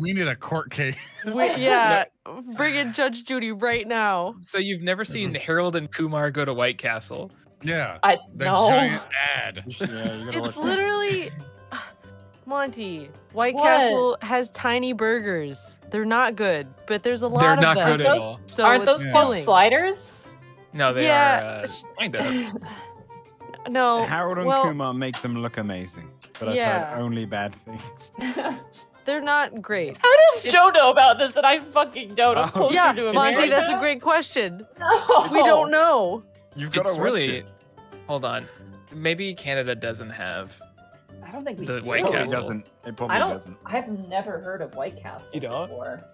We need a court case. Yeah, bring in Judge Judy right now. So you've never seen Harold and Kumar go to White Castle? Yeah. The no. giant ad. It's literally Monty. White Castle has tiny burgers. They're not good, but there's a lot They're of not them. good at all. So Aren't those called sliders? No, they are kind of. No. Harold and Kumar make them look amazing, but I've heard only bad things. They're not great. How does Joe know about this and I fucking don't? I'm closer to America. Monty, that's a great question. No. We don't know. You've got It's to really. it. Hold on. Maybe Canada doesn't have I don't think we the do. White It Castle. doesn't. It probably doesn't. I've never heard of White Castle You don't? before.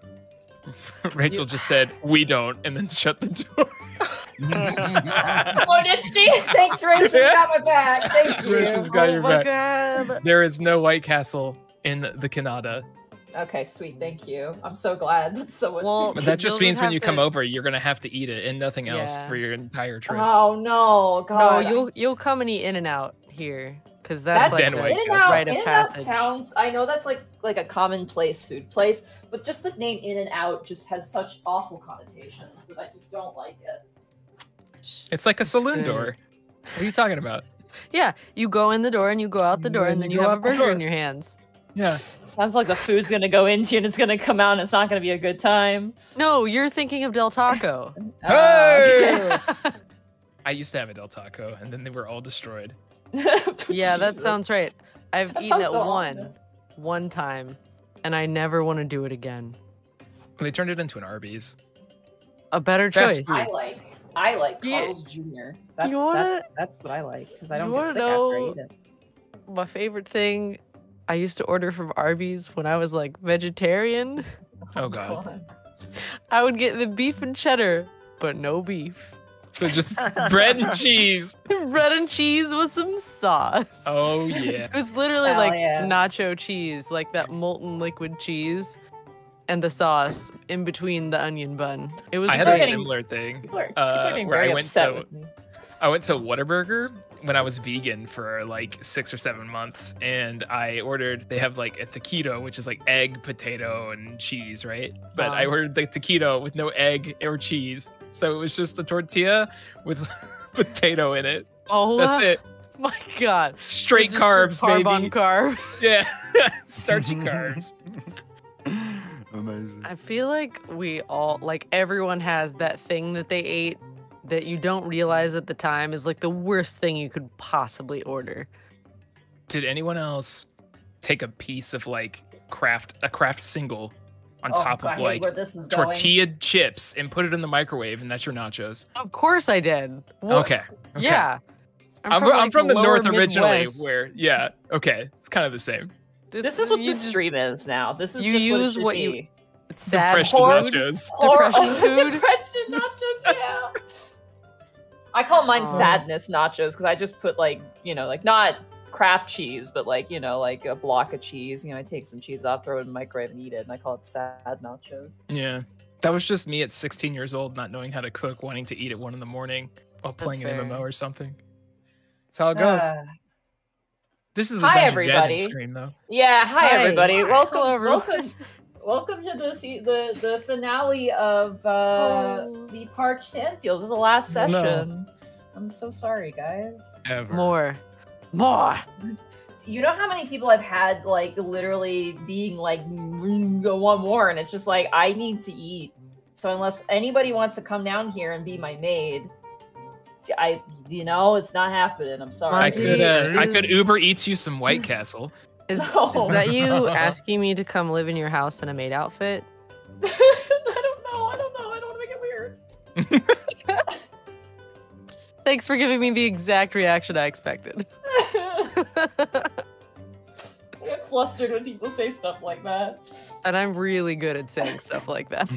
Rachel just said we don't, and then shut the door. Oh, did she? Thanks, Rachel. You got my back. Thank you. Rachel's got your back. God. There is no White Castle in the Canada. Okay, sweet. Thank you. I'm so glad that someone. Well, But that just you'll means when have you to- come over, you're gonna have to eat it and nothing else Yeah. for your entire trip. Oh no, God. No, you'll come and eat In-N-Out here, because that's like Then the White In-N-Out, rite of In-N-Out passage. sounds. I know that's like a commonplace food place, but just the name In-N-Out just has such awful connotations that I just don't like it. It's like a saloon good. door. What are you talking about? Yeah, you go in the door and you go out the door, and then you go have a out the burger door. in your hands. Yeah. Sounds like the food's gonna go into you and it's gonna come out and it's not gonna be a good time. No, you're thinking of Del Taco. Hey! I used to have a Del Taco, and then they were all destroyed. Yeah, that sounds right. I've That eaten sounds it so one ominous. time, and I never want to do it again. They turned it into an Arby's. A better Fast choice. food. I like Yeah. Carl's Jr. That's You wanna- that's what I like because I you don't wanna get sick after I know- eat it. My favorite thing I used to order from Arby's when I was like vegetarian. Oh god. I would get the beef and cheddar, but no beef. So just bread and cheese. Bread and cheese with some sauce. Oh yeah. It was literally Hell like yeah. nacho cheese, like that molten liquid cheese, and the sauce in between the onion bun. It was I had a great. similar thing People are getting where very I went upset to with me. I went to Whataburger when I was vegan for like 6 or 7 months, and I ordered. They have like a taquito, which is like egg, potato, and cheese, right? But I ordered the taquito with no egg or cheese, so it was just the tortilla with potato in it. Oh, That's it. my god! Straight So just carbs, carb baby. on carb. Yeah, starchy carbs. Amazing. I feel like we all, like everyone has that thing that they ate that you don't realize at the time is like the worst thing you could possibly order. Did anyone else take a piece of like a craft single on Oh, top I of hate like where this is going. tortilla chips and put it in the microwave, and that's your nachos? Of course I did. What- Okay. Yeah. I'm from the lower north originally, Midwest. where okay, it's kind of the same. This is what you this just- stream is now. This is you just use what, what it should you- be. It's sad Depression food. nachos. Depression food. Depression nachos, yeah. I call mine Aw. sadness nachos because I just put like, like not craft cheese, but like, like a block of cheese. I take some cheese off, throw it in the microwave and eat it. And I call it sad nachos. Yeah, that was just me at 16 years old, not knowing how to cook, wanting to eat at 1 a.m. while playing an fair. MMO or something. That's how it goes. This is a Hi, Dungeon everybody. Jadgen stream, though. Yeah, hi everybody. Welcome, Hello, everyone. welcome to the finale of the Parched Sandfields. This is the last Oh, no. session. I'm so sorry, guys. Ever. More. You know how many people I've had like literally being like go one more, and it's just like I need to eat. So unless anybody wants to come down here and be my maid, it's not happening. I'm sorry. I Monty, could Uber Eats you some White Castle. Is No. that you asking me to come live in your house in a maid outfit? I don't know. I don't want to make it weird. Thanks for giving me the exact reaction I expected. I get flustered when people say stuff like that. And I'm really good at saying stuff like that.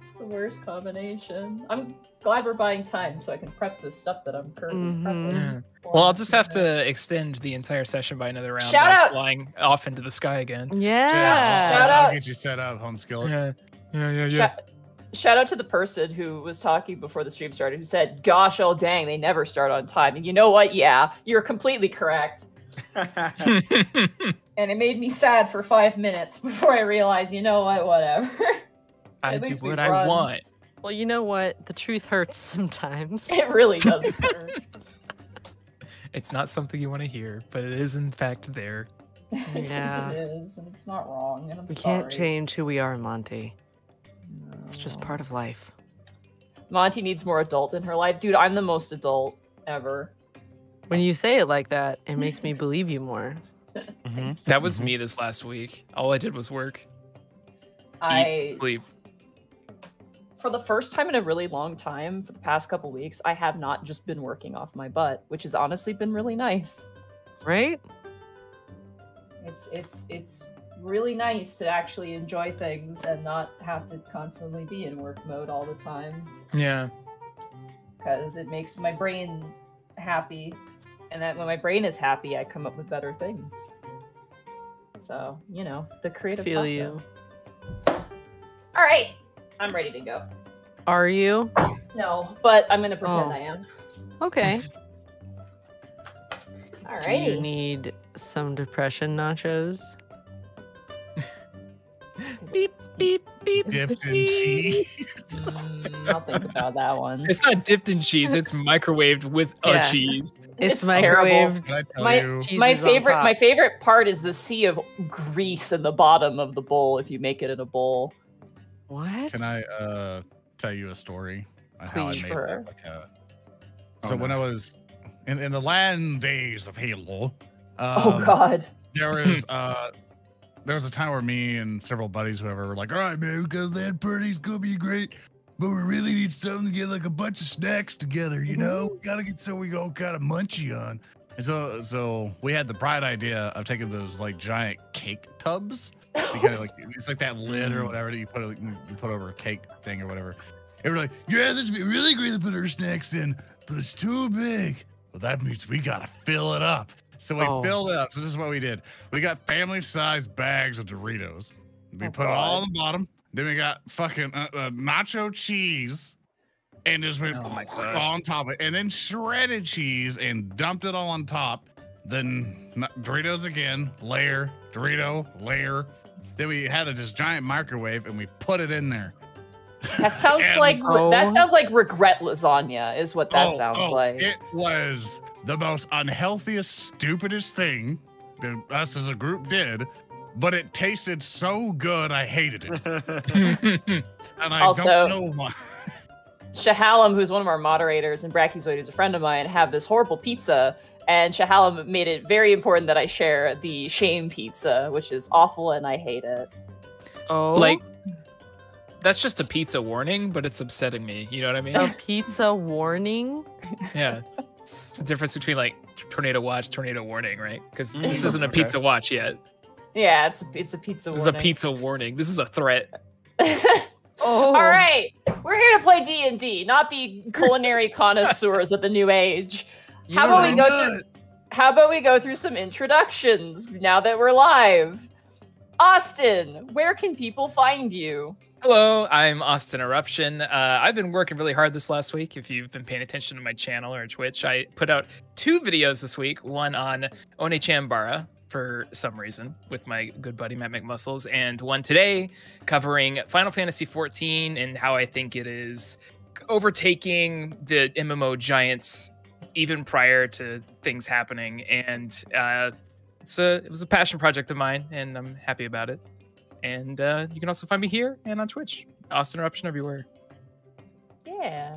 It's the worst combination. I'm glad we're buying time so I can prep the stuff that I'm currently prepping. Yeah. Well, I'll just have to extend the entire session by another round Shout by out- flying off into the sky again. Yeah. Shout I'll out- get you set up, home skillet. Yeah. Shout out to the person who was talking before the stream started who said, gosh, oh dang, they never start on time. And you know what? Yeah, you're completely correct. And it made me sad for 5 minutes before I realized, you know what, whatever. I do what I want. Well, you know what? The truth hurts sometimes. It really does hurt. It's not something you want to hear, but it is in fact there. Yeah. It is, and it's not wrong, and I'm We sorry. can't change who we are, Monty. No. It's just part of life. Monty needs more adult in her life. Dude, I'm the most adult ever. When you say it like that, it makes me believe you more. That was me this last week. All I did was work. I Eat, sleep. For the first time in a really long time, for the past couple weeks, I have not just been working off my butt, which has honestly been really nice. Right? It's really nice to actually enjoy things and not have to constantly be in work mode all the time. Yeah. Because it makes my brain happy, and that when my brain is happy, I come up with better things. So, you know, the creative Feel process. you. All right, I'm ready to go. Are you? No, but I'm gonna pretend Oh. I am. Okay. All Do you righty. need some depression nachos? Beep, beep, beep. Dipped in cheese. I'll think about that one. It's not dipped in cheese, it's microwaved with Yeah. a cheese. It's terrible. microwaved. Can I tell My- you? Cheese My is on top. my favorite part is the sea of grease in the bottom of the bowl if you make it in a bowl. What? Can I tell you a story on how I Please. made Sure. that? Like a... Oh, So no. when I was in the land days of Halo, Oh God. there was a time where me and several buddies, whatever, were like, all right, man, we got land party's gonna be great, but we really need something to get like a bunch of snacks together, you know? We gotta get something we go kind of munchy on. And so we had the bright idea of taking those like giant cake tubs. It's like that lid or whatever that you put over a cake thing or whatever. And we're like, yeah, this would be really great to put our snacks in, but it's too big. Well, that means we gotta fill it up. So we filled it up. So this is what we did. We got family-sized bags of Doritos. We put it all on the bottom. Then we got fucking nacho cheese and just went Oh my gosh. on top of it. And then shredded cheese and dumped it all on top. Then Doritos again, layer, Dorito, layer. Then we had this giant microwave and we put it in there. That sounds And- like Oh. that sounds like regret lasagna is what that Oh, sounds oh, like. It was the most unhealthiest, stupidest thing that us as a group did, but it tasted so good I hated it. And I Also- don't know why. Shahalem, who's one of our moderators, and Brachiozoid, who's a friend of mine, have this horrible pizza, and Shahalem made it very important that I share the shame pizza, which is awful and I hate it. Oh, Like, that's just a pizza warning, but it's upsetting me. You know what I mean? a pizza warning? Yeah. It's the difference between like tornado watch, tornado warning, right? Because this Mm, isn't a okay. pizza watch yet. Yeah, it's a pizza This is a warning. pizza warning. This is a threat. Oh. All right, we're here to play D&D, not be culinary connoisseurs of the new age. How about we go through some introductions now that we're live? Austin, where can people find you? Hello, I'm Austin Eruption. I've been working really hard this last week. If you've been paying attention to my channel or Twitch, I put out 2 videos this week. One on Onechambara for some reason with my good buddy Matt McMuscles, and one today covering Final Fantasy XIV and how I think it is overtaking the MMO giants even prior to things happening. And it was a passion project of mine, and I'm happy about it. And you can also find me here and on Twitch. Austin Eruption everywhere. Yeah.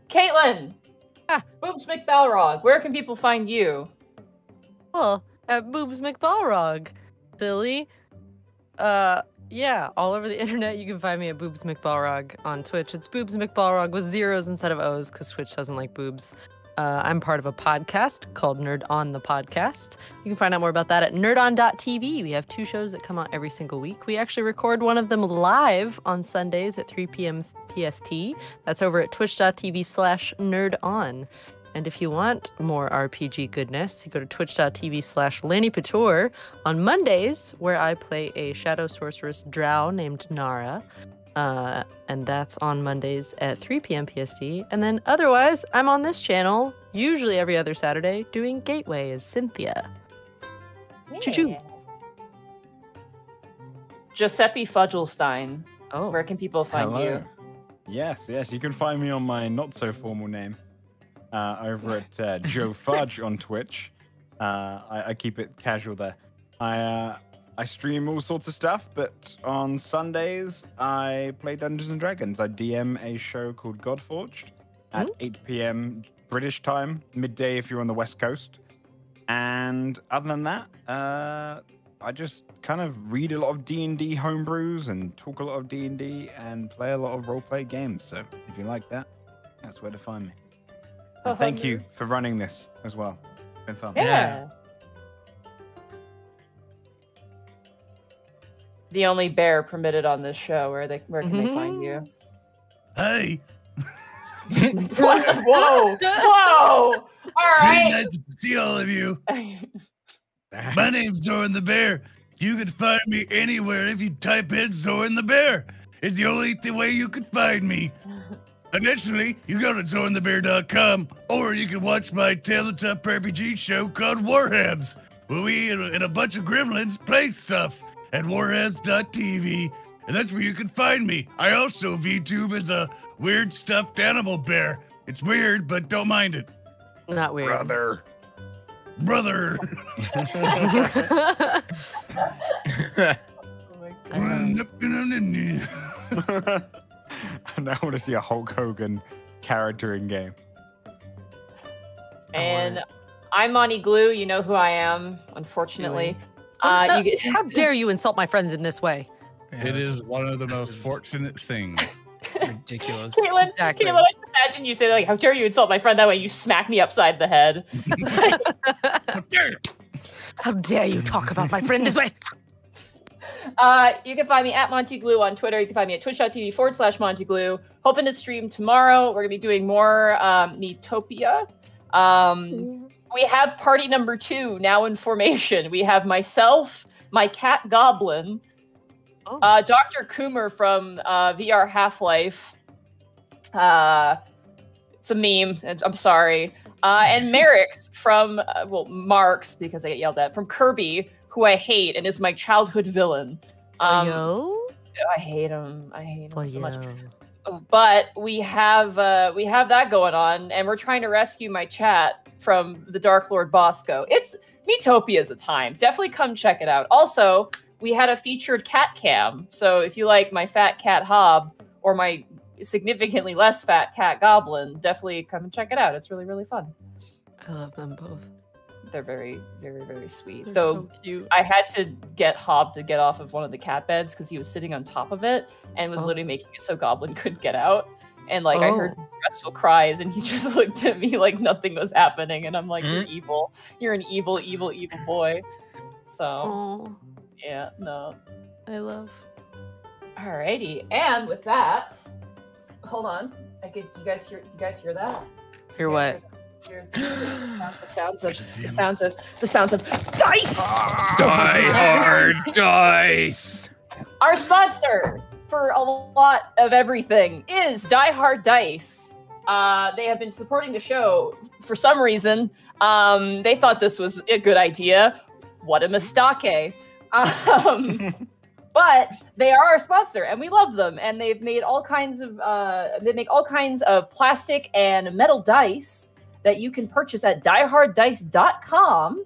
Caitlin! Boobs McBalrog, where can people find you? Well, at Boobs McBalrog. Silly. Yeah, all over the internet, you can find me at Boobs McBalrog on Twitch. It's Boobs McBalrog with zeros instead of O's because Twitch doesn't like boobs. I'm part of a podcast called Nerd On the Podcast. You can find out more about that at nerdon.tv. We have 2 shows that come out every single week. We actually record one of them live on Sundays at 3 p.m. PST. That's over at twitch.tv/nerdon. And if you want more RPG goodness, you go to twitch.tv/LannyPator on Mondays, where I play a shadow sorceress drow named Nara. And that's on Mondays at 3 p.m. PST. And then otherwise, I'm on this channel Usually every other Saturday, doing Gateway is Cynthia. Choo-choo. Giuseppe Fudgelstein. Oh. Where can people find you? Yes, you can find me on my not-so-formal name over at Joe Fudge on Twitch. I keep it casual there. I stream all sorts of stuff, but on Sundays, I play Dungeons & Dragons. I DM a show called Godforged at 8 p.m. British time, midday if you're on the West Coast. And other than that, I just kind of read a lot of D&D homebrews and talk a lot of D&D and play a lot of roleplay games. So if you like that, that's where to find me. And thank you for running this as well. It's been fun. Yeah. The only bear permitted on this show. Where can they find you? Hey. What? Whoa! All right. Nice to see all of you. My name's Zoran the Bear. You can find me anywhere if you type in Zoran the Bear. It's the only way you can find me. Additionally, you go to zoranthebear.com, or you can watch my tabletop RPG show called Warhabs, where we and a bunch of gremlins play stuff at warhabs.tv, and that's where you can find me. I also VTube as a weird stuffed animal bear. It's weird, but don't mind it. Not weird. Brother. And I want to see a Hulk Hogan character in game. And I'm Monty Glue. You know who I am, unfortunately. How dare you insult my friend in this way? It is one of the most fortunate things. Ridiculous. Caitlin, Exactly. I just imagine you say, like, how dare you insult my friend? That way you smack me upside the head. How dare you talk about my friend this way? You can find me at Monty Glue on Twitter. You can find me at twitch.tv/Monty Glue. Hoping to stream tomorrow. We're going to be doing more Neatopia. We have party number 2 now in formation. We have myself, my cat Goblin, Dr. Coomer from VR Half-Life. It's a meme. I'm sorry. And Merrick's from, Marks, because I get yelled at, from Kirby, who I hate and is my childhood villain. I hate him. So much. But we have that going on, and we're trying to rescue my chat from the Dark Lord Bosco. It's Meatopia's a time. Definitely come check it out. Also, we had a featured cat cam, so if you like my fat cat Hob or my significantly less fat cat Goblin, definitely come and check it out. It's really, really fun. I love them both. They're very, very, very sweet. They're Though so cute. I had to get Hob to get off of one of the cat beds because he was sitting on top of it and was literally making it so Goblin couldn't get out. And like I heard distressful cries, and he just looked at me like nothing was happening. And I'm like, "You're evil. You're an evil, evil, evil boy." So yeah, no, I love. Alrighty, and with that, hold on. You guys hear that? Hear what? The sounds of dice. Die hard dice. Our sponsor for a lot of everything is Die Hard Dice. They have been supporting the show for some reason. They thought this was a good idea. What a mistake. But they are our sponsor, and we love them. And they've made all kinds of plastic and metal dice that you can purchase at dieharddice.com.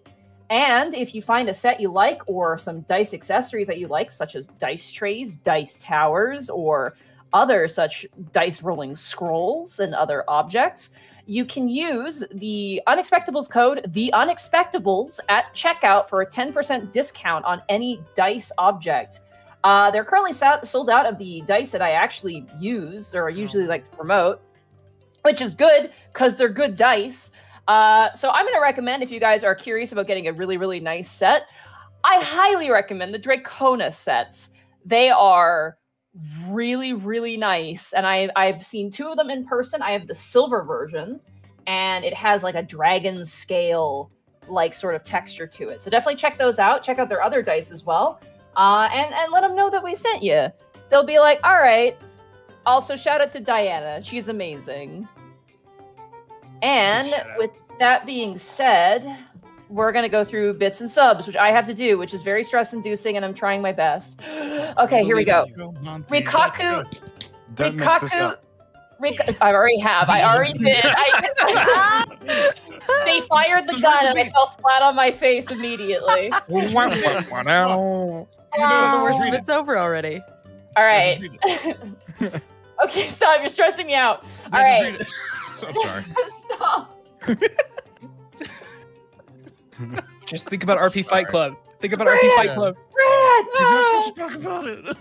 And if you find a set you like or some dice accessories that you like, such as dice trays, dice towers, or other such dice rolling scrolls and other objects, you can use the Unexpectables code, The Unexpectables, at checkout for a 10% discount on any dice object. They're currently sold out of the dice that I actually use or usually like to promote, which is good because they're good dice. So I'm going to recommend, if you guys are curious about getting a really, really nice set, I highly recommend the Dracona sets. They are really, really nice. And I've seen 2 of them in person. I have the silver version, and it has like a dragon scale, like sort of texture to it. So definitely check those out. Check out their other dice as well. And let them know that we sent you. They'll be like, all right. Also, shout out to Diana. She's amazing. And with That being said, we're going to go through bits and subs, which I have to do, which is very stress-inducing, and I'm trying my best. Okay, here we go. Rikaku. Don't mess this up. I already have. I already did. They fired the gun, and I fell flat on my face immediately. The worst of it's over already. All right. Okay, stop. You're stressing me out. All right. I'm sorry. Stop. Just think about RP Fight Club. Think about RP Fight Club. Brad, You're no. supposed to talk about it.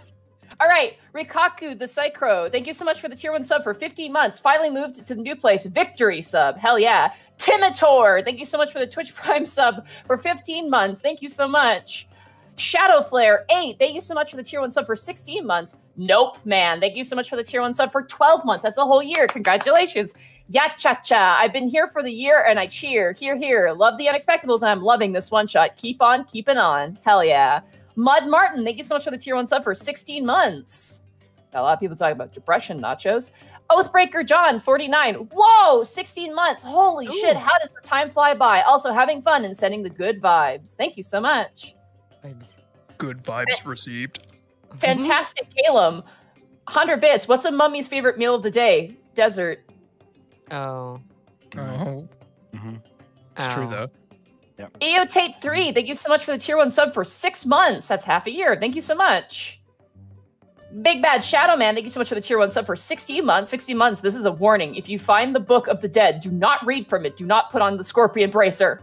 All right, Rikaku the Psychro. Thank you so much for the tier 1 sub for 15 months. Finally moved to the new place. Victory sub. Hell yeah. Timitor. Thank you so much for the Twitch Prime sub for 15 months. Thank you so much. Shadowflare 8. Thank you so much for the tier 1 sub for 16 months. Nope, man. Thank you so much for the tier 1 sub for 12 months. That's a whole year. Congratulations. Yachacha. I've been here for the year and I cheer. Here, here. Love the Unexpectables and I'm loving this one shot. Keep on keeping on. Hell yeah. Mud Martin, thank you so much for the tier 1 sub for 16 months. Got a lot of people talking about depression, nachos. Oathbreaker John, 49. Whoa, 16 months. Holy shit, how does the time fly by? Also having fun and sending the good vibes. Thank you so much. Good vibes received. Fantastic, Calum. 100 bits. What's a mummy's favorite meal of the day? Desert. Oh. Oh. It's true, though. Eotate 3, thank you so much for the tier 1 sub for 6 months. That's half a year. Thank you so much. Big Bad Shadow Man, thank you so much for the tier 1 sub for 60 months. 60 months, this is a warning. If you find the Book of the Dead, do not read from it. Do not put on the Scorpion Bracer.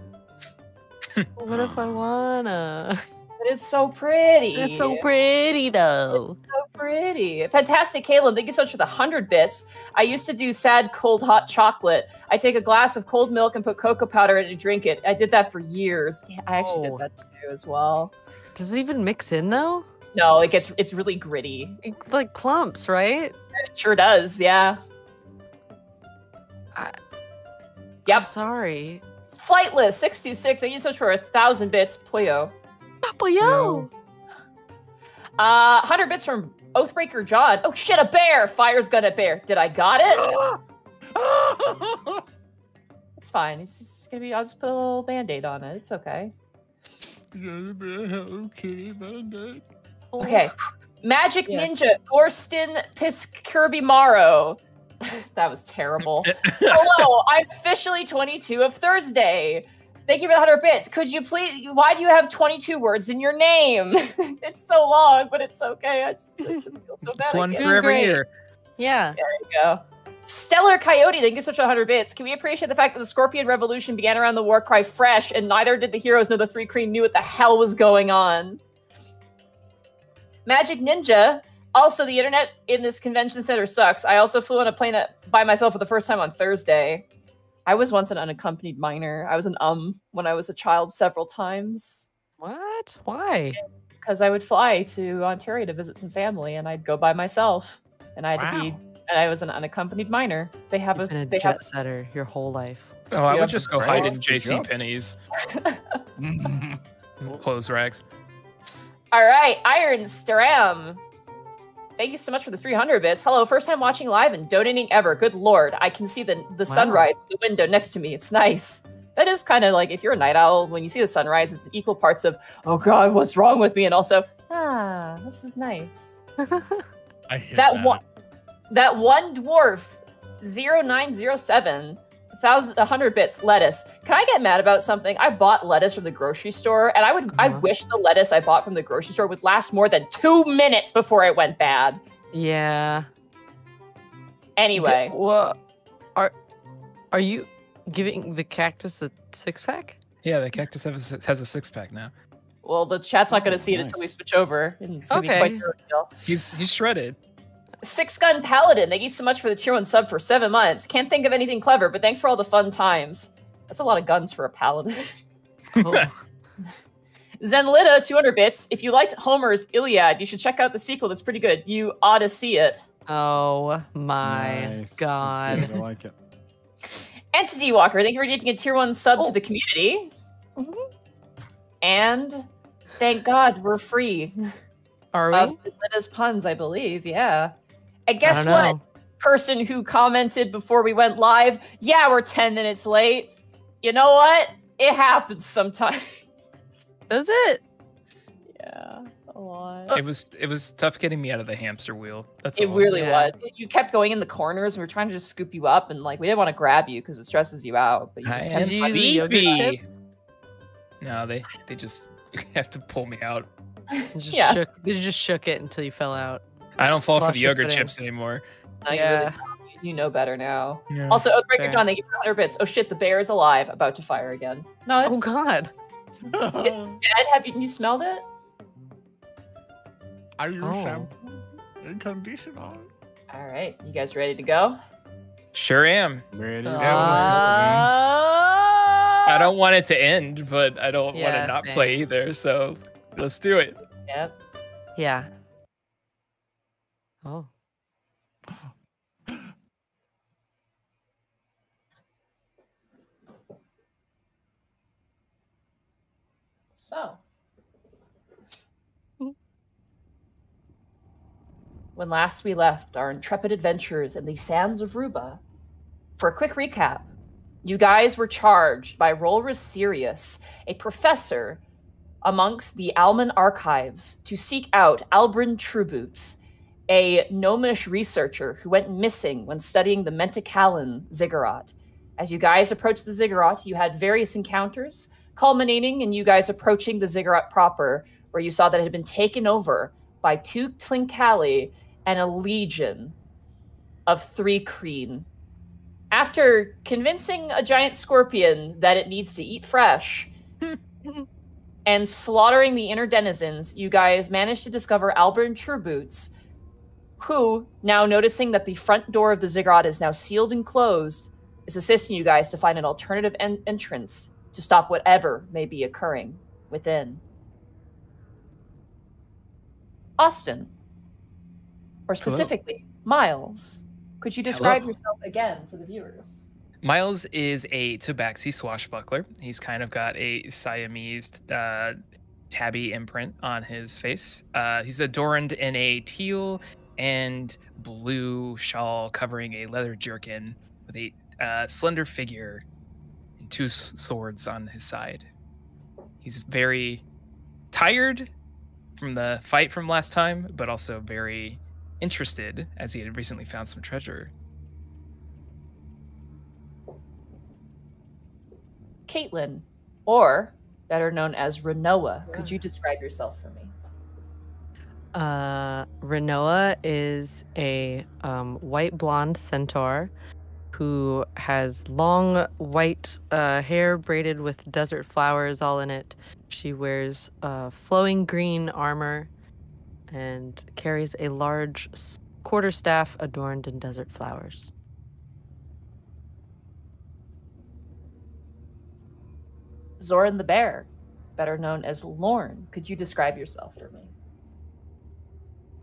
What if I wanna? But it's so pretty. It's so pretty, though. It's so pretty. Fantastic, Caleb. Thank you so much for the 100 bits. I used to do sad, cold, hot chocolate. I take a glass of cold milk and put cocoa powder in it and drink it. I did that for years. Damn, I actually did that too as well. Does it even mix in, though? No, it's really gritty. It, like clumps, right? It sure does, yeah. Yep. I'm sorry. Flightless 626. Thank you so much for 1,000 bits. Puyo. Puyo. 100 bits from Oathbreaker John. Oh shit, a bear! Fire's gun at bear. Did I got it? It's fine. It's just gonna be. I'll just put a little band-aid on it. It's okay. Okay. Magic Ninja Gorston Pisk Kirby Morrow. That was terrible. Hello, I'm officially 22 of Thursday. Thank you for the 100 bits. Could you please? Why do you have 22 words in your name? It's so long, but it's okay. I just feel so bad. It's one for every year. Yeah. There you go. Stellar Coyote, thank you so much for 100 bits. Can we appreciate the fact that the Scorpion Revolution began around the war cry fresh, and neither did the heroes nor the Three Cream knew what the hell was going on? Magic Ninja. Also, the internet in this convention center sucks. I also flew on a plane by myself for the first time on Thursday. I was once an unaccompanied minor. I was an when I was a child several times. What? Why? Because I would fly to Ontario to visit some family, and I'd go by myself, and I had to be. And I was an unaccompanied minor. They have You've been a jet setter your whole life. Oh, I would just go hide in J.C. Penney's clothes racks. All right, Iron Staram. Thank you so much for the 300 bits. Hello, first time watching live and donating ever. Good lord, I can see the sunrise in the window next to me. It's nice. That is kind of like, if you're a night owl, when you see the sunrise, it's equal parts of, oh god, what's wrong with me? And also, this is nice. I hate that one dwarf, 0907, 100 bits, lettuce. Can I get mad about something? I bought lettuce from the grocery store, and I wish the lettuce I bought from the grocery store would last more than 2 minutes before it went bad. Yeah. Anyway. Well, are you giving the cactus a 6-pack? Yeah, the cactus has a 6-pack now. Well, the chat's not going to see it until we switch over. And it's going to be quite the reveal. He's shredded. 6-Gun Paladin, thank you so much for the tier 1 sub for 7 months. Can't think of anything clever, but thanks for all the fun times. That's a lot of guns for a paladin. Zenlita, 200 bits. If you liked Homer's Iliad, you should check out the sequel. That's pretty good. You ought to see it. Oh my god. I like it. Entity Walker, thank you for giving a tier 1 sub to the community. And thank God we're free. Are we? Zenlita's puns, I believe, yeah. And guess what? Person who commented before we went live, yeah, we're 10 minutes late. you know what? It happens sometimes. Does it? Yeah, a lot. It was tough getting me out of the hamster wheel. That's It all. really Yeah. was. You kept going in the corners, and we were trying to just scoop you up, and like we didn't want to grab you because it stresses you out. But you I just am Did you use the yogurt sleepy. chips? No, they just have to pull me out. You just Yeah. you just shook it until you fell out. I don't fall for Slush the your yogurt pudding. chips anymore. Now Yeah. you know better now. Yeah. Also, Oathbreaker Fair. John, thank you for 100 bits. Oh shit, the bear is alive, about to fire again. No, it's Oh God. dead. Have you smelled it? Are you Oh. shampoo and conditioner? All right, you guys ready to go? Sure am. Ready? I don't want it to end, but I don't want Yeah, to not same. play either. So let's do it. Yep. Yeah. Oh. So, when last we left our intrepid adventurers in the sands of Ruba, for a quick recap, you guys were charged by Rolrus Sirius, a professor amongst the Alman archives, to seek out Albrin Truboots, a gnomish researcher who went missing when studying the Mentacallan ziggurat. As you guys approached the ziggurat, you had various encounters, culminating in you guys approaching the ziggurat proper, where you saw that it had been taken over by 2 Tlinkali and a legion of 3 Kreen. After convincing a giant scorpion that it needs to eat fresh and slaughtering the inner denizens, you guys managed to discover Albert Trurboots, who, now noticing that the front door of the ziggurat is now sealed and closed, is assisting you guys to find an alternative entrance to stop whatever may be occurring within. Austin, or specifically, Miles, could you describe yourself again for the viewers? Miles is a tabaxi swashbuckler. He's kind of got a Siamese tabby imprint on his face. He's adorned in a teal and blue shawl covering a leather jerkin with a slender figure and 2 swords on his side. He's very tired from the fight from last time, but also very interested as he had recently found some treasure. Caitlin, or better known as Renoa, could you describe yourself for me? Renoa is a white blonde centaur who has long white hair braided with desert flowers all in it. She wears flowing green armor and carries a large quarterstaff adorned in desert flowers. Zoran the Bear, better known as Lorne, could you describe yourself for me?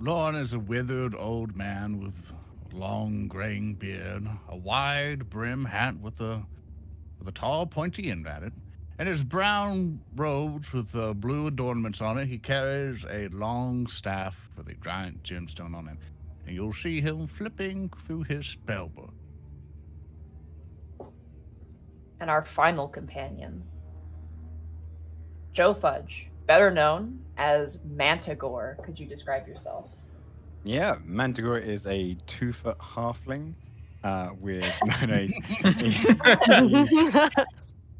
Lorne is a withered old man with a long graying beard, a wide brim hat with a tall pointy end at it, and his brown robes with blue adornments on it. He carries a long staff with a giant gemstone on it, and you'll see him flipping through his spell book. And our final companion, Joe Fudge, better known as Mantagore. Could you describe yourself? Yeah, Manticore is a 2-foot halfling with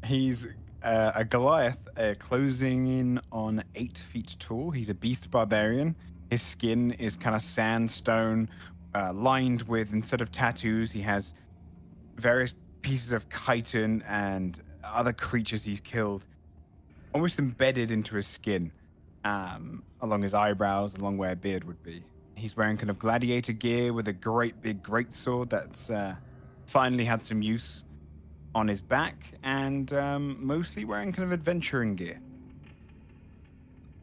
he's a Goliath, closing in on 8 feet tall. He's a beast barbarian. His skin is kind of sandstone, lined with, instead of tattoos, he has various pieces of chitin and other creatures he's killed almost embedded into his skin, along his eyebrows, along where a beard would be. He's wearing kind of gladiator gear with a great big greatsword that's finally had some use on his back, and mostly wearing kind of adventuring gear.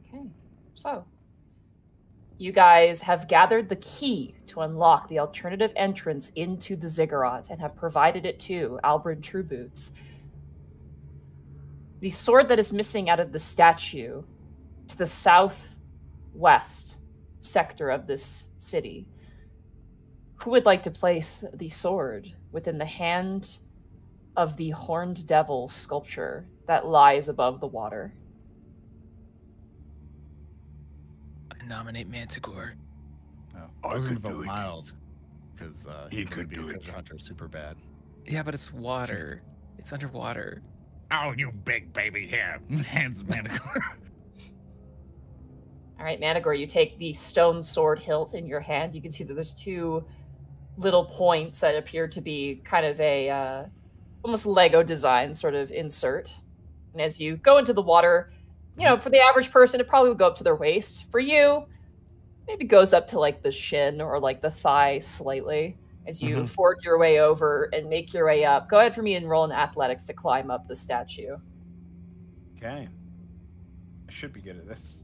Okay, so you guys have gathered the key to unlock the alternative entrance into the ziggurat and have provided it to Albert Trueboots. The sword that is missing out of the statue to the southwest sector of this city. Who would like to place the sword within the hand of the horned devil sculpture that lies above the water. I nominate Manticore. No, I was going to vote Miles because he could be a treasure hunter super bad. Yeah, but it's water. It's underwater. Oh, you big baby! Here, hands the Manticore. All right, Manticore, you take the stone sword hilt in your hand. You can see that there's two little points that appear to be kind of a almost Lego design sort of insert. And as you go into the water, you know, for the average person, it probably would go up to their waist. For you, maybe goes up to like the shin or like the thigh slightly. As you ford your way over and make your way up. Go ahead for me and roll in athletics to climb up the statue. Okay. I should be good at this.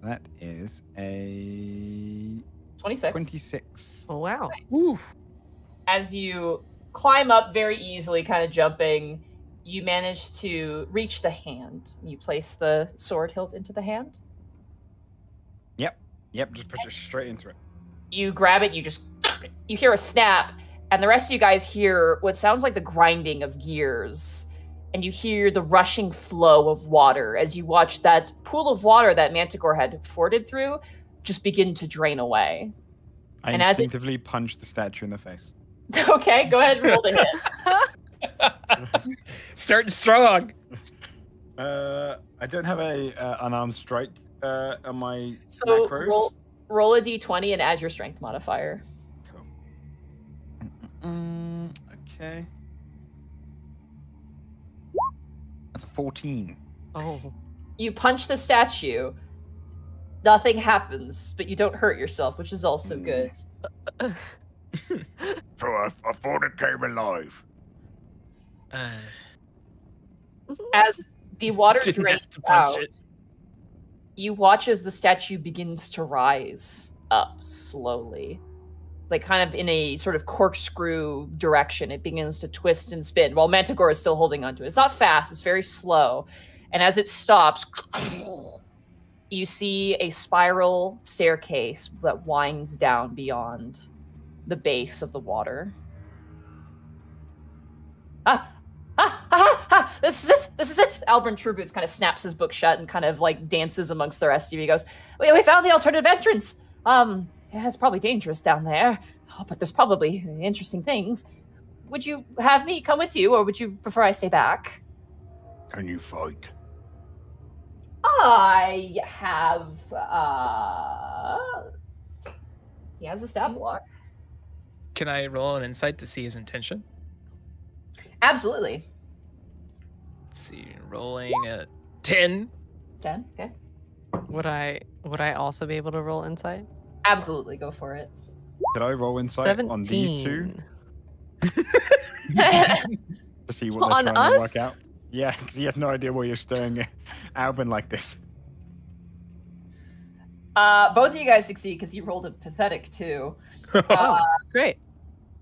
That is a 26. 26. Oh, wow. Woo. As you climb up very easily, kind of jumping, you manage to reach the hand. You place the sword hilt into the hand. Yep, just push it straight into it. You grab it, you hear a snap, and the rest of you guys hear what sounds like the grinding of gears. And you hear the rushing flow of water as you watch that pool of water that Manticore had forded through just begin to drain away. I And instinctively punch the statue in the face. Okay, go ahead and roll the hit. Starting strong. I don't have a unarmed strike on my So macros. roll a d20 and add your strength modifier. Cool. Okay. That's a 14. Oh. You punch the statue. Nothing happens, but you don't hurt yourself, which is also good. So I thought it came alive. As the water Didn't drains have to punch out, it. you watch as the statue begins to rise up slowly. Like kind of in a sort of corkscrew direction. It begins to twist and spin while Manticore is still holding onto it. It's not fast, it's very slow. And as it stops, you see a spiral staircase that winds down beyond the base of the water. This is it. Albert Trueboots kind of snaps his book shut and kind of like dances amongst the rest of you. He goes, we found the alternative entrance. Yeah, it's probably dangerous down there, but there's probably interesting things. Would you have me come with you, or would you prefer I stay back? Can you fight? I have, he has a stab block. Can I roll an insight to see his intention? Absolutely. Let's see, rolling at 10. 10, okay. Would I also be able to roll insight? Absolutely, go for it. Did I roll insight on these two 17. to see what On they're trying to us? work out? Yeah, because he has no idea why you're stirring Albin like this. Both of you guys succeed because you rolled a pathetic 2. Great.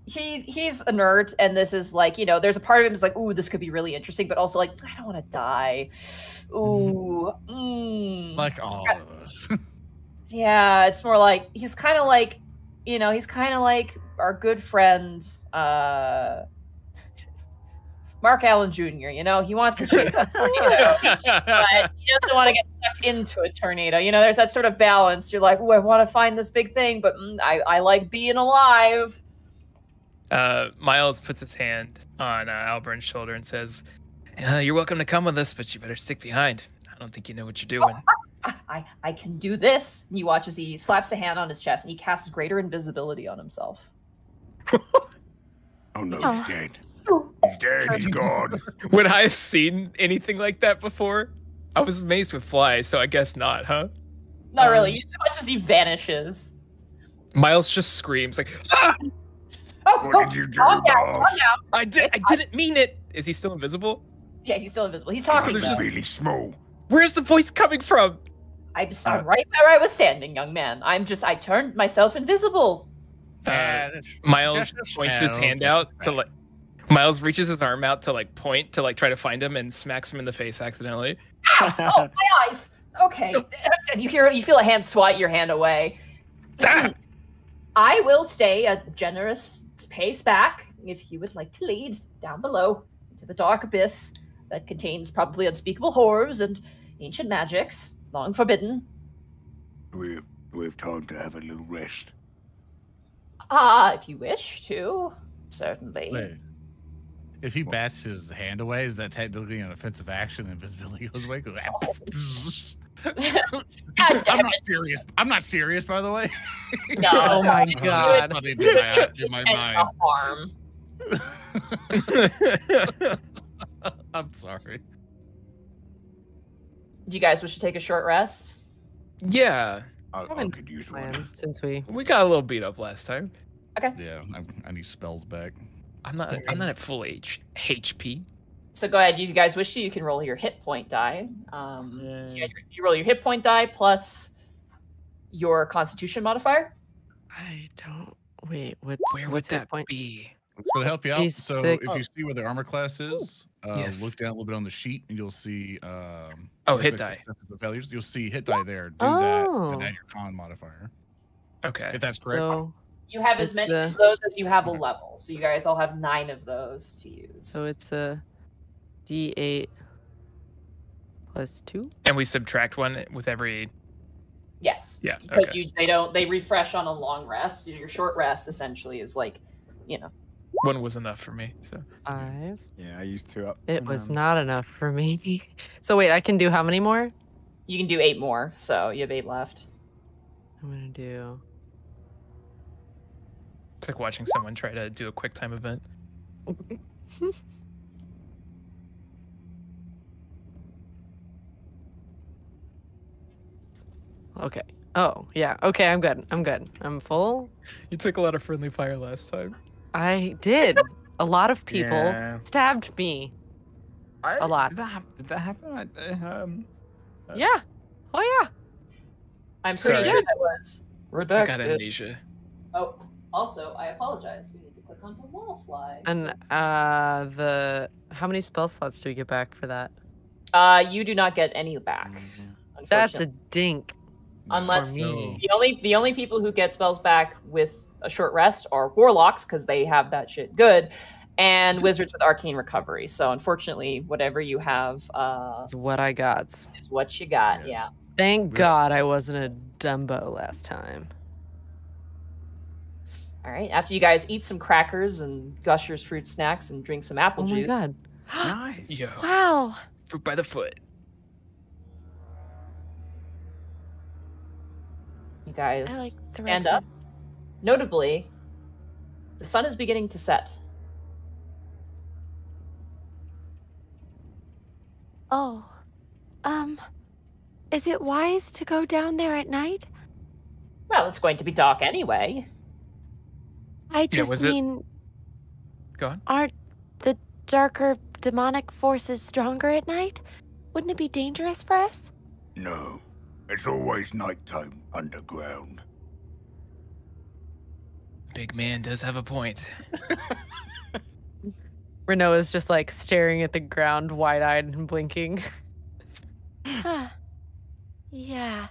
He's a nerd, and this is like, you know, there's a part of him is like, ooh, this could be really interesting, but also like, I don't want to die. Ooh, Like all of us. Yeah, it's more like he's kind of like, you know, he's kind of like our good friend, Mark Allen Jr. You know, he wants to chase a tornado, but he doesn't want to get sucked into a tornado. You know, there's that sort of balance. You're like, ooh, I want to find this big thing, but I like being alive. Miles puts his hand on Alburn's shoulder and says, you're welcome to come with us, but you better stick behind. I don't think you know what you're doing. I can do this. And you watch as he slaps a hand on his chest and he casts greater invisibility on himself. Oh no, he's dead. He's dead, he's gone. Would I have seen anything like that before? I was amazed with Fly, so I guess not, huh? Not really. You just watch as he vanishes. Miles just screams like, "Ah! What did you do, calm down, boss? calm down. I didn't mean it." Is he still invisible? Yeah, he's still invisible. He's talking. There's though. just- Really small. Where's the voice coming from? I'm right where I was standing, young man. I turned myself invisible. Miles points his hand out to like. Miles reaches his arm out to like point to like try to find him and smacks him in the face accidentally. Ow! Oh, my eyes. Okay. And you feel a hand swat your hand away. Ah! I will stay a generous pace back. if you would like to lead down below into the dark abyss that contains probably unspeakable horrors and ancient magics, long forbidden. Do we have time to have a little rest? If you wish to, certainly. Wait. If he bats his hand away, is that technically an offensive action? Invisibility goes away. I'm not serious. I'm not serious, by the way. No. Oh my It's god. funny in my mind. Harm. I'm sorry. Do you guys wish to take a short rest? Yeah, I could use one. Plan, since we we got a little beat up last time. Yeah, I need spells back. I'm not at full HP. So go ahead. You guys wish to, you can roll your hit point die. So you roll your hit point die plus your Constitution modifier. I don't wait. Where Where would what's that that point? be? It's gonna help you out. So D6. if you see where the armor class is, Yes. look down a little bit on the sheet, and you'll see. Hit die. Successes and failures. You'll see hit die there. Do that Oh. and add your con modifier. Okay. If that's correct. So You have as It's, many of those as you have a level. So you guys all have 9 of those to use. so it's a D8 plus 2. And we subtract one with every. yes. Yeah, Because okay. they refresh on a long rest. Your short rest essentially is like, One was enough for me. So 5. Yeah, I used 2 up. It was not enough for me. So wait, I can do how many more? you can do 8 more. So you have 8 left. I'm gonna do. it's like watching someone try to do a quick time event. Okay. Oh yeah. Okay, I'm good. I'm good. I'm full. You took a lot of friendly fire last time. I did. A lot of people Yeah. stabbed me. A lot. Did that happen? Yeah. Oh yeah. I'm pretty Sorry. sure that was I Rebecca. got amnesia. Oh, also, I apologize. We need to click onto Wallfly. And how many spell slots do we get back for that? You do not get any back. That's a Unfortunately. dink. Unless for me. the only people who get spells back with a short rest are warlocks because they have that shit good, and wizards with arcane recovery. So unfortunately, whatever you have That's what I got. is what you got. Yeah. Thank God I wasn't a Dumbo last time. All right. After you guys eat some crackers and Gushers fruit snacks and drink some apple Oh my juice. God. Nice. Yo, Wow. fruit by the foot. You guys I like the stand red up. Notably, the sun is beginning to set. Oh. Is it wise to go down there at night? Well, it's going to be dark anyway. I just was it- mean, Go on. aren't the darker demonic forces stronger at night? Wouldn't it be dangerous for us? No, it's always nighttime underground. Big man does have a point. Renault is just like staring at the ground, wide-eyed and blinking. Huh. Yeah.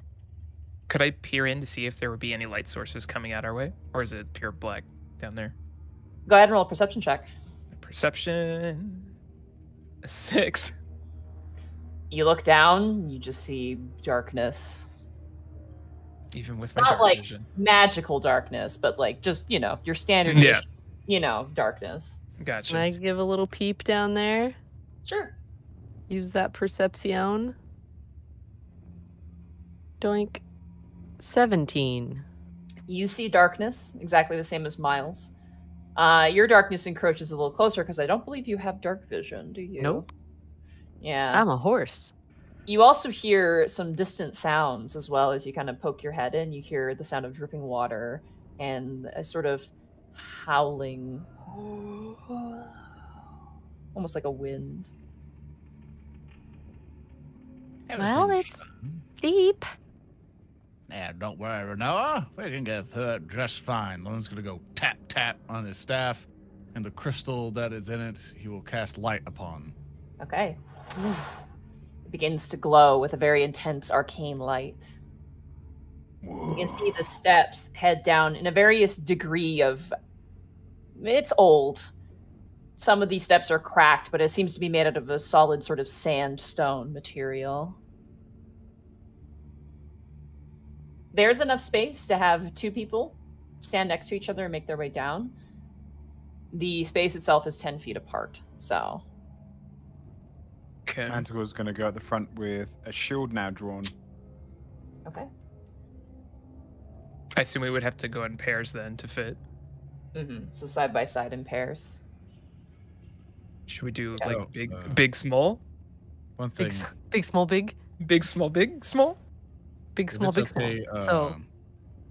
Could I peer in to see if there would be any light sources coming out our way? Or is it pure black down there? Go ahead and roll a perception check. Perception. A 6. You look down, you just see darkness. Even with my Not dark like vision. magical darkness, but like just, your standard, Yeah. darkness. Gotcha. Can I give a little peep down there? Sure. Use that perception. Doink. 17. You see darkness, exactly the same as Miles. Your darkness encroaches a little closer because I don't believe you have dark vision, do you? Nope. Yeah. I'm a horse. You also hear some distant sounds as well as you kind of poke your head in. You hear the sound of dripping water and a sort of howling, almost like a wind. Well, it's deep. Yeah, don't worry, Renault. We can get through it just fine. Lone's gonna go tap tap on his staff, and the crystal that is in it, he will cast light upon. Okay. It begins to glow with a very intense arcane light. You can see the steps head down in a various degree of. It's old, some of these steps are cracked, but it seems to be made out of a solid sort of sandstone material. There's enough space to have 2 people stand next to each other and make their way down. The space itself is 10 feet apart, so... Okay. Manticore's going to go at the front with a shield now drawn. Okay. I assume we would have to go in pairs then to fit. So side by side in pairs. Should we do Oh, like big, small? One thing. Big, small, big. Big, small, big, small? Big, If small, it's big, small. okay, So,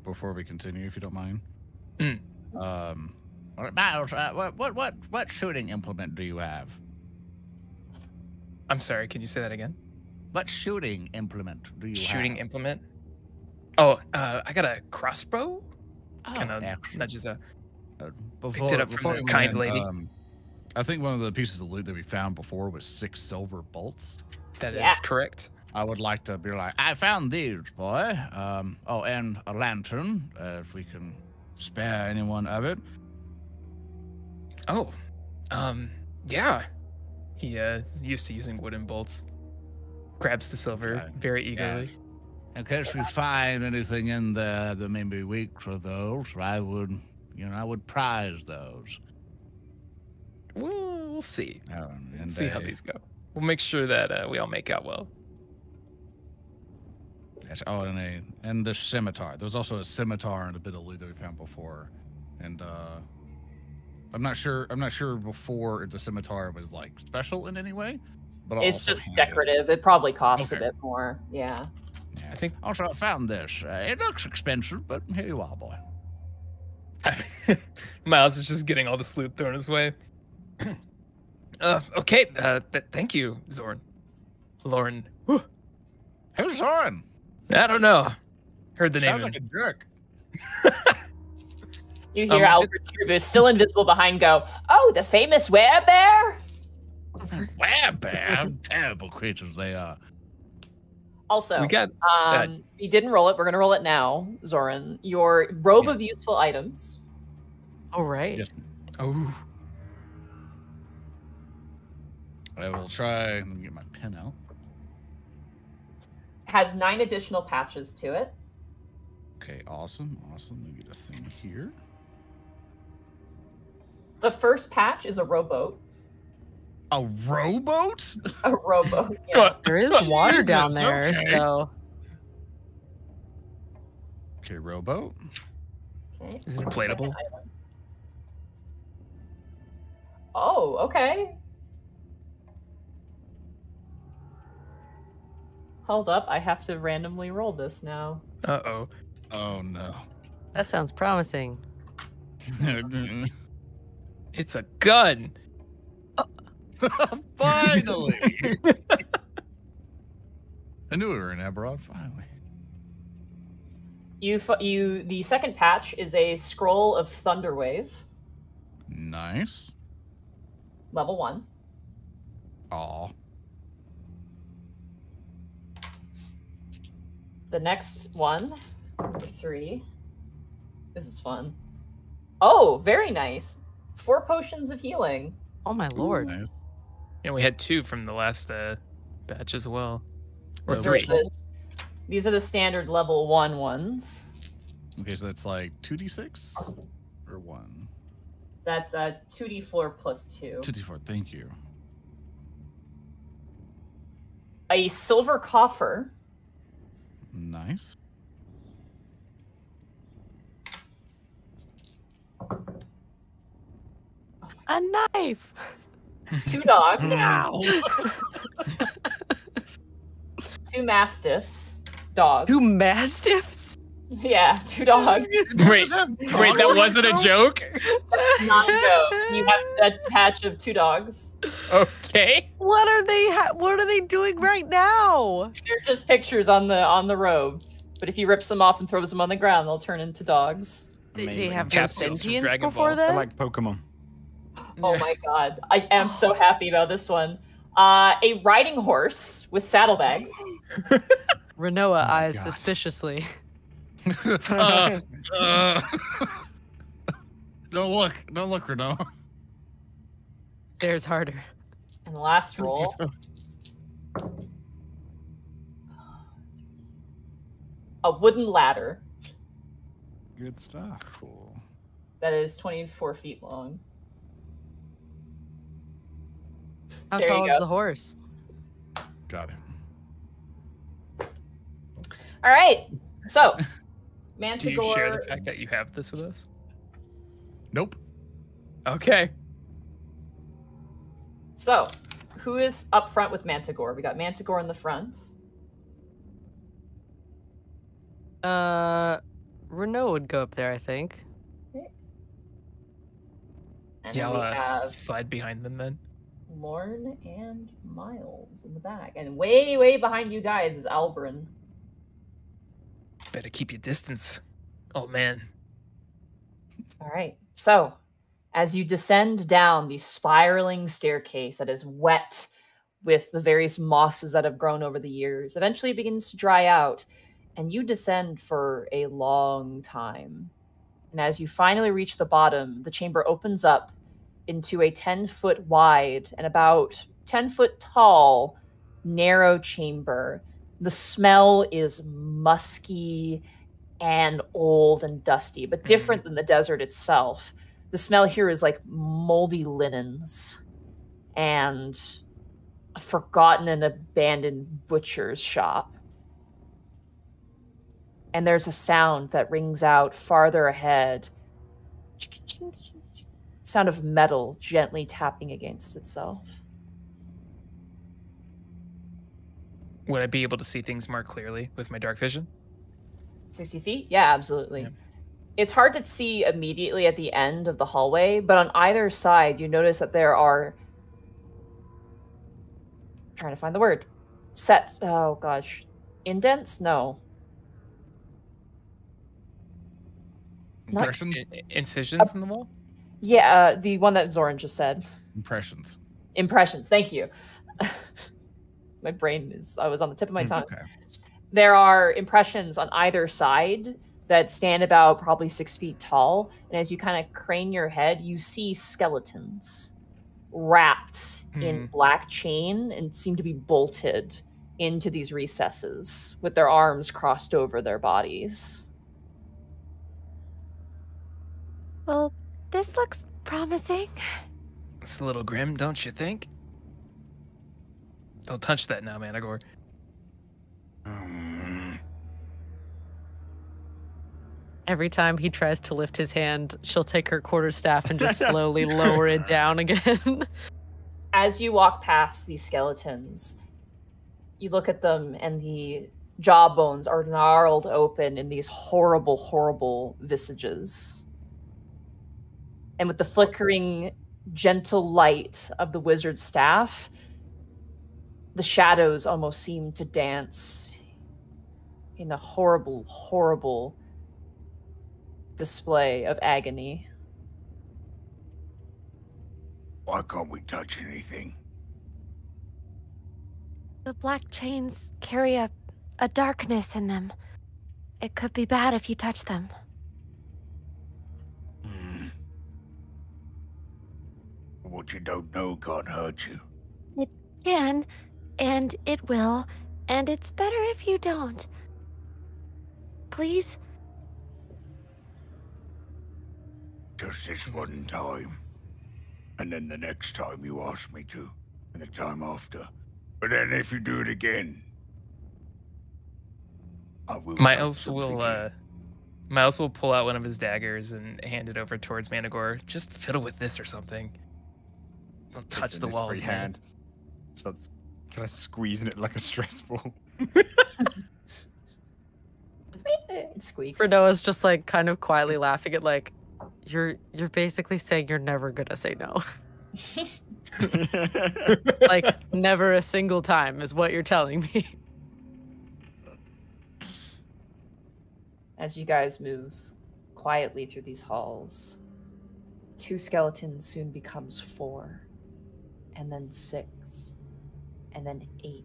before we continue, if you don't mind. Mm. All right, Miles, what shooting implement do you have? I'm sorry, can you say that again? What shooting implement do you Shooting have? implement? Oh, I got a crossbow. Kind of excellent. nudges a. Before, Picked it up from before the we kind went, lady. I think one of the pieces of loot that we found before was 6 silver bolts. That is Yeah. correct. I would like to be like, I found these, boy. Oh, and a lantern, if we can spare anyone of it. Oh, yeah. He is used to using wooden bolts. Grabs the silver Okay. very eagerly. In case we find anything in there that may be weak to those, I would prize those. We'll see. And See how these go. We'll make sure that we all make out well. Yes, oh, and the scimitar. There was also a scimitar and a bit of loot that we found before, and I'm not sure before the scimitar was like special in any way, but I'll It's also just hand it. decorative. It probably costs Okay. a bit more. Yeah. Yeah. I think Also, I found this. It looks expensive, but here you are, boy. Miles is just getting all this loot thrown his way. Okay. Thank you, Zorn. Lauren. Whew. Who's Zoran? I don't know. Heard the name. Sounds like a jerk. You hear Albert Trubus, still invisible behind, go, "Oh, the famous werebear?" Werebear, terrible creatures they are. Also, We got. you didn't roll it. We're gonna roll it now, Zoran. Your robe of useful items all right. Yes. Oh. I will try. Let me get my pen out. has 9 additional patches to it. Okay, awesome. Let me get a thing here. The first patch is a rowboat. A rowboat? A rowboat. Yeah. There is water down Jesus, there, okay. so Okay, rowboat. Okay. Is it inflatable? Oh, okay. Hold up, I have to randomly roll this now. Uh-oh. Oh no. that sounds promising. It's a gun. Finally! I knew we were in Eberron, finally. The second patch is a scroll of Thunderwave, Nice. level 1. Aw. The next one, number 3. This is fun. Oh, very nice. 4 potions of healing. Oh my lord. Nice. Yeah, we had 2 from the last batch as well. Or Well, 3. These are the standard level 1 ones. Okay, so that's like 2d6? Or 1? That's 2d4 plus 2. 2d4, thank you. A silver coffer. Nice. A knife. 2 dogs. No. 2 mastiffs. Dogs. 2 mastiffs. Yeah, 2 dogs. Wait, that wasn't a joke? Not a joke. You have a patch of 2 dogs. Okay. What are they? What are they doing right now? They're just pictures on the robe. But if you rips them off and throws them on the ground, they'll turn into dogs. Did they Amazing. have no Capsules from sentience Dragon before Ball. They're that? like Pokemon. Oh my god. I am so happy about this one. A riding horse with saddlebags. Renoa my eyes God. suspiciously. Don't look, Renault. There's harder. And the last roll. A wooden ladder Good stuff. Cool. that is 24 feet long. How There you tall is go. the horse? Got it. All right. So, Do Manticore. you share the fact that you have this with us? Nope. Okay. So, who is up front with Manticore? We got Manticore in the front. Renault would go up there, I think. And Yeah, then we I'll have slide behind them then. Lorne and Miles in the back. And way, way behind you guys is Albryn. Better keep your distance. Oh man. All right. So, as you descend down the spiraling staircase that is wet with the various mosses that have grown over the years, eventually it begins to dry out, and you descend for a long time. And as you finally reach the bottom, the chamber opens up into a 10-foot wide and about 10-foot tall, narrow chamber. The smell is musky and old and dusty, but different than the desert itself. The smell here is like moldy linens and a forgotten and abandoned butcher's shop. And there's a sound that rings out farther ahead. Sound of metal gently tapping against itself. Would I be able to see things more clearly with my dark vision? 60 feet? Yeah, absolutely. Yeah. It's hard to see immediately at the end of the hallway, but on either side, you notice that there are... I'm trying to find the word. Sets. Oh, gosh. Indents? No. Not- Impressions. Incisions in the wall? Yeah, the one that Zoran just said. Impressions. Impressions. Thank you. My brain is... I was on the tip of my It's tongue. okay. There are impressions on either side that stand about probably 6 feet tall. And as you kind of crane your head, you see skeletons wrapped in black chain and seem to be bolted into these recesses with their arms crossed over their bodies. Well, this looks promising. It's a little grim, don't you think? Don't touch that now, Manticore. Every time he tries to lift his hand, she'll take her quarterstaff and just slowly lower it down again. As you walk past these skeletons, you look at them and the jawbones are gnarled open in these horrible, horrible visages. And with the flickering, gentle light of the wizard's staff, the shadows almost seem to dance in a horrible, horrible display of agony. Why can't we touch anything? The black chains carry a darkness in them. It could be bad if you touch them. What you don't know can't hurt you. It can, and it will, and it's better if you don't. Please? Just this one time. And then the next time you ask me to. And the time after. But then if you do it again, I will. Miles will pull out one of his daggers and hand it over towards Manticore. Just fiddle with this or something. Don't touch the walls, man. Hand. Starts kind of squeezing it like a stress ball. It squeaks. Renault's just like kind of quietly laughing at like, you're basically saying you're never gonna say no. Like never a single time is what you're telling me. As you guys move quietly through these halls, 2 skeletons soon becomes 4, and then 6, and then 8.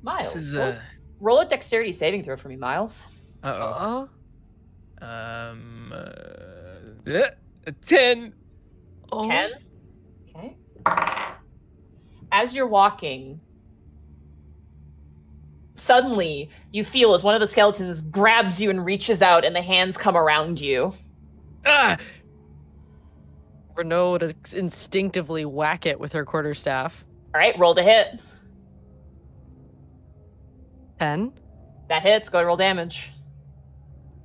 Miles, This is roll a dexterity saving throw for me, Miles. uh-oh. A 10. Oh. 10? Okay. As you're walking, suddenly you feel as one of the skeletons grabs you and reaches out, and the hands come around you. Ah! Renaud to instinctively whack it with her quarterstaff. All right, roll to hit. 10. That hits. Go to roll damage.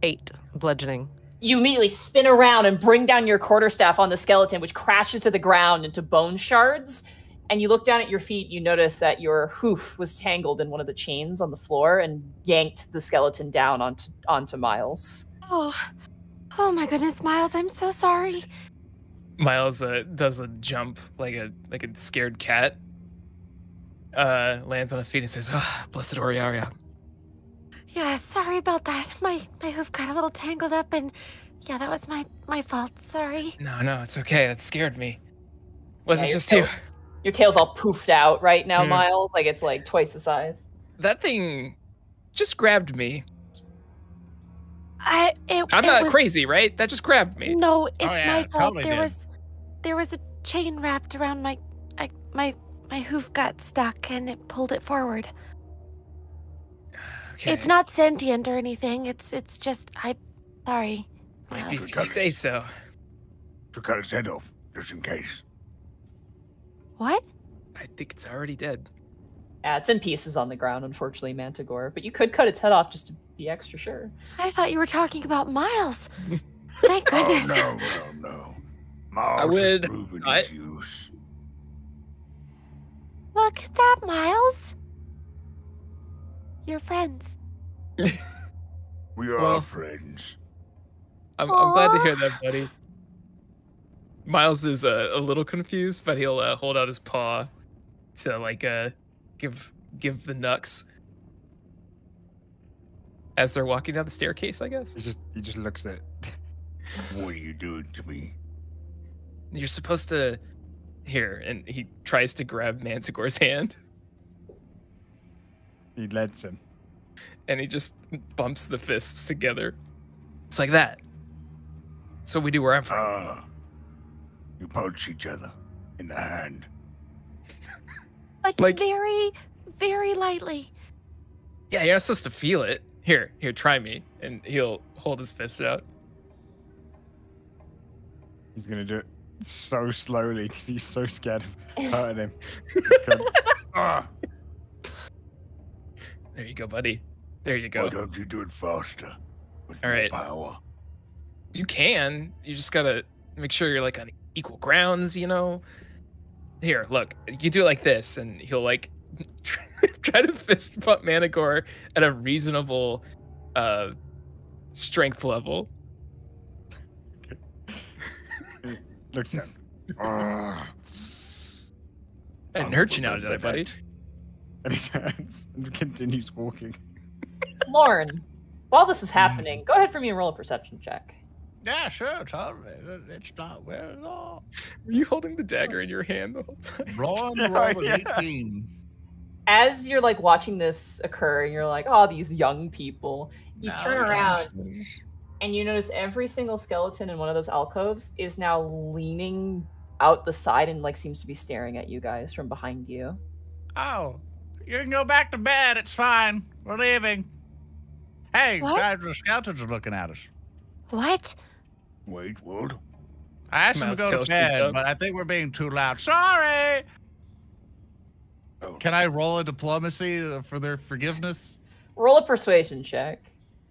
8. Bludgeoning. You immediately spin around and bring down your quarterstaff on the skeleton, which crashes to the ground into bone shards. And you look down at your feet, you notice that your hoof was tangled in one of the chains on the floor and yanked the skeleton down onto Miles. Oh my goodness, Miles, I'm so sorry. Miles does a jump like a scared cat. Lands on his feet and says, "Oh, blessed Oriaria." Yeah, sorry about that. My hoof got a little tangled up, and yeah, that was my fault. Sorry. No, it's okay. That scared me. Was it just you? Your tail's all poofed out right now, Miles. Like it's like twice the size. That thing just grabbed me. I'm not crazy, right? That just grabbed me. No, it's my fault. totally There was a chain wrapped around my hoof got stuck and it pulled it forward. Okay. It's not sentient or anything. It's just sorry. If you say so. To cut its head off, just in case. What? I think it's already dead. Yeah, it's in pieces on the ground, unfortunately, Manticore. But you could cut its head off just to be extra sure. I thought you were talking about Miles. Thank goodness. Oh, no. Miles I would has proven not. his use. Look at that, Miles. You're friends. We are friends. I'm glad to hear that, buddy. Miles is a little confused, but he'll hold out his paw to like give the knucks as they're walking down the staircase, I guess. He just looks at it. What are you doing to me? You're supposed to here, and he tries to grab Manticore's hand, He lets him. and he just bumps the fists together. It's like that. That's what we do where I'm from. You punch each other in the hand. But Like- very, very lightly. Yeah, you're not supposed to feel it. Here, try me, and he'll hold his fist out. He's gonna do it so slowly because he's so scared of hurting him. There you go, buddy. There you go. Why don't you do it faster? With All more right. power. You can. You just gotta make sure you're like on equal grounds, you know? Here, look. You do it like this, and he'll like try to fist bump Manticore at a reasonable strength level. Looks at him. I didn't hurt you now, did I, buddy? And he turns and continues walking. Lauren, while this is happening, go ahead for me and roll a perception check. Yeah, sure, totally. It's not weird at all. Were you holding the dagger in your hand the whole time? Roll an 18. As you're like watching this occur, and you're like, "Oh, these young people." You turn around and you notice every single skeleton in one of those alcoves is now leaning out the side and like seems to be staring at you guys from behind you. Oh, you can go back to bed. It's fine. We're leaving. Hey, What? guys, the skeletons are looking at us. What? Wait, what? I asked them to Mouse go to tails shoots bed, up. but I think we're being too loud. Sorry. Oh, Can I roll a diplomacy for their forgiveness? Roll a persuasion check.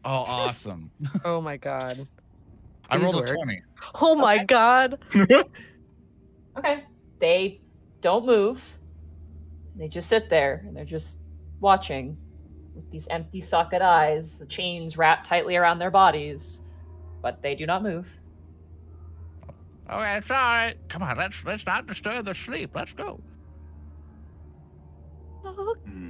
Oh, awesome. Oh my god. I Please rolled a work. 20. Oh my god. Okay. They don't move. They just sit there and they're just watching with these empty socket eyes, the chains wrapped tightly around their bodies, but they do not move. Okay, it's all right. Come on, let's not disturb their sleep. Let's go. hmm.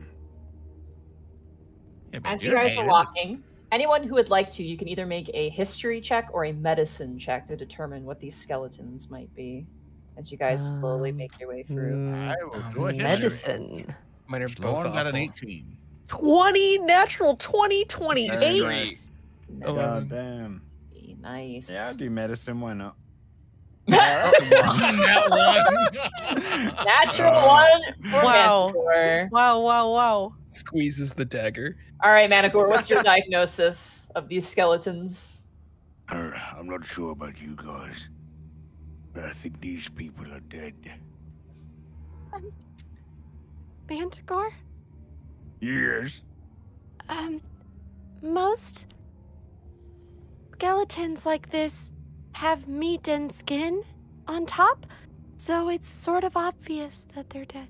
Yeah, but As you you're guys are hated. walking, anyone who would like to, you can either make a history check or a medicine check to determine what these skeletons might be. As you guys slowly make your way through. I will do a history. Medicine. Mine are both Lauren got an awful. 18. 20, natural 20, 28. That's great. God 11. damn. Nice. Yeah, I'll do medicine. Why not? Natural one for Wow. Manticore. Wow. Squeezes the dagger. All right, Manticore, what's your diagnosis of these skeletons? I'm not sure about you guys, but I think these people are dead. Manticore? Yes. Most skeletons like this have meat and skin on top, so it's sort of obvious that they're dead.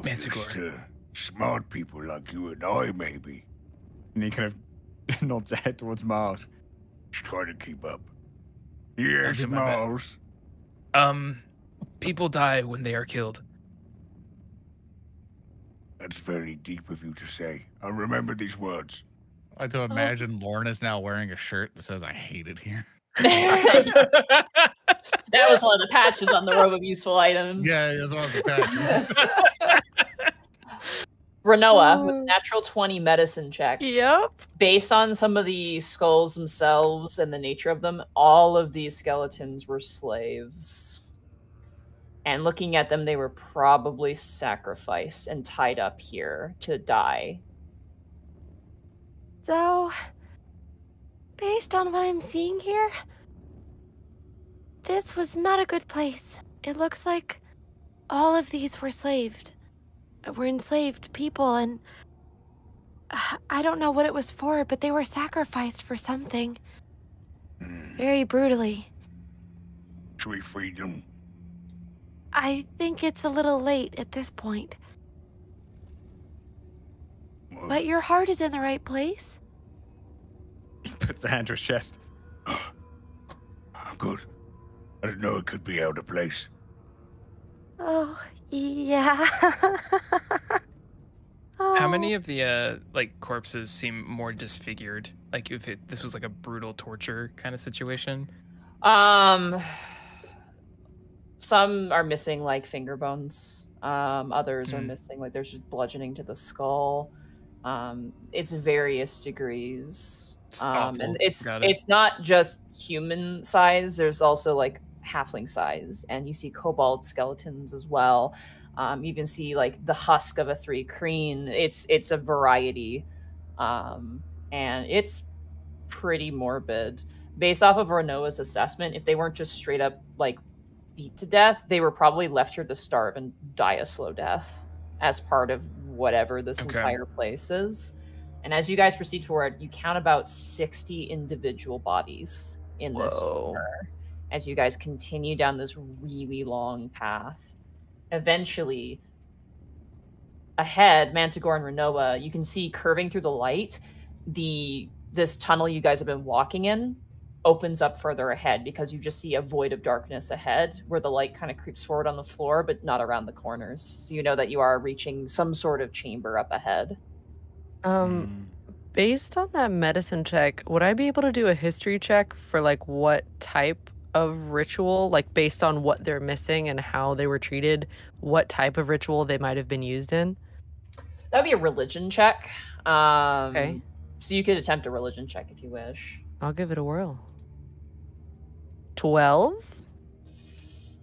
Manticore. Just, smart people like you and I, maybe. And he kind of nods head towards Miles. Just try to keep up. I'll Yes, do my best. Miles. People die when they are killed. That's very deep of you to say. I'll remember these words. I like to imagine Lauren is now wearing a shirt that says, "I hate it here." That was one of the patches on the robe of useful items. Yeah, that's one of the patches. Renoa with a natural 20 medicine check. Yep. Based on some of the skulls themselves and the nature of them, all of these skeletons were slaves. And looking at them, they were probably sacrificed and tied up here to die. So, based on what I'm seeing here, this was not a good place. It looks like all of these were enslaved people, and I don't know what it was for, but they were sacrificed for something. Very brutally. Should we free them? I think it's a little late at this point. Well, But your heart is in the right place. He puts a hand to his chest. good. I didn't know it could be out of place. Oh, yeah. How many of the like corpses seem more disfigured? Like if this was like a brutal torture kind of situation? Some are missing like finger bones. Others are missing like there's just bludgeoning to the skull. It's various degrees. And it's not just human size. There's also like halfling size, and you see kobold skeletons as well. You can see like the husk of a 3 creen. It's a variety, and it's pretty morbid. Based off of Renoa's assessment, if they weren't just straight up like beat to death, they were probably left here to starve and die a slow death as part of whatever this entire place is. And as you guys proceed forward, you count about 60 individual bodies in this corner as you guys continue down this really long path. Eventually, ahead, Manticore and Renoa, you can see curving through the light, this tunnel you guys have been walking in opens up further ahead because you just see a void of darkness ahead where the light kind of creeps forward on the floor, but not around the corners. So you know that you are reaching some sort of chamber up ahead. Based on that medicine check, would I be able to do a history check for like what type of ritual, like based on what they're missing and how they were treated, what type of ritual they might have been used in? That would be a religion check. Okay. So you could attempt a religion check if you wish. I'll give it a whirl. 12?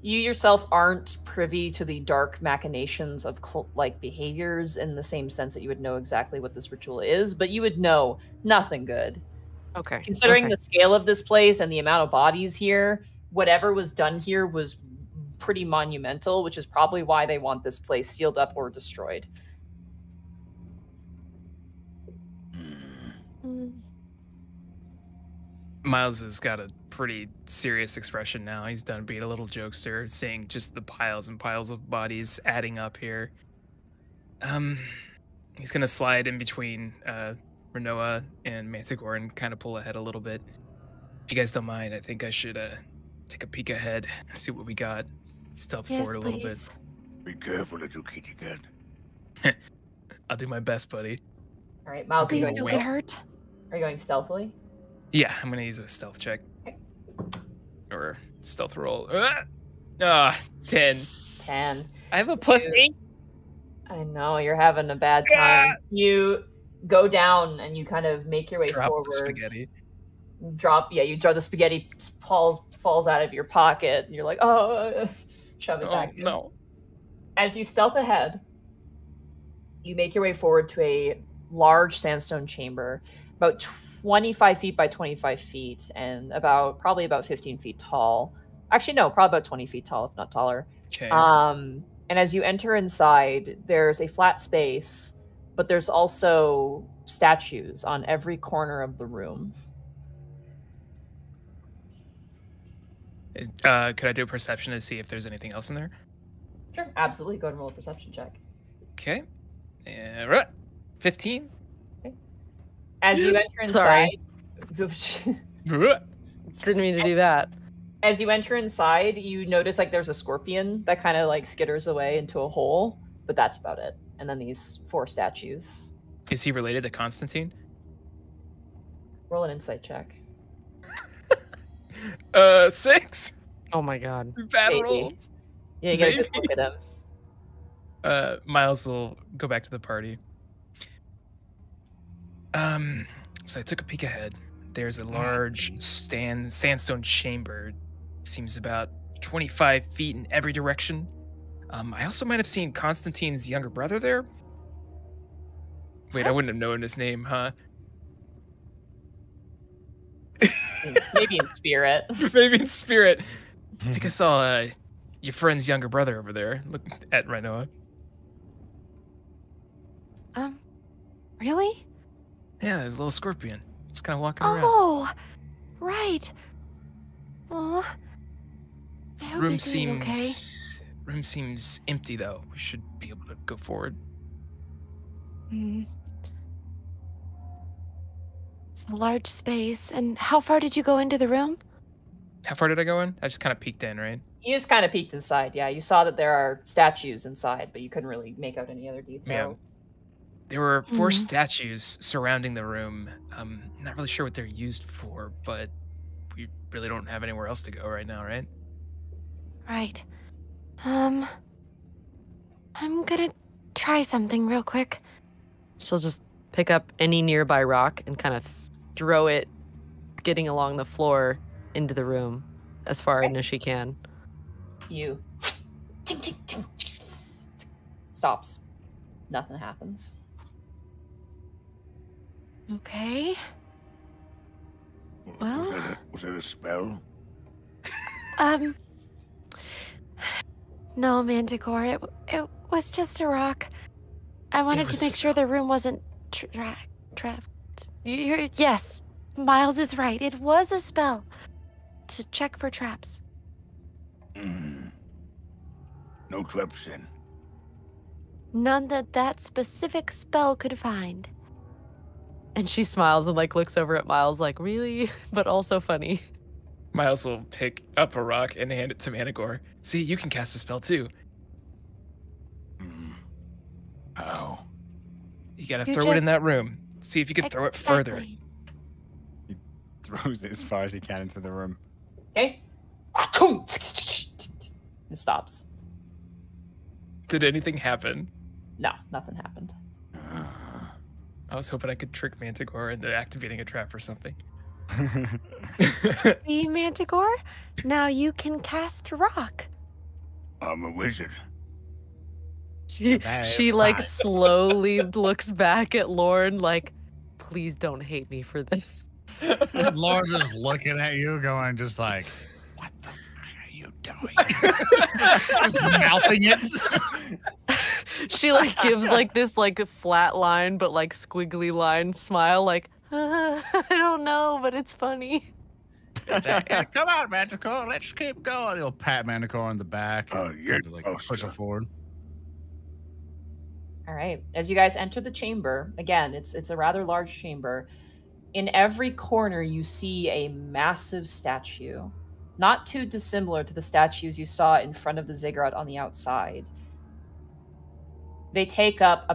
You yourself aren't privy to the dark machinations of cult-like behaviors in the same sense that you would know exactly what this ritual is, but you would know nothing good. Okay. Considering the scale of this place and the amount of bodies here, whatever was done here was pretty monumental, which is probably why they want this place sealed up or destroyed. Miles has got a pretty serious expression now. He's done being a little jokester, seeing just the piles and piles of bodies adding up here. He's gonna slide in between Renoa and Manticore and kind of pull ahead a little bit. If you guys don't mind, I think I should take a peek ahead, see what we got. Stealth forward a little bit. Be careful, little kitty cat. I'll do my best, buddy. All right, Miles, Please don't get hurt. Are you going stealthily? Yeah, I'm gonna use a stealth check. Okay. Or stealth roll. 10. 10. I have a +8. I know, you're having a bad time. You go down and you kind of make your way Drop forward. the spaghetti. You draw the spaghetti falls out of your pocket, and you're like, oh, shove it back in. No. As you stealth ahead, you make your way forward to a large sandstone chamber, about 25 feet by 25 feet, and probably about 15 feet tall. Actually, no, probably about 20 feet tall, if not taller. Okay. And as you enter inside, there's a flat space, but there's also statues on every corner of the room. Could I do a perception to see if there's anything else in there? Sure, absolutely. Go ahead and roll a perception check. Okay. 15. Okay. As you enter inside, Didn't mean to do that. as you enter inside, you notice like there's a scorpion that kind of like skitters away into a hole, but that's about it. And then these 4 statues. Is he related to Constantine? Roll an insight check. 6. Oh my god. Bad Maybe. rolls. Yeah, you get a good look at him. Miles will go back to the party. So I took a peek ahead. There's a large sandstone chamber. Seems about 25 feet in every direction. I also might have seen Constantine's younger brother there. Wait, I wouldn't have known his name, huh? Maybe in spirit. Maybe in spirit. I think I saw your friend's younger brother over there. Look at Renoa. Really? Yeah, there's a little scorpion. Just kind of walking around. Oh, right. Oh, I hope Room he's doing okay. seems empty though. We should be able to go forward. It's a large space. And how far did you go into the room? How far did I go in? I just kind of peeked in, right? You just kind of peeked inside. Yeah, you saw that there are statues inside, but you couldn't really make out any other details. There were 4 statues surrounding the room. Not really sure what they're used for, but we really don't have anywhere else to go right now, right? Right. I'm gonna try something real quick. She'll just pick up any nearby rock and kind of throw it, getting along the floor into the room as far in as she can. You. Stops. Nothing happens. Okay. Well, Was it a spell? No, Manticore. It was just a rock. I wanted to make sure the room wasn't trapped. Yes, Miles is right. It was a spell to check for traps. No traps in. None that specific spell could find. And she smiles and like looks over at Miles like, really? But also funny. Miles will pick up a rock and hand it to Manticore. See, you can cast a spell too. How? You gotta throw it in that room. See if you can throw it further. Exactly. He throws it as far as he can into the room. Okay. It stops. Did anything happen? No, nothing happened. I was hoping I could trick Manticore into activating a trap or something. See, Manticore? Now you can cast rock. I'm a wizard. She like slowly looks back at Lauren like, please don't hate me for this. And Lauren's just looking at you, going just like, what the fuck are you doing? Just mouthing it. She like gives like this like flat line but like squiggly line smile like, I don't know, but it's funny. Yeah, come on, Manticore, let's keep going. He'll pat Manticore on the back and yeah, kind of, like push him forward. All right. As you guys enter the chamber, again, it's a rather large chamber. In every corner, you see a massive statue, not too dissimilar to the statues you saw in front of the ziggurat on the outside. They take up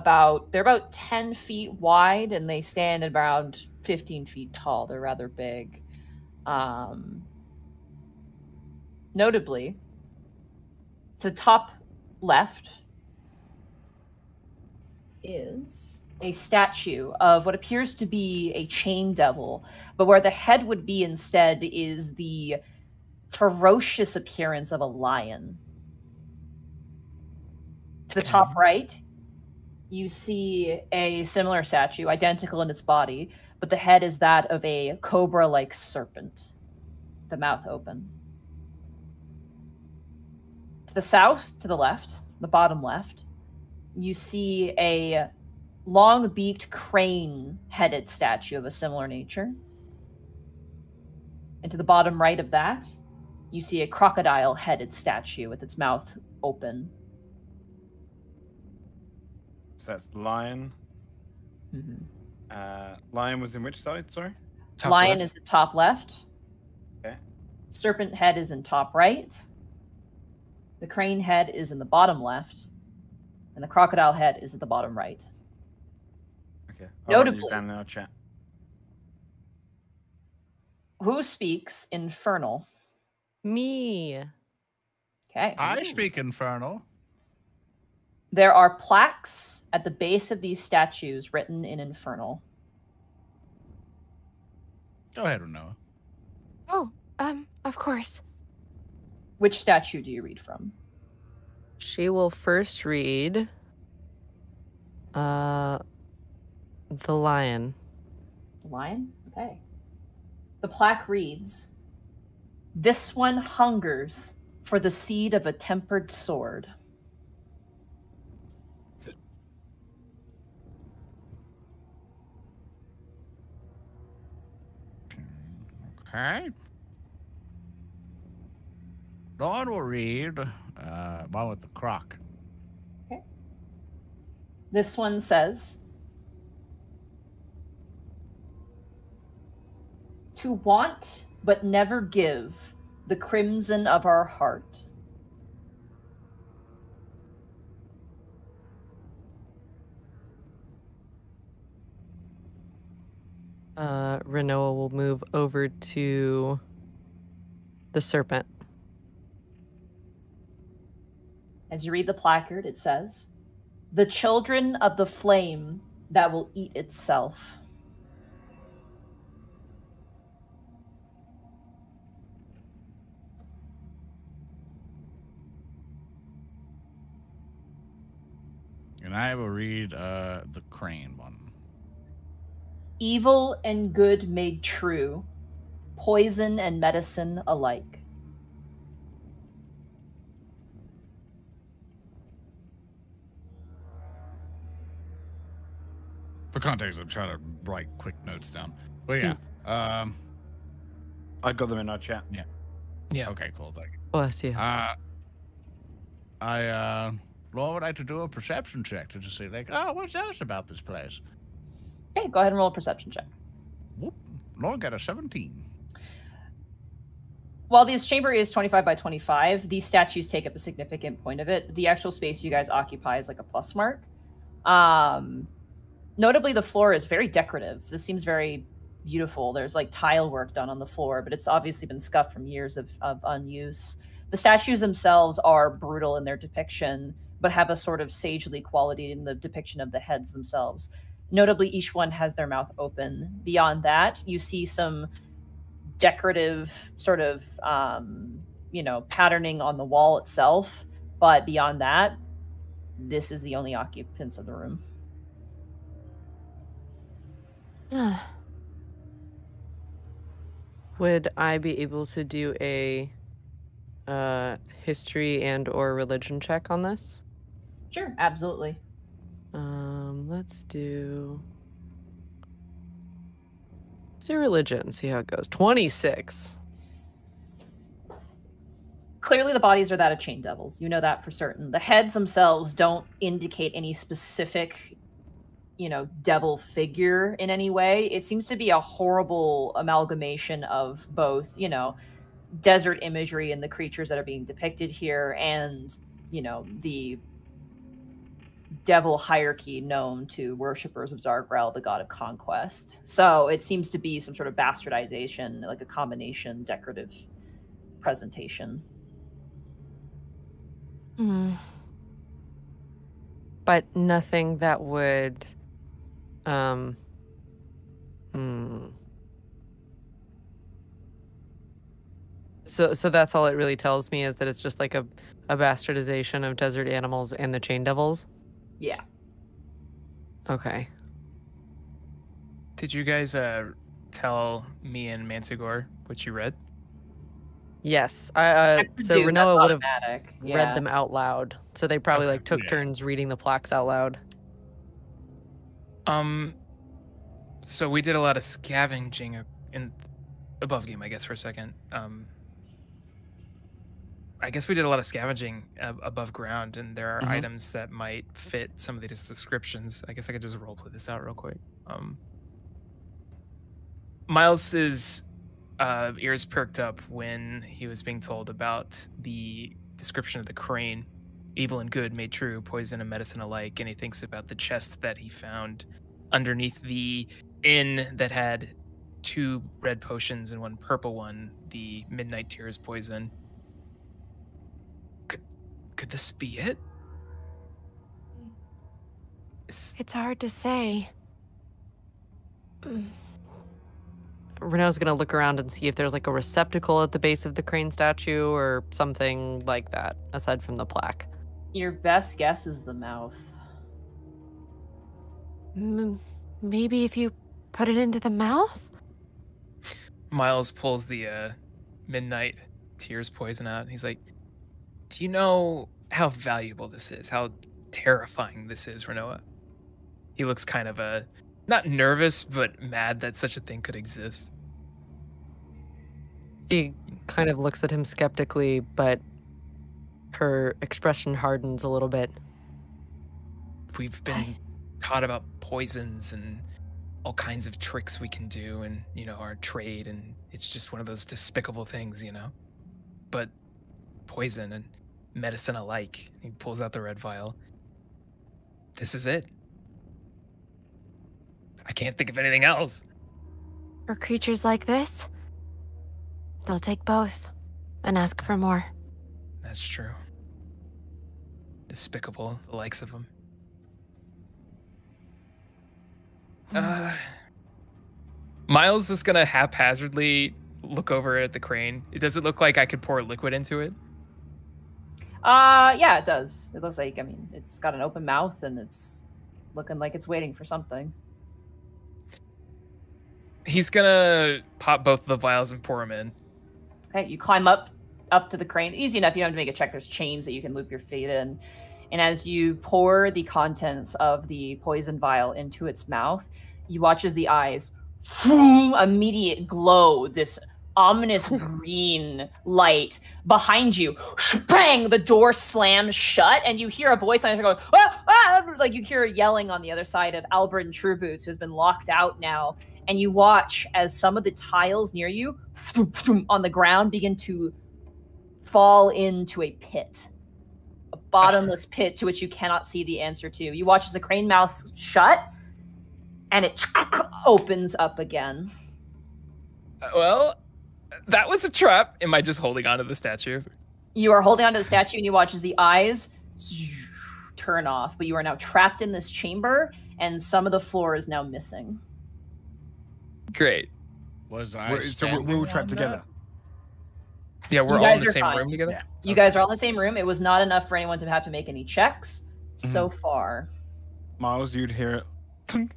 they're about 10 feet wide, and they stand around 15 feet tall. They're rather big. Notably, to the top left is a statue of what appears to be a chain devil, but where the head would be instead is the ferocious appearance of a lion. To the top right, you see a similar statue, identical in its body, but the head is that of a cobra-like serpent, the mouth open. To the south, to the left, the bottom left, you see a long-beaked crane-headed statue of a similar nature. And to the bottom right of that, you see a crocodile-headed statue with its mouth open. So that's lion. Lion was in which side, sorry? Top Lion left. is at top left. Okay. Serpent head is in top right. The crane head is in the bottom left. And the crocodile head is at the bottom right. Okay. I'll write these Notably, down in our chat. who speaks Infernal? Me. Okay. I speak Infernal. There are plaques at the base of these statues written in Infernal. Go ahead, Noah. Oh, of course. Which statue do you read from? She will first read the lion. The lion? Okay. The plaque reads, "This one hungers for the seed of a tempered sword." Okay. Dawn will read one with the croc. Okay. This one says, "To want but never give the crimson of our heart." Renoa will move over to the serpent. As you read the placard, it says, "The children of the flame that will eat itself." And I will read the crane one. "Evil and good made true, poison and medicine alike." For context, I'm trying to write quick notes down. But yeah. I got them in our chat. Yeah. Okay, cool. Thank you. Bless you. Laura would like to do a perception check to just see, like, what's else about this place? Okay, go ahead and roll a perception check. Whoop. Laura got a 17. While this chamber is 25 by 25, these statues take up a significant point of it. The actual space you guys occupy is like a plus mark. Notably, the floor is very decorative. This seems very beautiful. There's like tile work done on the floor, but it's obviously been scuffed from years of unuse. The statues themselves are brutal in their depiction, but have a sort of sagely quality in the depiction of the heads themselves. Notably, each one has their mouth open. Beyond that, you see some decorative sort of, patterning on the wall itself. But beyond that, this is the only occupants of the room. Would I be able to do a history and/or religion check on this? Sure, absolutely. Let's do religion. See how it goes. 26. Clearly, the bodies are that of chain devils. You know that for certain. The heads themselves don't indicate any specific, devil figure in any way. It seems to be a horrible amalgamation of both, desert imagery and the creatures that are being depicted here, and, the devil hierarchy known to worshippers of Zargrel, the god of conquest. So it seems to be some sort of bastardization, like a combination decorative presentation. But nothing that would Hmm. So that's all it really tells me is that it's just like a bastardization of desert animals and the chain devils? Yeah. Okay. Did you guys tell me and Mantigore what you read? Yes. I So presume that's Renoa would have automatic. read Yeah. them out loud. So they probably Okay. like took Yeah. turns reading the plaques out loud. So we did a lot of scavenging in above game, I guess, for a second. I guess we did a lot of scavenging above ground, and there are items that might fit some of these descriptions. I guess I could just roleplay this out real quick. Miles's ears perked up when he was being told about the description of the crane. Evil and good made true, poison and medicine alike, and he thinks about the chest that he found underneath the inn that had 2 red potions and 1 purple one, the Midnight Tears poison. Could this be it? It's hard to say. Renault's gonna look around and see if there's like a receptacle at the base of the crane statue or something like that, aside from the plaque. Your best guess is the mouth. Maybe if you put it into the mouth? Miles pulls the Midnight Tears poison out. And he's like, do you know how valuable this is? How terrifying this is, Renoa? He looks kind of not nervous, but mad that such a thing could exist. She kind of looks at him skeptically, but her expression hardens a little bit. We've been taught about poisons and all kinds of tricks we can do and, our trade, and it's just one of those despicable things, But poison and medicine alike. He pulls out the red vial. This is it. I can't think of anything else. For creatures like this, they'll take both and ask for more. That's true. Despicable, the likes of them. Miles is gonna haphazardly look over at the crane. Does it look like I could pour liquid into it? Yeah, it does. It looks like, it's got an open mouth and it's looking like it's waiting for something. He's gonna pop both of the vials and pour them in. Okay, you climb up to the crane. Easy enough. You don't have to make a check. There's chains that you can loop your feet in. And as you pour the contents of the poison vial into its mouth, you watch as the eyes, immediate glow, this ominous green light behind you. Bang! The door slams shut, and you hear a voice on it going, ah, ah! Like you hear yelling on the other side of Albert Trueboots, who's been locked out now. And you watch as some of the tiles near you on the ground begin to fall into a pit. A bottomless pit to which you cannot see the answer to. You watch as the crane mouth shut and it opens up again. Well, that was a trap. Am I just holding on to the statue? You are holding onto the statue and you watch as the eyes turn off, but you are now trapped in this chamber and some of the floor is now missing. Great. Was I? We're all trapped together. Yeah, we're You all guys in the are same fine. room together? Yeah. You guys are all in the same room. It was not enough for anyone to have to make any checks so far. Miles, you'd hear it clunk,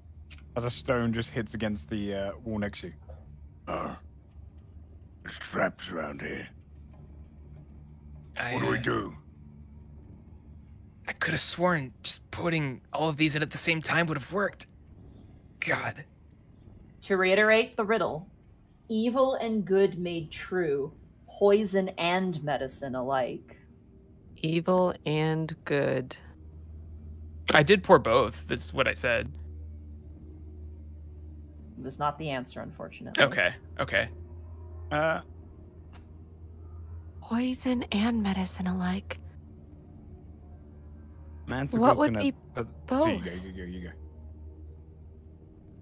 as a stone just hits against the wall next to you. There's traps around here. I, What do we do? I could have sworn just putting all of these in at the same time would have worked. God. To reiterate the riddle, evil and good made true, poison and medicine alike. Evil and good. I did pour both. That's what I said. That's not the answer, unfortunately. Okay. Poison and medicine alike. Manticore's What would gonna be put- both? So you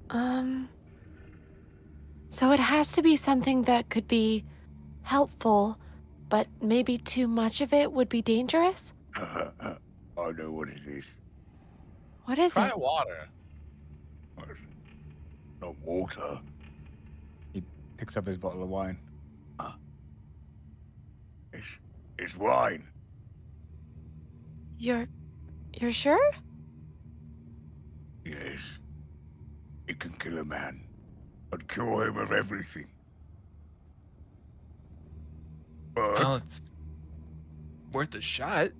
go. So it has to be something that could be helpful, but maybe too much of it would be dangerous? I know what it is. What is Try it? water. It's not water. He picks up his bottle of wine. It's wine. You're sure? Yes. It can kill a man. I'd cure him of everything. But Well, it's worth a shot.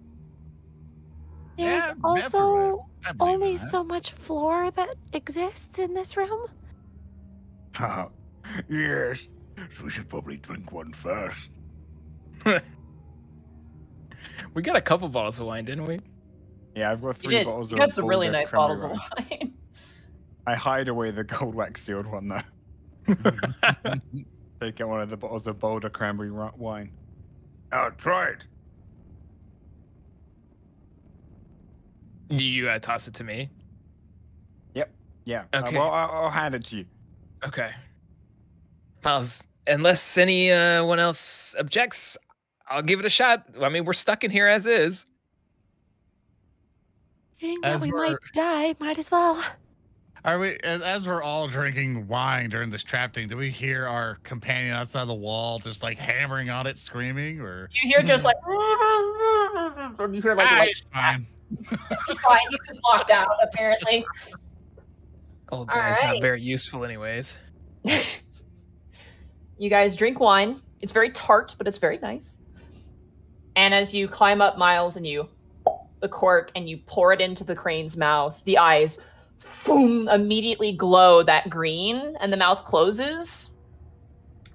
There's Yeah, also I believe only that. so much floor that exists in this room. yes. So we should probably drink one first. We got a couple bottles of wine, didn't we? Yeah, I've got You 3 did. bottles You of got some really Boulder nice Cranberry bottles of wine. wine. I hide away the gold wax sealed one though. Take out one of the bottles of Boulder Cranberry wine. Now try it. You toss it to me. Yeah. Okay. Well, I'll hand it to you. Okay. Unless anyone else objects, I'll give it a shot. I mean, we're stuck in here as is. Seeing that As we might we're- die, might as well. Are we, as we're all drinking wine during this trap thing, do we hear our companion outside the wall just like hammering on it, screaming, or? You hear just like, and you hear like, It's fine. he's fine. He's just locked out apparently. Old All guy's right. not very useful, anyways. You guys drink wine. It's very tart, but it's very nice. And as you climb up Miles and you the cork and you pour it into the crane's mouth, the eyes boom, immediately glow that green and the mouth closes.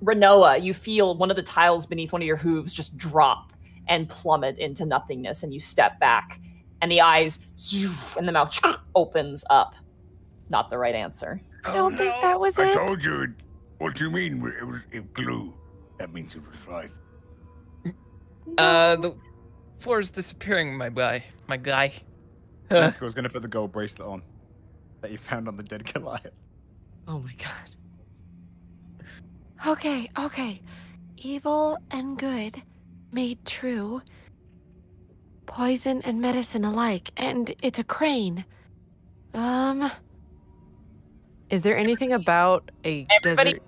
Renoa, you feel one of the tiles beneath one of your hooves just drop and plummet into nothingness, and you step back and the eyes and the mouth opens up. Not the right answer. I don't think that was I it. told you. What do you mean? It glue. That means it was right. The floor's disappearing, my guy. Mexico's gonna put the gold bracelet on that you found on the dead Goliath. Oh my god. Okay. Evil and good made true. Poison and medicine alike, and it's a crane. Is there anything about a desert?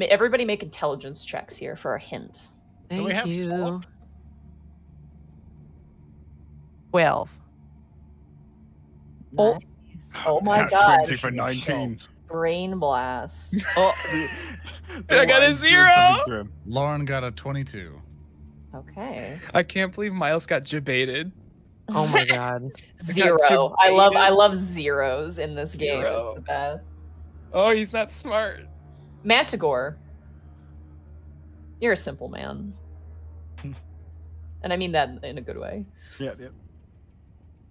Everybody make intelligence checks here for a hint. Thank we have you. salt? 12. Oh, oh my That's god. 20 for 19. Brain blast. Oh, The I got a wine's doing zero. something to him. Lauren got a 22. Okay. I can't believe Miles got debated. Oh my god. Zero. I love zeros in this game. Zero. It's the best. Oh, he's not smart. Manticore, you're a simple man. And I mean that in a good way. Yeah.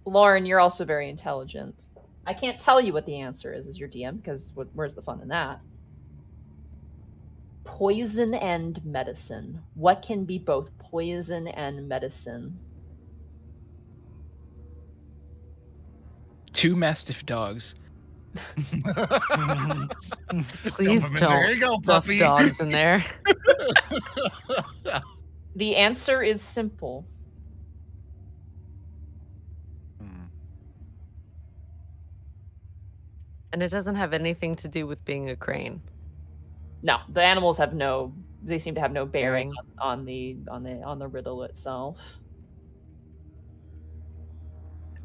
Lauren, you're also very intelligent. I can't tell you what the answer is as your DM, because where's the fun in that? Poison and medicine. What can be both poison and medicine? 2 Mastiff dogs. Please Dump 'em in there. Here you go, don't stuff puppy. dogs in there. The answer is simple. And it doesn't have anything to do with being a crane. No, the animals have no. They seem to have no bearing Bearing. on the riddle itself.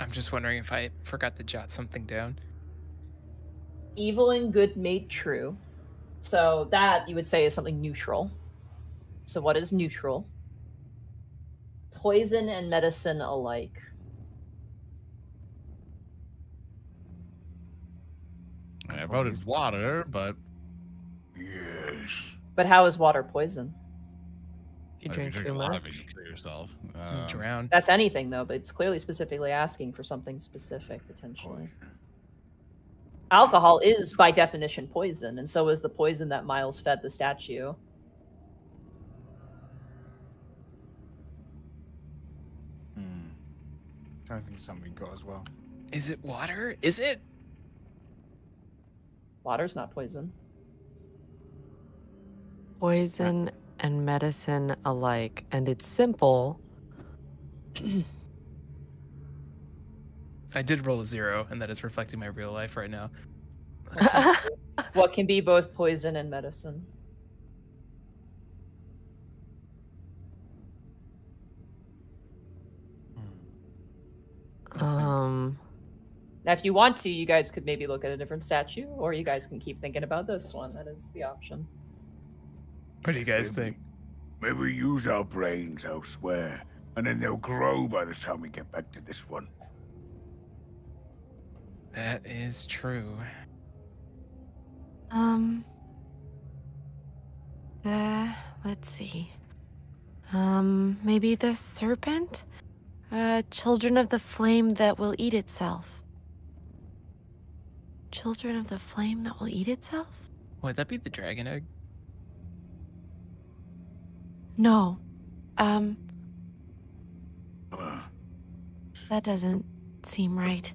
I'm just wondering if I forgot to jot something down. Evil and good made true. So that you would say is something neutral. So what is neutral? Poison and medicine alike. I voted water, but Yes. But how is water poison? If you if drink you too drink a lot much. of it, you kill yourself. You drown. That's anything though, but it's clearly specifically asking for something specific potentially. Alcohol is by definition poison, and so is the poison that Miles fed the statue. Trying to think of something we got as well. Is it water? Is it? Water's not poison. Poison and medicine alike. And it's simple. I did roll a 0, and that is reflecting my real life right now. Let's see. What can be both poison and medicine? Now, if you want to, you guys could maybe look at a different statue, or you guys can keep thinking about this one. That is the option. What do you guys think? Maybe use our brains elsewhere, and then they'll grow by the time we get back to this one. That is true. Let's see. Maybe the serpent? Children of the flame that will eat itself. Children of the flame that will eat itself? Would that be the dragon egg? No. Uh, That doesn't seem right.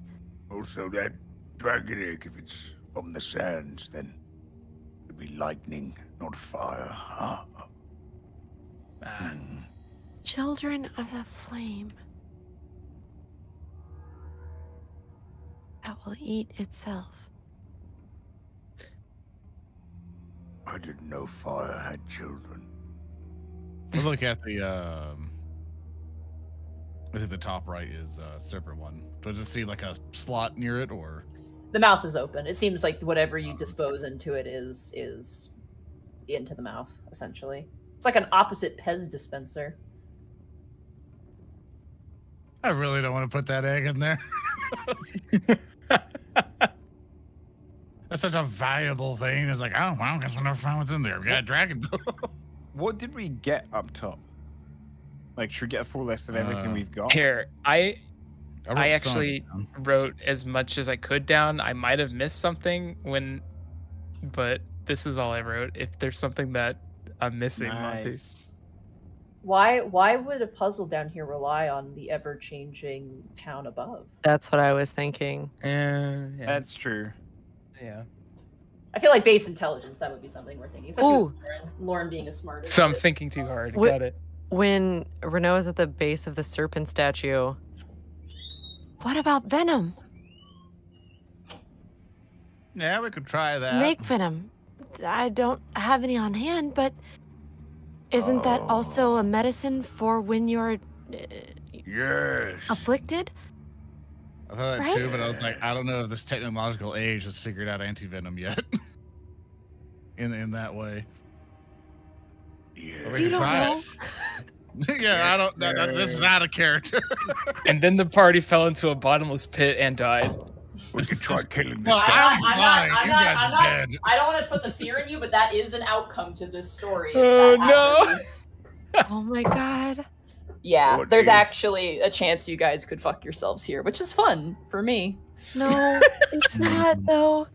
Also, that dragon egg, if it's from the sands, then it'd be lightning, not fire. Huh? Children of the flame that will eat itself. I didn't know fire had children. We'll look at the I think the top right is serpent one. Do I just see like a slot near it, or The mouth is open. It seems like whatever you dispose into it is into the mouth, essentially. It's like an opposite Pez dispenser. I really don't want to put that egg in there. That's such a valuable thing. It's like, oh, well, I guess we'll never find what's in there. We got a dragon. What did we get up top? Like, should we get a full list of everything we've got? Here, I wrote actually some down. wrote as much as I could down. I might have missed something but this is all I wrote. If there's something that I'm missing, Monty. Nice. Why would a puzzle down here rely on the ever-changing town above? That's what I was thinking. Yeah. That's true. Yeah. I feel like base intelligence, that would be something we're thinking, especially Ooh. with Lauren being as smart as So I'm she is. thinking too hard. Wh- Got it. When Renault is at the base of the serpent statue, What about venom? Yeah, we could try that. Snake venom. I don't have any on hand, but isn't that also a medicine for when you're Yes. afflicted? I thought that Right? too, but I was like, I don't know if this technological age has figured out anti-venom yet. in that way. Yeah. We You can don't try know. it. Yeah, I don't. This is out of character. And then the party fell into a bottomless pit and died. We could try killing this Well, guy. I'm fine. You guys are dead. I don't want to put the fear in you, but that is an outcome to this story. if Oh, that no. happens. Oh my god. Yeah, What there's if- actually a chance you guys could fuck yourselves here, which is fun for me. No, it's not though.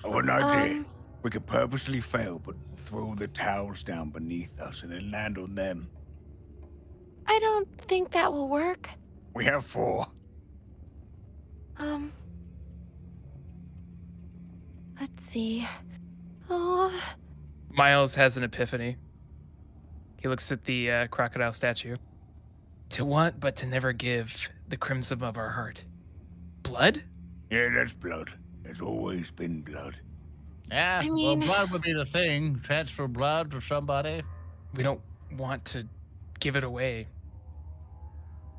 Oh, an idea. Um, We could purposely fail, but throw the towels down beneath us and then land on them. I don't think that will work. We have 4. Let's see. Oh, Miles has an epiphany. He looks at the crocodile statue. To want but to never give, the crimson of our heart. Blood? Yeah, that's blood. There's always been blood. Yeah, I mean- blood would be the thing. Transfer blood to somebody. We don't want to give it away.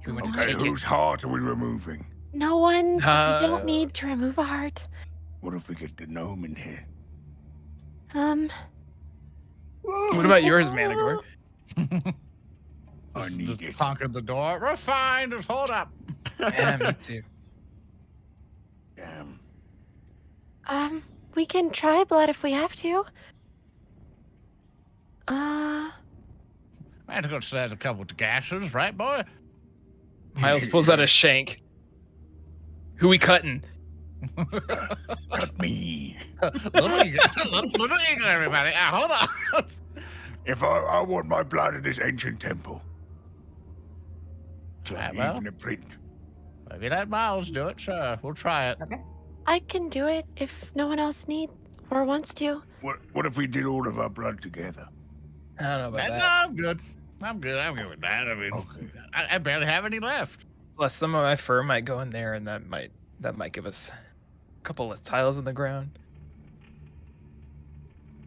We want to Okay, take it. whose heart are we removing? no one's. We Uh, don't need to remove a heart. What if we get the gnome in here? What about yours, Manigore? I need Just it. conquered the door. We're fine. Just hold up. Yeah, me too. Damn. We can try blood if we have to. Magical says a couple of gases, right, boy? Miles pulls out a shank. Who we cutting? Cut me. little eagle, little eagle, everybody. Hold on. If I want my blood in this ancient temple. So Ah, I'm well. leaving a print. Maybe let Miles do it. Sure, we'll try it. I can do it if no one else needs or wants to. What if we did all of our blood together? I don't know about No, that. I'm good. I'm good with that. I mean, Okay. I barely have any left. Plus, some of my fur might go in there, and that might give us couple of tiles on the ground.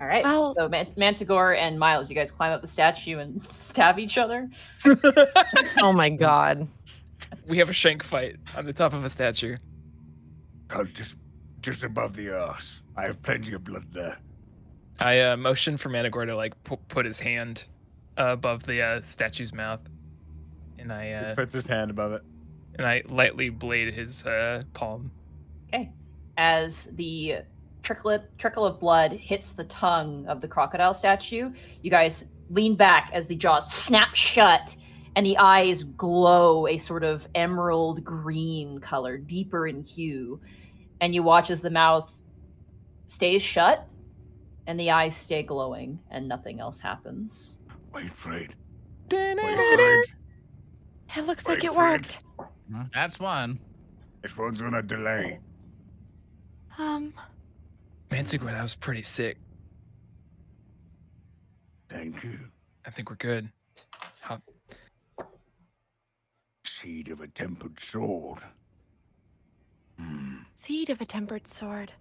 All right. Well- So Manticore and Miles, you guys climb up the statue and stab each other. Oh my god. We have a shank fight on the top of a statue. Cause just above the arse. I have plenty of blood there. I motion for Manticore to like put his hand above the statue's mouth, and He I puts his hand above it. lightly blade his palm. Okay. As the trickle of blood hits the tongue of the crocodile statue, you guys lean back as the jaws snap shut and the eyes glow a sort of emerald green color, deeper in hue. And you watch as the mouth stays shut and the eyes stay glowing and nothing else happens. Wait for it. Wait for it. It looks Wait like it for it. worked. That's one. This one's on a delay. Manticore, that was pretty sick. Thank you. I think we're good. Seed of a tempered sword. Seed of a tempered sword.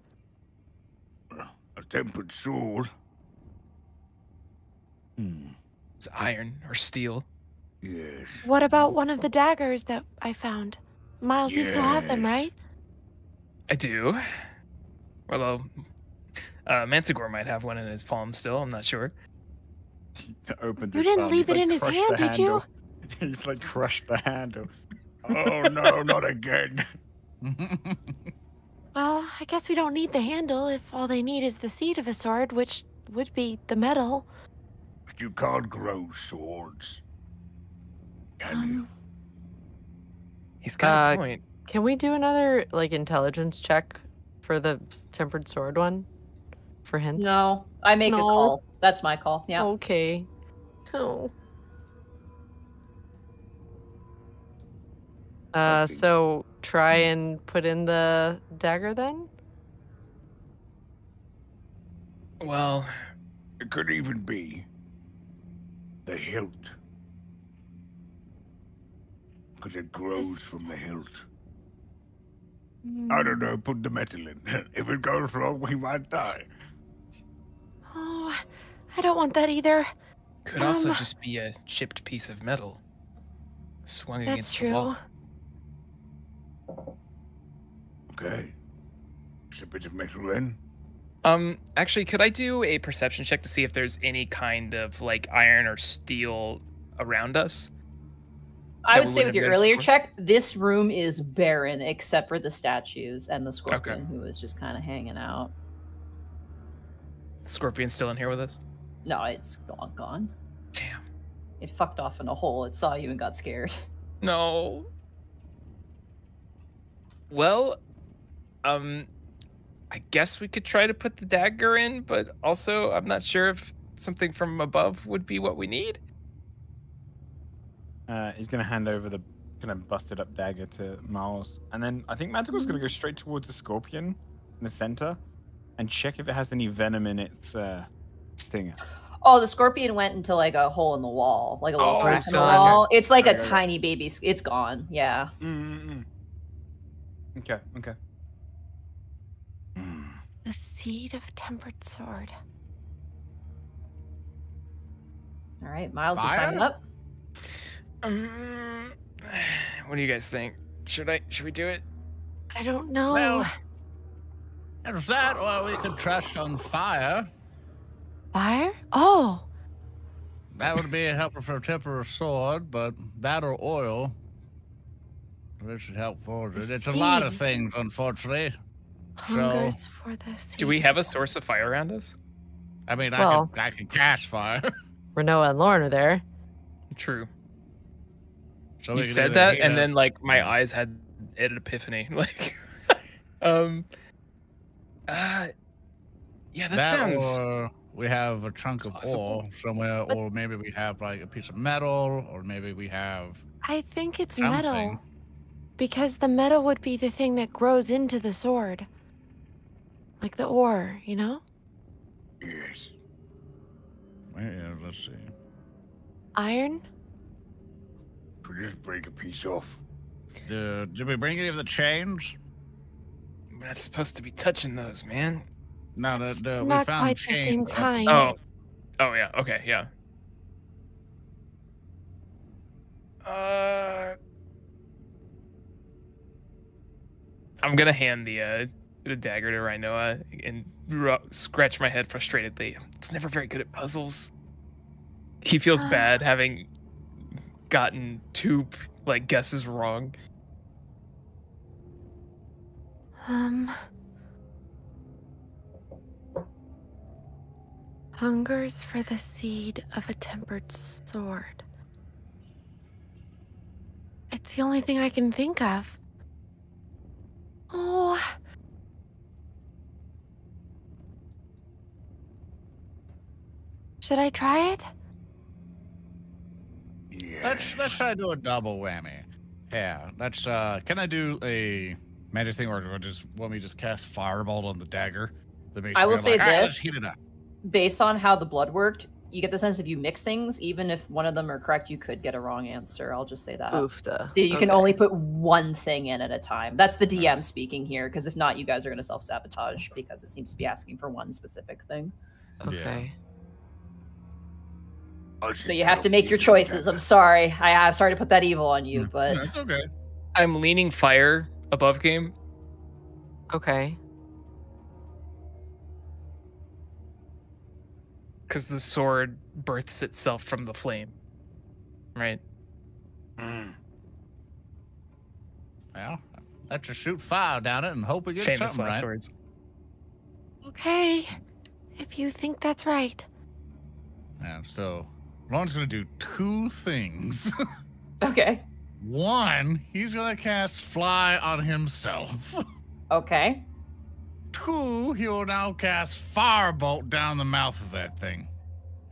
A tempered sword. It's iron or steel. Yes. What about one of the daggers that I found? Miles, you still have them, Yes. right? I do. Although Manticore might have one in his palm still. I'm not sure. Opens You his didn't palm. leave He's, it in his crushed hand, the did you? handle. He's like crushed the handle. Oh no, not again. Well, I guess we don't need the handle if all they need is the seed of a sword, which would be the metal. But you can't grow swords. Can you? He's got a Uh, point. Can we do another like intelligence check for the tempered sword one? For hints? No, I make a No. call. That's my call. Yeah. Okay. Oh. So try and put in the dagger then? Well, It could even be the hilt. Because it grows This- from the hilt. I don't know, put the metal in. If it goes wrong, we might die. Oh, I don't want that either. could also Um, just be a chipped piece of metal swung That's against the true. wall. Okay. It's a bit of metal then. Actually, could I do a perception check to see if there's any kind of like iron or steel around us? I that would we say wouldn't with have your noticed earlier before? check, this room is barren except for the statues and the scorpion who is just kind of hanging out. Scorpion's still in here with us? No, it's gone. Damn. It fucked off in a hole. It saw you and got scared. No. Well, I guess we could try to put the dagger in, but also I'm not sure if something from above would be what we need. He's gonna hand over the kind of busted up dagger to Miles, and then I think Manticore's gonna go straight towards the scorpion in the center and check if it has any venom in its stinger. Oh, the scorpion went into like a hole in the wall, like a little Oh, crack it's in the gone. wall. It's like a Okay. tiny baby. It's gone. Yeah. Okay. The seed of tempered sword. All right, Miles, you Fire? climbing up. What do you guys think? Should we do it? I don't know. Well, there's that, or we could trust on fire. Fire? Oh, That would be a helper for a temper or sword, but that or oil. Which should help forward it. The It's a lot of seed. things, unfortunately. hungers for the seed. Do we have a source of fire around us? I mean, Well- I could cast fire. Renoa and Lauren are there. True. So You we could said either that, heat and up- then like my eyes had an epiphany. Like, yeah, that sounds. or we have a chunk of possible. oil somewhere, But- or maybe we have like a piece of metal, or maybe we have I think it's something. metal. Because the metal would be the thing that grows into the sword. Like the ore, you know? Yes. Yeah, let's see. Iron? So just break a piece off. Did we bring any of the chains? We're not supposed to be touching those, man. No, It's we not found quite the same chains. kind. Oh. Oh, yeah. Okay, yeah. I'm gonna hand the dagger to Rhinoa and scratch my head frustratedly. It's never very good at puzzles. He feels bad having gotten 2 guesses wrong. Hungers for the seed of a tempered sword. It's the only thing I can think of. Oh. Should I try it? Yeah. Let's try to do a double whammy. Yeah, let's can I do a magic thing or just want me to just cast firebolt on the dagger? I will say "All right, let's this. heat it up." Based on how the blood worked, you get the sense if you mix things, even if one of them are correct, you could get a wrong answer. I'll just say that. Oofda. So you can only put one thing in at a time. That's the DM speaking here, because if not, you guys are going to self-sabotage because it seems to be asking for one specific thing. Okay. So you have to make your choices. I'm sorry. I'm sorry to put that evil on you, but That's okay. I'm leaning fire above game. Okay. Because the sword births itself from the flame. Right? Well, let's just shoot fire down it and hope we get Famous something last right. words. Okay. If you think that's right. Yeah, so Ron's gonna do 2 things. okay. 1, he's gonna cast fly on himself. Okay. 2, he will now cast firebolt down the mouth of that thing.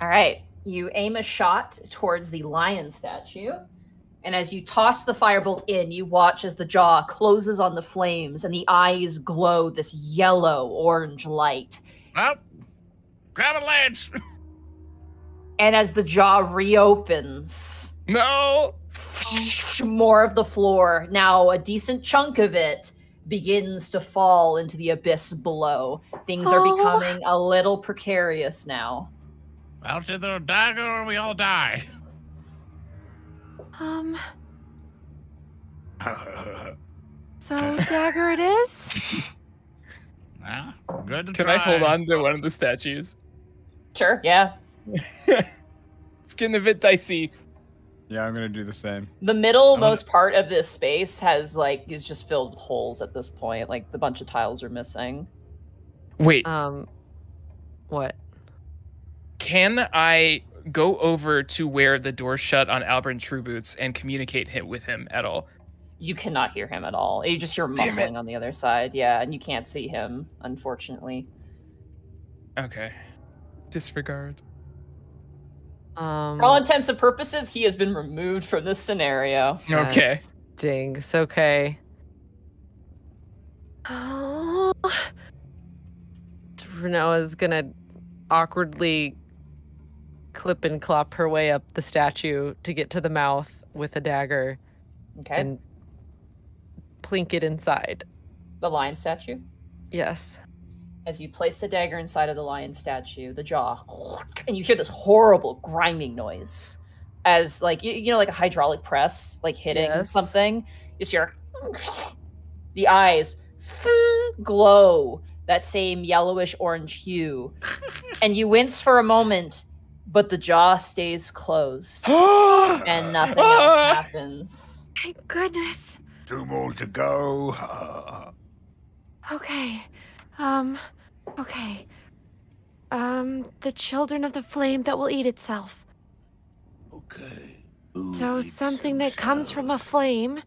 All right. You aim a shot towards the lion statue. And as you toss the firebolt in, you watch as the jaw closes on the flames and the eyes glow this yellow-orange light. Oh, grab a ledge. And as the jaw reopens, No! more of the floor, now a decent chunk of it, begins to fall into the abyss below. Things are becoming a little precarious now. Well, it's either a dagger or we all die. So dagger it is? Well, good to Can try. I hold on to one of the statues? Sure, yeah. It's getting a bit dicey. Yeah, I'm gonna do the same. The middlemost part of this space is just filled with holes at this point. Like, the bunch of tiles are missing. Wait, What? can I go over to where the door's shut on Albert True Boots and communicate with him at all? You cannot hear him at all. You just hear Damn muffling on the other side. Yeah, and you can't see him, unfortunately. Okay. Disregard. For all intents and purposes, he has been removed from this scenario. Okay. Stinks. Okay. Oh. Renoa's gonna awkwardly clip and clop her way up the statue to get to the mouth with a dagger Okay. and plink it inside. The lion statue. Yes. As you place the dagger inside of the lion statue, the jaw, and you hear this horrible grinding noise as, like, you know, like a hydraulic press, like hitting something. You just hear the eyes glow that same yellowish orange hue, and you wince for a moment, but the jaw stays closed, and nothing else happens. Thank goodness. 2 more to go. Okay. Okay. The children of the flame that will eat itself. Okay. So something that comes from a flame,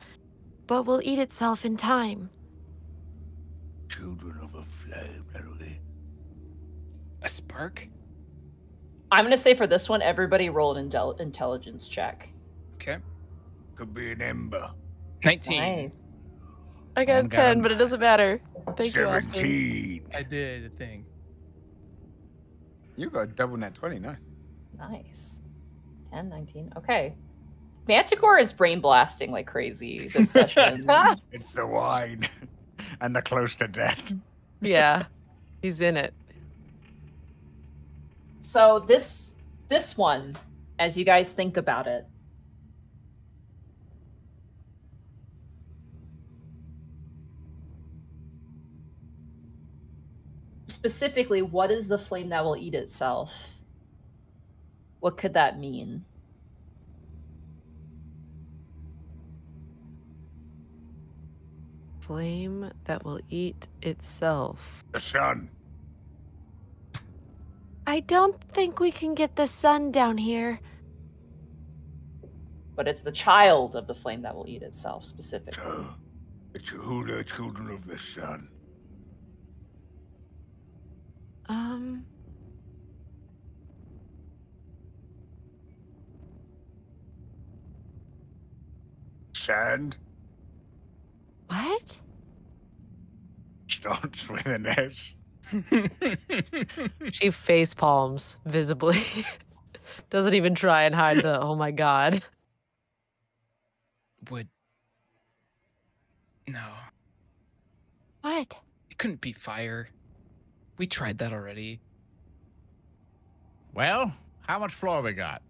but will eat itself in time. Children of a flame, that'll be. A spark? I'm gonna say for this one, everybody roll an intelligence check. Okay. Could be an ember. 19. Nice. I got I'm 10, gonna- but it doesn't matter. Thank you, Austin. 17. I did a thing. You got a double net 20, nice. Nice. 10, 19. Okay. Manticore is brain blasting like crazy this session. It's the wine. and the close to death. Yeah, he's in it. So this one, as you guys think about it, specifically, what is the flame that will eat itself? What could that mean? Flame that will eat itself. The sun. I don't think we can get the sun down here. But it's the child of the flame that will eat itself, specifically. So, it's who the children of the sun. Sand What? starts with an S. She face palms visibly. Doesn't even try and hide the, oh my god. Would. No. What? It couldn't be fire. We tried that already. Well, how much floor we got?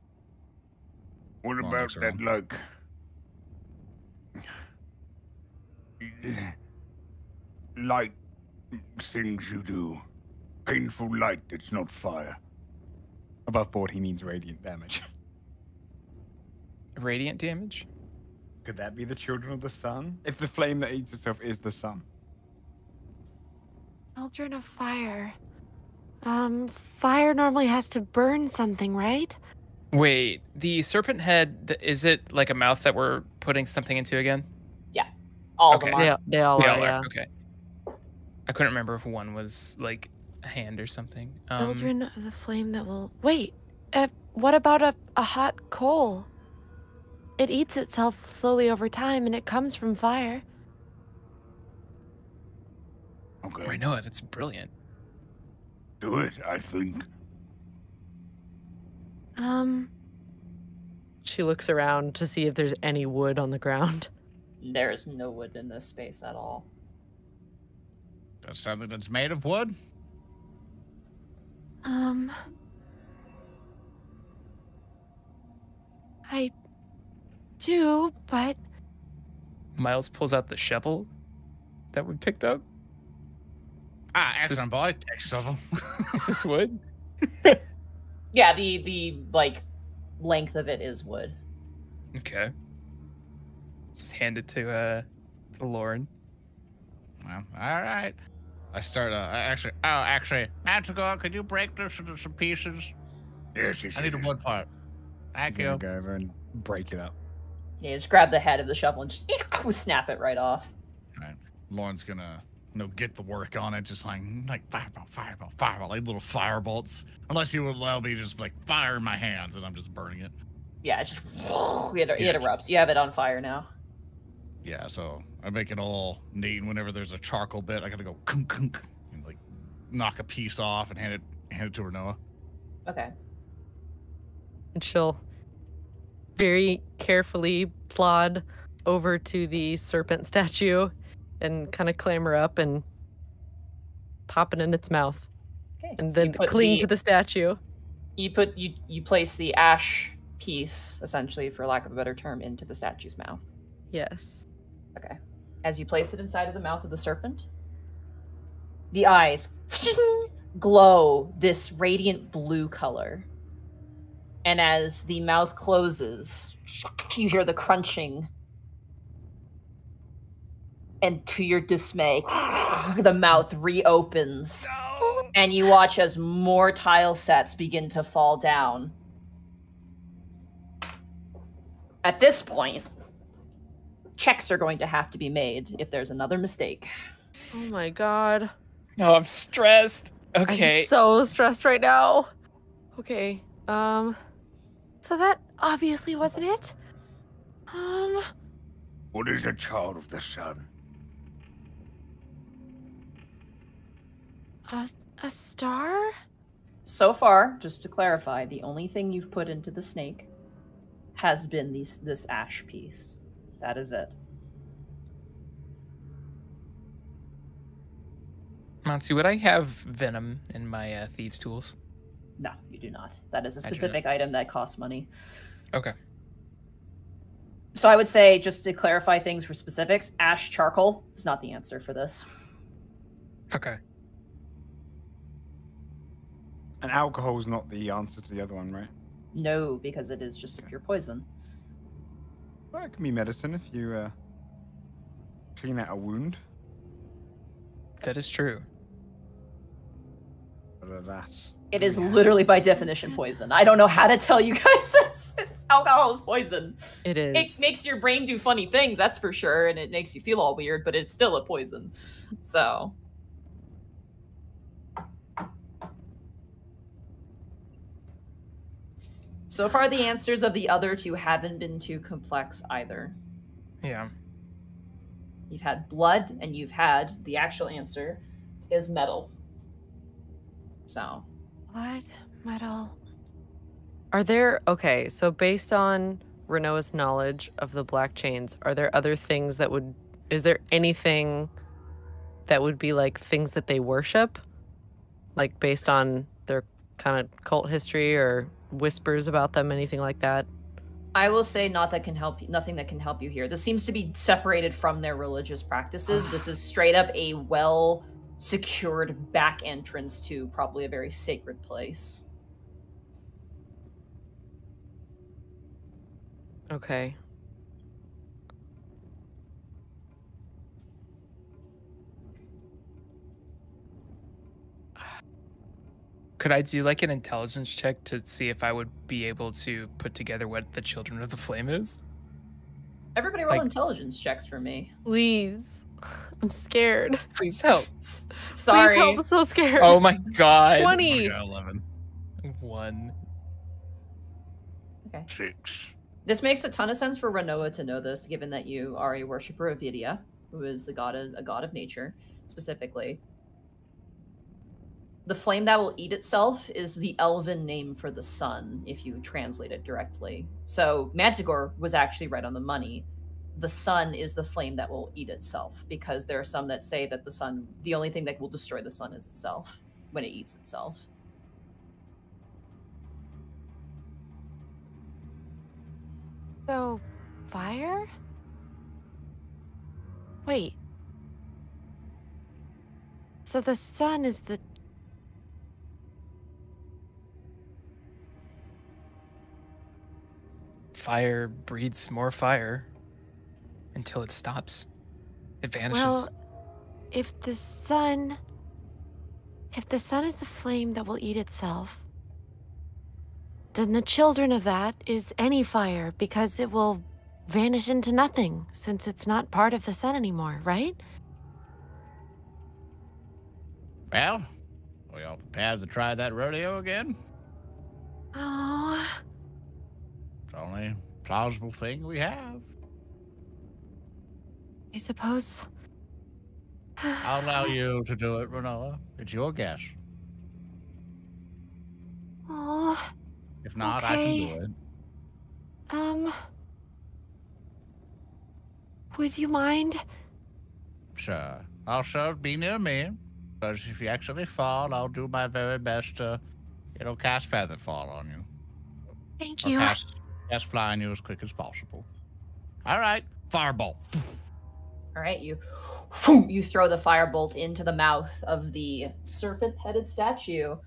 What Well, about looks that, like... light things you do? Painful light that's not fire. Above board, he means radiant damage. Radiant damage? Could that be the children of the sun? If the flame that eats itself is the sun. Children of fire. Fire normally has to burn something, right? Wait, the serpent head, is it like a mouth that we're putting something into again? All Okay. of them are. They all They are, all yeah. are. Okay. I couldn't remember if one was like a hand or something. Children of the flame that will... Wait, what about a hot coal? It eats itself slowly over time, and it comes from fire. Okay, I know, that's brilliant. do it, I think. She looks around to see if there's any wood on the ground. There is no wood in this space at all. That's something that's made of wood? I do, but Miles pulls out the shovel that we picked up. Ah, Is this- excellent boy. Take shovel. Is this wood? Yeah, the like length of it is wood. Okay. Just hand it to Lauren. Well, all right. I start. Actually, Magical, could you break this into some pieces? Yes, I need a wood part. Thank He's gonna you. go over and break it up. Yeah, just grab the head of the shovel and just snap it right off. Right. Lauren's gonna, get the work on it, just like fireball, like little fire bolts. Unless you would allow me to just like fire in my hands, and I'm just burning it. Yeah, it just it erupts. You have it on fire now. Yeah, so I make it all neat, and whenever there's a charcoal bit, I gotta go kunk kunk and like knock a piece off and hand it to her Noah. Okay. And she'll very carefully plod over to the serpent statue and kind of clamber up and pop it in its mouth. Okay. And So then cling to the statue. You place the ash piece, essentially, for lack of a better term, into the statue's mouth. Yes. Okay. As you place it inside of the mouth of the serpent, the eyes glow this radiant blue color. And as the mouth closes, you hear the crunching. And to your dismay, the mouth reopens. No! And you watch as more tile sets begin to fall down. At this point, checks are going to have to be made if there's another mistake. Oh my god. No, I'm stressed. Okay. I'm so stressed right now. Okay. so that obviously wasn't it. What is a child of the sun? A star? So far, just to clarify, the only thing you've put into the snake has been this ash piece. That is it. Monty, would I have venom in my thieves' tools? No, you do not. That is a I do specific item that costs money. Okay. So I would say, just to clarify things for specifics, ash charcoal is not the answer for this. Okay. And alcohol's not the answer to the other one, right? No, because it is just a pure poison. Well, it can be medicine if you clean out a wound. That is true. Whether that's... It is literally by definition poison. I don't know how to tell you guys this. Alcohol is poison. It is. It makes your brain do funny things, that's for sure, and it makes you feel all weird, but it's still a poison. So... So far, the answers of the other two haven't been too complex either. Yeah. You've had blood, and you've had the actual answer is metal. So. What? Metal. Are there, okay, so based on Renoa's knowledge of the black chains, are there other things that would, is there anything that would be like things that they worship? Like based on their kind of cult history or whispers about them, anything like that? I will say nothing that can help you here. This seems to be separated from their religious practices. This is straight up a well-secured back entrance to probably a very sacred place. Okay. Could I do like an intelligence check to see if I would be able to put together what the Children of the Flame is? Everybody roll Like- intelligence checks for me. Please. I'm scared. Please help. Sorry. Please help. I'm so scared. Oh my god. 20. I got 11. 1. 6. This makes a ton of sense for Renoa to know this, given that you are a worshiper of Vidya, who is a god of nature, specifically. The flame that will eat itself is the elven name for the sun, if you translate it directly. So Manticore was actually right on the money. The sun is the flame that will eat itself, because there are some that say that the sun, the only thing that will destroy the sun is itself, when it eats itself. So, fire? Wait. So the sun is the... Fire breeds more fire until it stops. It vanishes. Well, if the sun is the flame that will eat itself, then the children of that is any fire, because it will vanish into nothing since it's not part of the sun anymore, right? Well, we all prepared to try that rodeo again? Oh, It's the only plausible thing we have. I suppose. I'll allow you to do it, Renoa. It's your guess. Oh, If not, I can do it. Would you mind? Sure. Also, be near me. Because if you actually fall, I'll do my very best to, cast Feather Fall on you. Thank Or you. cast Fly on you as quick as possible. All right. Fireball. All right, you throw the firebolt into the mouth of the serpent-headed statue,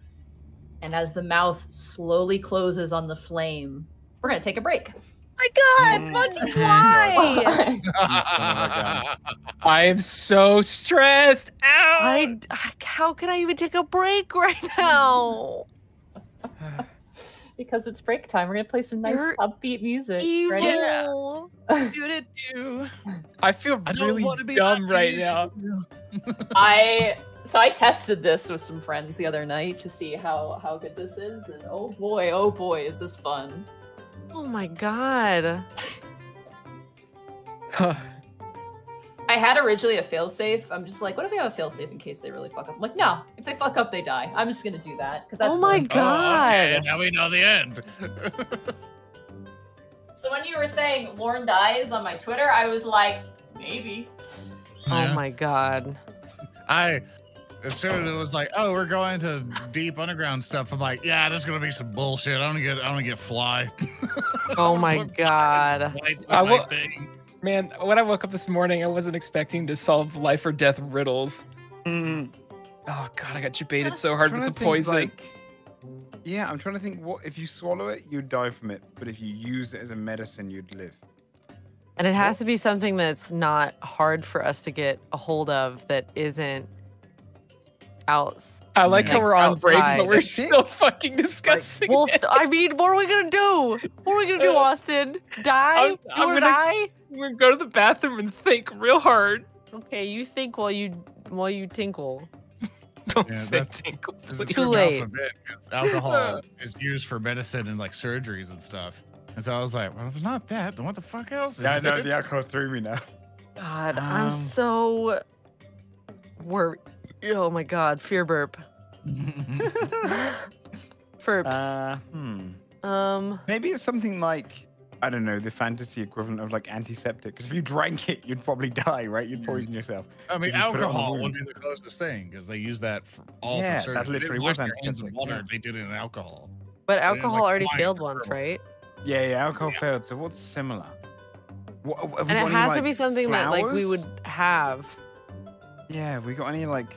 and as the mouth slowly closes on the flame, we're gonna take a break. My God, Monty, why? I am so stressed out. How can I even take a break right now? Because it's break time, we're gonna play some nice You're upbeat music. Evil. Ready? Do. I feel I don't really wanna be dumb like right you. now. I tested this with some friends the other night to see how good this is, and oh boy, is this fun. Oh my God. I had originally a failsafe. I'm just like, what if I have a failsafe in case they really fuck up? I'm like, no, if they fuck up, they die. I'm just gonna do that because that's. Oh my fun. God. Okay, now we know the end. So when you were saying Lorne dies on my Twitter, I was like, maybe. Oh Yeah. my God. as soon as it was like, oh, we're going to deep underground stuff, I'm like, yeah, there's gonna be some bullshit. I'm gonna get fly. Oh my god. Man, when I woke up this morning, I wasn't expecting to solve life or death riddles. Mm. Oh god, I got debated so hard with the poison. Yeah, I'm trying to think. What if you swallow it, you'd die from it, but if you use it as a medicine, you'd live. And it has to be something that's not hard for us to get a hold of that isn't out. I like how we're on break, but we're That's it. still fucking discussing Well, it. I mean, what are we gonna do? What are we gonna do, Austin? Die? I'm gonna- Die? We're gonna go to the bathroom and think real hard. Okay, you think while you tinkle. Don't Yeah, say that's- tinkle. It's please. Too late. Alcohol is used for medicine and like surgeries and stuff. And so I was like, well, if it's not that, then what the fuck else is Yeah, I know it? the alcohol threw me now. God, I'm so worried. Oh my god, fear burp. Burps. Maybe it's something like, I don't know, the fantasy equivalent of like antiseptic. Because if you drank it, you'd probably die, right? You'd poison yourself. I mean, If you put it on the alcohol wound. would be the closest thing because they use that for all Yeah, for that surgery. literally They was didn't wash their hands in antiseptic, water. yeah. They did it in alcohol. But didn't, alcohol like, already wine failed or once, bourbon. right? Yeah, alcohol failed. So what's similar? What, have we And got it any, has to like, be something that like we flowers? would have. Yeah, have we got any like,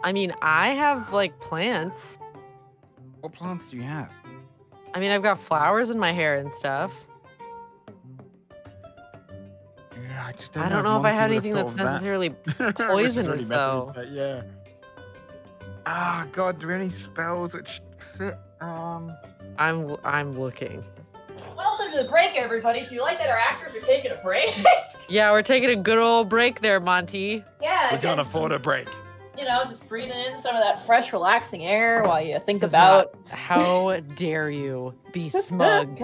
I mean, I have like plants. what plants do you have? I mean, I've got flowers in my hair and stuff. Yeah, I just I don't know if I have anything that's necessarily necessarily poisonous, though. Yeah. Ah, God, do we have any spells which fit? I'm looking. Welcome to the break, everybody. Do you like that our actors are taking a break? Yeah, we're taking a good old break there, Monty. Yeah, we can't getting afford some- a break. You know, just breathing in some of that fresh, relaxing air while you think This is about. How dare you be smug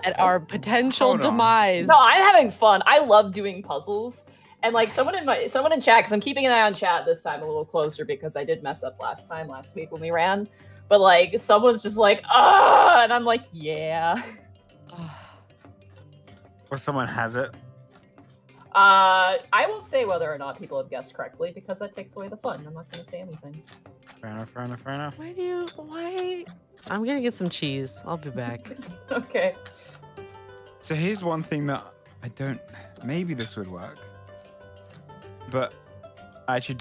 at our potential Hold on. demise? No, I'm having fun. I love doing puzzles. And like someone in chat, because I'm keeping an eye on chat this time a little closer because I did mess up last week when we ran. But like someone's just like, ah, and I'm like, yeah. Or someone has it. I won't say whether or not people have guessed correctly because that takes away the fun. I'm not going to say anything. Fair enough, fair enough, fair enough. Why? I'm gonna get some cheese. I'll be back. Okay. So here's one thing that maybe this would work. But I actually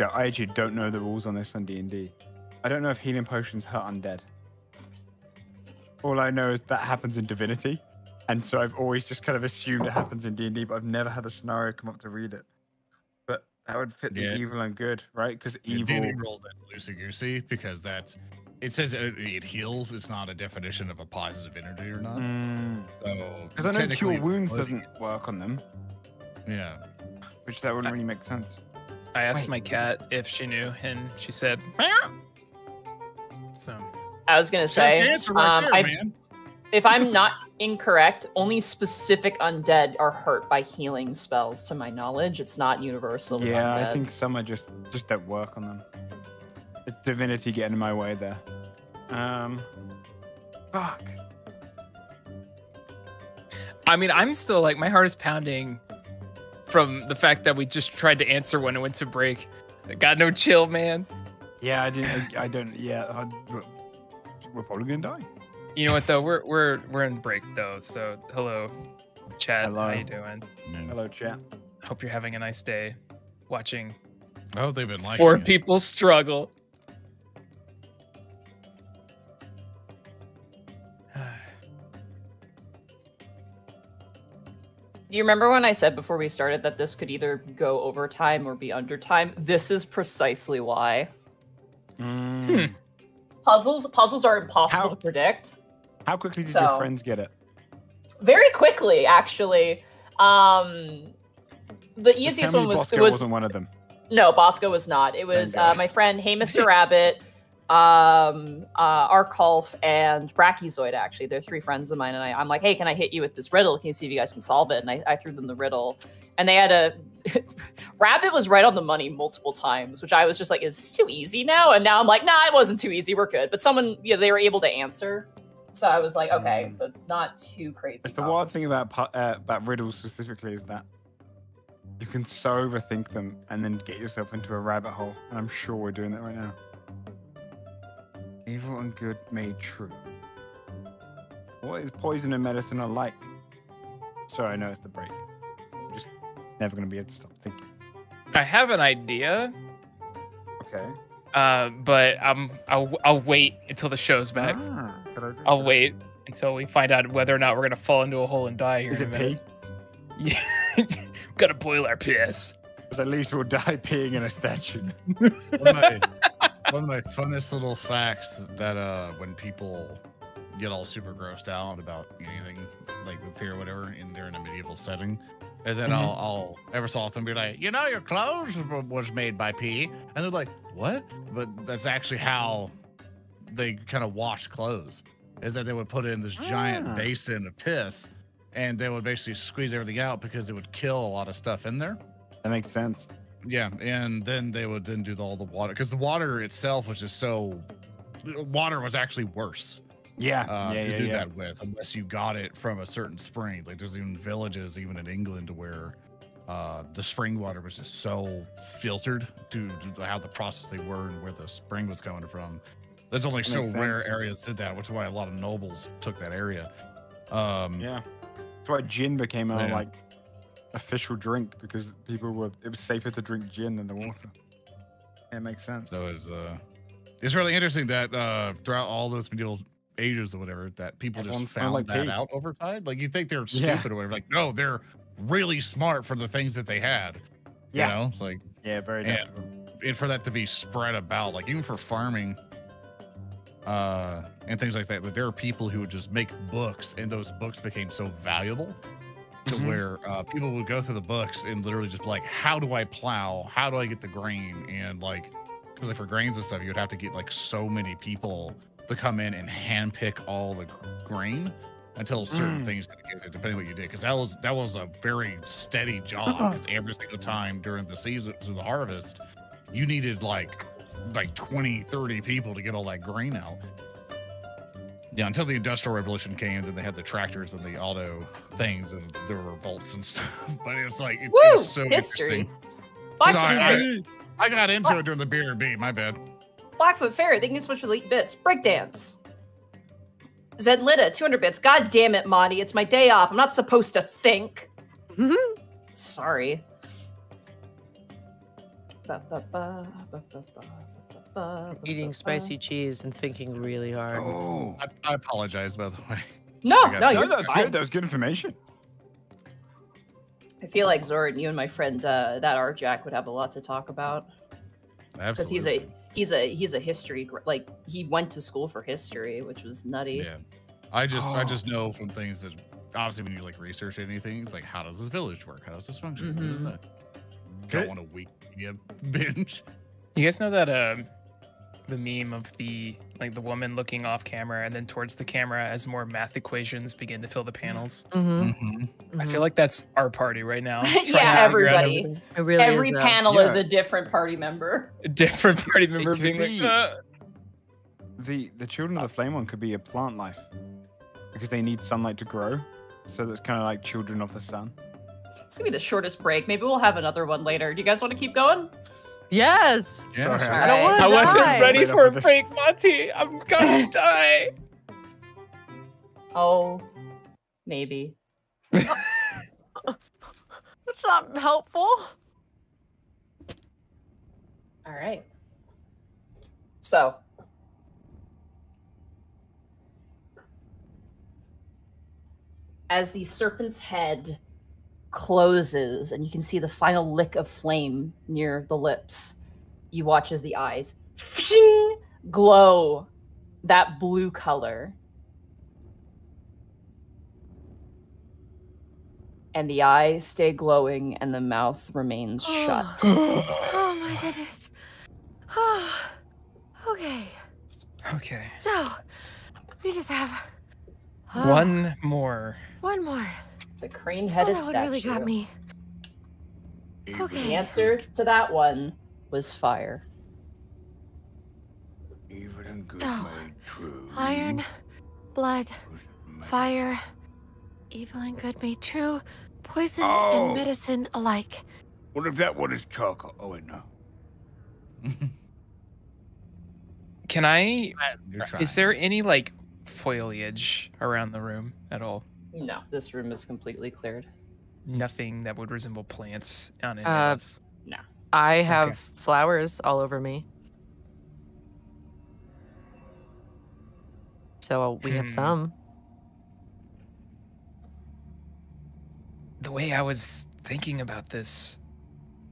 don't know the rules on this on D&D. I don't know if healing potions hurt undead. All I know is that happens in Divinity. And so I've always just kind of assumed it happens in D&D, but I've never had a scenario come up to read it. But that would fit the Yeah. evil and good, right? Because evil... D&D rolls that loosey-goosey because it says it heals. It's not a definition of a positive energy or not. So Because I know technically Cure Wounds poison- doesn't work on them, Yeah. which that wouldn't really make sense. I asked Wait. my cat if she knew, and she said, meow. So I was going to Says say, the answer right there, I man. if I'm not incorrect, only specific undead are hurt by healing spells, to my knowledge. It's not universal. with Yeah, undead. I think some are just don't work on them. It's Divinity getting in my way there. Fuck. I mean, I'm still like, my heart is pounding from the fact that we just tried to answer when it went to break. I got no chill, man. Yeah, I don't. Yeah, we're probably gonna die. You know what though? We're in break though. So hello, chat. Hello. How you doing? Hello, chat. Hope you're having a nice day. Watching Oh, they've been like four people struggle. Do you remember when I said before we started that this could either go over time or be under time? This is precisely why. Puzzles are impossible How- to predict. How quickly did So- your friends get it? Very quickly, actually. The Just easiest tell one me was Bosco wasn't one of them. no, Bosco was not. It was Thank God. my friend Hey Mr. Rabbit, Arkulf, and Brachiozoid. Actually, they're three friends of mine, and I'm like, hey, can I hit you with this riddle? Can you see if you guys can solve it? And I threw them the riddle, and they had a Rabbit was right on the money multiple times, which I was just like, is this too easy now? And now I'm like, nah, it wasn't too easy. We're good. But someone, they were able to answer. So I was like, okay, so it's not too crazy. It's the wild thing about riddles specifically is that You can so overthink them and then get yourself into a rabbit hole. And I'm sure we're doing that right now. Evil and good made true. What is poison and medicine alike? Sorry, I know it's the break. I'm just never going to be able to stop thinking. I have an idea, Okay. but I'll wait until the show's back. I'll wait until we find out whether or not we're gonna fall into a hole and die here. Is in it a minute. pee? Yeah, gotta boil our piss. Because at least we'll die peeing in a statue. One of my funnest little facts that when people get all super grossed out about anything like with pee or whatever, and they're in a medieval setting, is that I'll ever so often be like, you know, your clothes was made by pee, and they're like, what? But that's actually how they kind of wash clothes. Is that they would put it in this giant basin of piss, and they would basically squeeze everything out because it would kill a lot of stuff in there. That makes sense. Yeah, and then they would then do all the water, because the water itself was just so. Water was actually worse. Yeah. To do that with, unless you got it from a certain spring. Like there's even villages, even in England, where the spring water was just so filtered due to how the process they were and where the spring was coming from. There's only so rare areas did that, which is why a lot of nobles took that area. Yeah, that's why gin became a like official drink, because it was safer to drink gin than the water. Yeah, it makes sense. So it's really interesting that throughout all those medieval ages or whatever, that people Everyone just found like that pee. out over time. Like you think they're stupid or whatever. Like no, they're really smart for the things that they had. You know, it's like very adaptable. And for that to be spread about, like even for farming. And things like that. But there are people who would just make books, and those books became so valuable to where people would go through the books and literally just be like, how do I plow? How do I get the grain? And like, because like for grains and stuff, you would have to get like so many people to come in and handpick all the grain until certain things could get there, depending on what you did. Because that was a very steady job. Because every single time during the season, through the harvest, you needed like 20, 30 people to get all that grain out. Yeah, until the Industrial Revolution came, then they had the tractors and the auto things, and there were revolts and stuff. But it was like, it was so history. interesting. So I got into it during the BRB, my bad. Blackfoot Fair, they can switch with 8 bits. Breakdance. Zedlita, 200 bits. God damn it, Monty. It's my day off. I'm not supposed to think. Sorry. Eating spicy cheese and thinking really hard. Oh, I apologize, by the way. No, I got no, some- you're that was fine. good. That was good information. I feel like Zord, you and my friend, that Art Jack would have a lot to talk about. Because he's a history, like he went to school for history, which was nutty. Yeah, I just know from things that obviously when you like research anything, it's like, how does this village work? How does this function? Don't want a week binge. You guys know that the meme of the woman looking off camera and then towards the camera as more math equations begin to fill the panels? I feel like that's our party right now. Yeah, everybody. It really Every is, though. panel is a different party member. A different party member could being be- like, The Children of the Flame one could be a plant life, because they need sunlight to grow. So that's kind of like Children of the Sun. It's gonna be the shortest break. Maybe we'll have another one later. Do you guys want to keep going? Yes. Yeah, Sorry, I don't want I to wasn't die. ready Wait up for a for this. break, Monty. I'm gonna die. Oh, maybe. That's not helpful. All right. So, as the serpent's head closes and you can see the final lick of flame near the lips, you watch as the eyes glow that blue color. And the eyes stay glowing and the mouth remains shut. Oh my goodness. Oh, okay. Okay. So, we just have One more. one more. The Oh, crane-headed that one statue. really got me. Even Okay. The answer to that one was fire. Evil and good Oh. made true. Iron, blood, Was made. fire, evil and good made true, poison Oh. and medicine alike. What if that one is charcoal? Oh wait, no. Can I? You're trying. Is there any like foliage around the room at all? No, this room is completely cleared. Nothing that would resemble plants on any Uh, of this. No. I have flowers all over me. So we have some. The way I was thinking about this,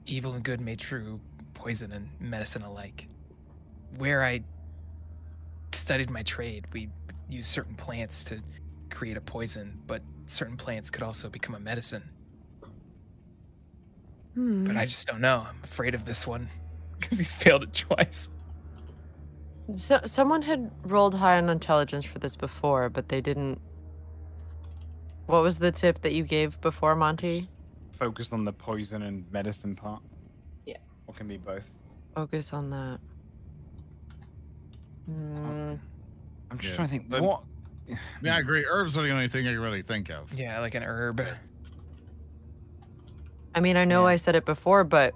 evil and good made true, poison and medicine alike. Where I studied my trade, we used certain plants to create a poison, but certain plants could also become a medicine. But I just don't know. I'm afraid of this one because he's failed it twice. So someone had rolled high on intelligence for this before, but they didn't. What was the tip that you gave before, Monty? Focused on the poison and medicine part. Yeah. Or can be both. Focus on that. I'm just Yeah, trying to think. but- What? Yeah, I agree. Herbs are the only thing I can really think of. Yeah, like an herb. I mean, I know Yeah. I said it before, but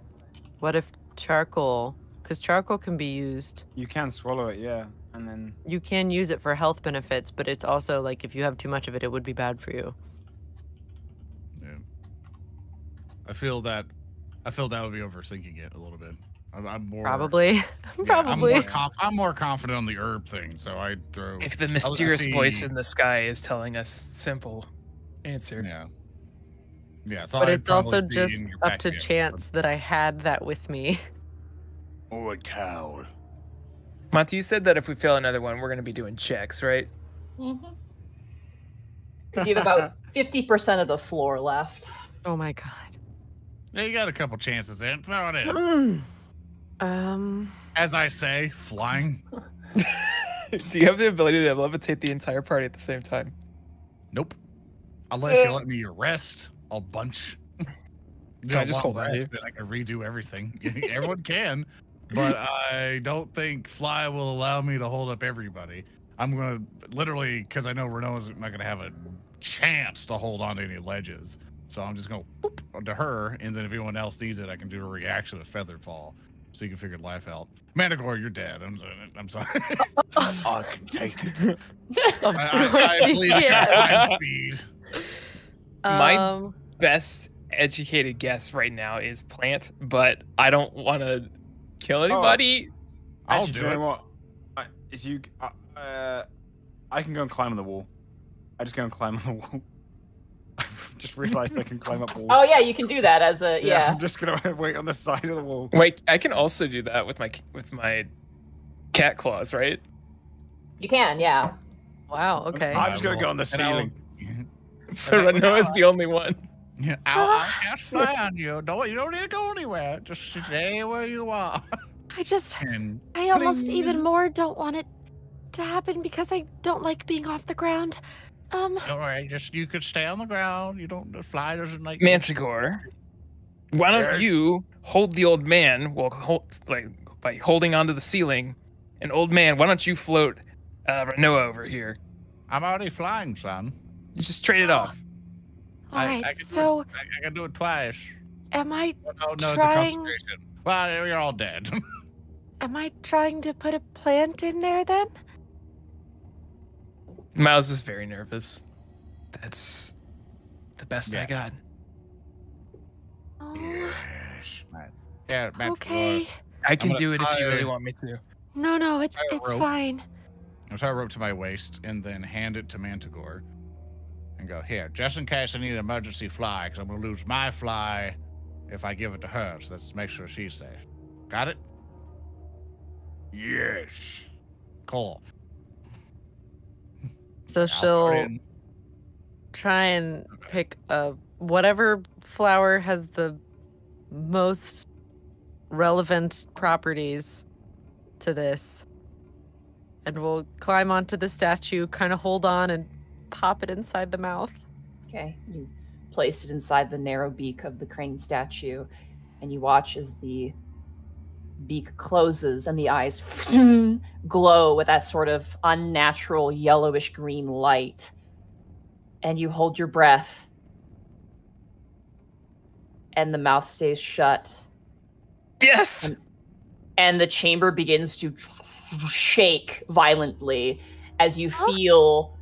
what if charcoal? Because charcoal can be used. You can swallow it, yeah, and then You can use it for health benefits, but it's also like if you have too much of it, it would be bad for you. Yeah. I feel that would be overthinking it a little bit. I'm more Probably. yeah, Probably. I'm more confident on the herb thing, so I'd throw. If the I'll mysterious voice see- in the sky is telling us simple answer. Yeah. Yeah. So But I'd it's also probably see just in your up pack to you have chance that I had that with me. Or a towel. Monty, you said that if we fail another one, we're going to be doing checks, right? Because you have about 50% of the floor left. Oh my god. something. Yeah, you got a couple chances there. Throw it in. As I say, flying. Do you have the ability to levitate the entire party at the same time? Nope. Unless you let me rest a bunch. Can I just hold on to you? Then I can redo everything. Everyone can, but I don't think Fly will allow me to hold up everybody. I'm gonna literally, because I know Renault's not gonna have a chance to hold on to any ledges, so I'm just gonna boop onto her, and then if anyone else needs it, I can do a reaction of Feathered Fall, so you can figure life out. Manticore, you're dead. I'm sorry. I can take it. Of I course you believe can. in speed. My best educated guess right now is plant, but I don't want to kill anybody. I'll Actually, do you it. know what? If you, I can go and climb on the wall. I just go and climb on the wall. I've just realized I can climb up walls. Oh yeah, you can do that as a yeah. I'm just gonna wait on the side of the wall. Wait, I can also do that with my cat claws, right? You can, yeah. Wow, okay. I'm just gonna will- go on the and I'll- ceiling. So Renault's the only one. Yeah, I'll cast fly on you. You don't need to go anywhere. Just stay where you are. And I almost Bling. even more don't want it to happen because I don't like being off the ground. don't worry, you could stay on the ground. You don't. The fly doesn't like. Manticore, why don't Yes? you hold the old man by holding onto the ceiling? And old man, why don't you float Renault over here? I'm already flying, son. You just trade it off. All right, I can so do it. I can do it twice. am I Oh no, it's a Trying- concentration. Well, you're all dead. trying to put a plant in there then? Miles is very nervous. That's the best I Yeah. got. Oh, Yes. Yeah, Manticore. okay. I can gonna do it if you tie- really want me to. No, it's Tie a rope. fine. I'll tie a rope to my waist and then hand it to Manticore and go, here, just in case I need an emergency fly, because I'm going to lose my fly if I give it to her. So let's make sure she's safe. Got it? Yes. Cool. So I'll put she'll in- try and pick whatever flower has the most relevant properties to this. And we'll climb onto the statue, kind of hold on and pop it inside the mouth. Okay. You place it inside the narrow beak of the crane statue, and you watch as the beak closes and the eyes glow with that sort of unnatural yellowish green light. And you hold your breath. and the mouth stays shut. Yes! And the chamber begins to shake violently as you feel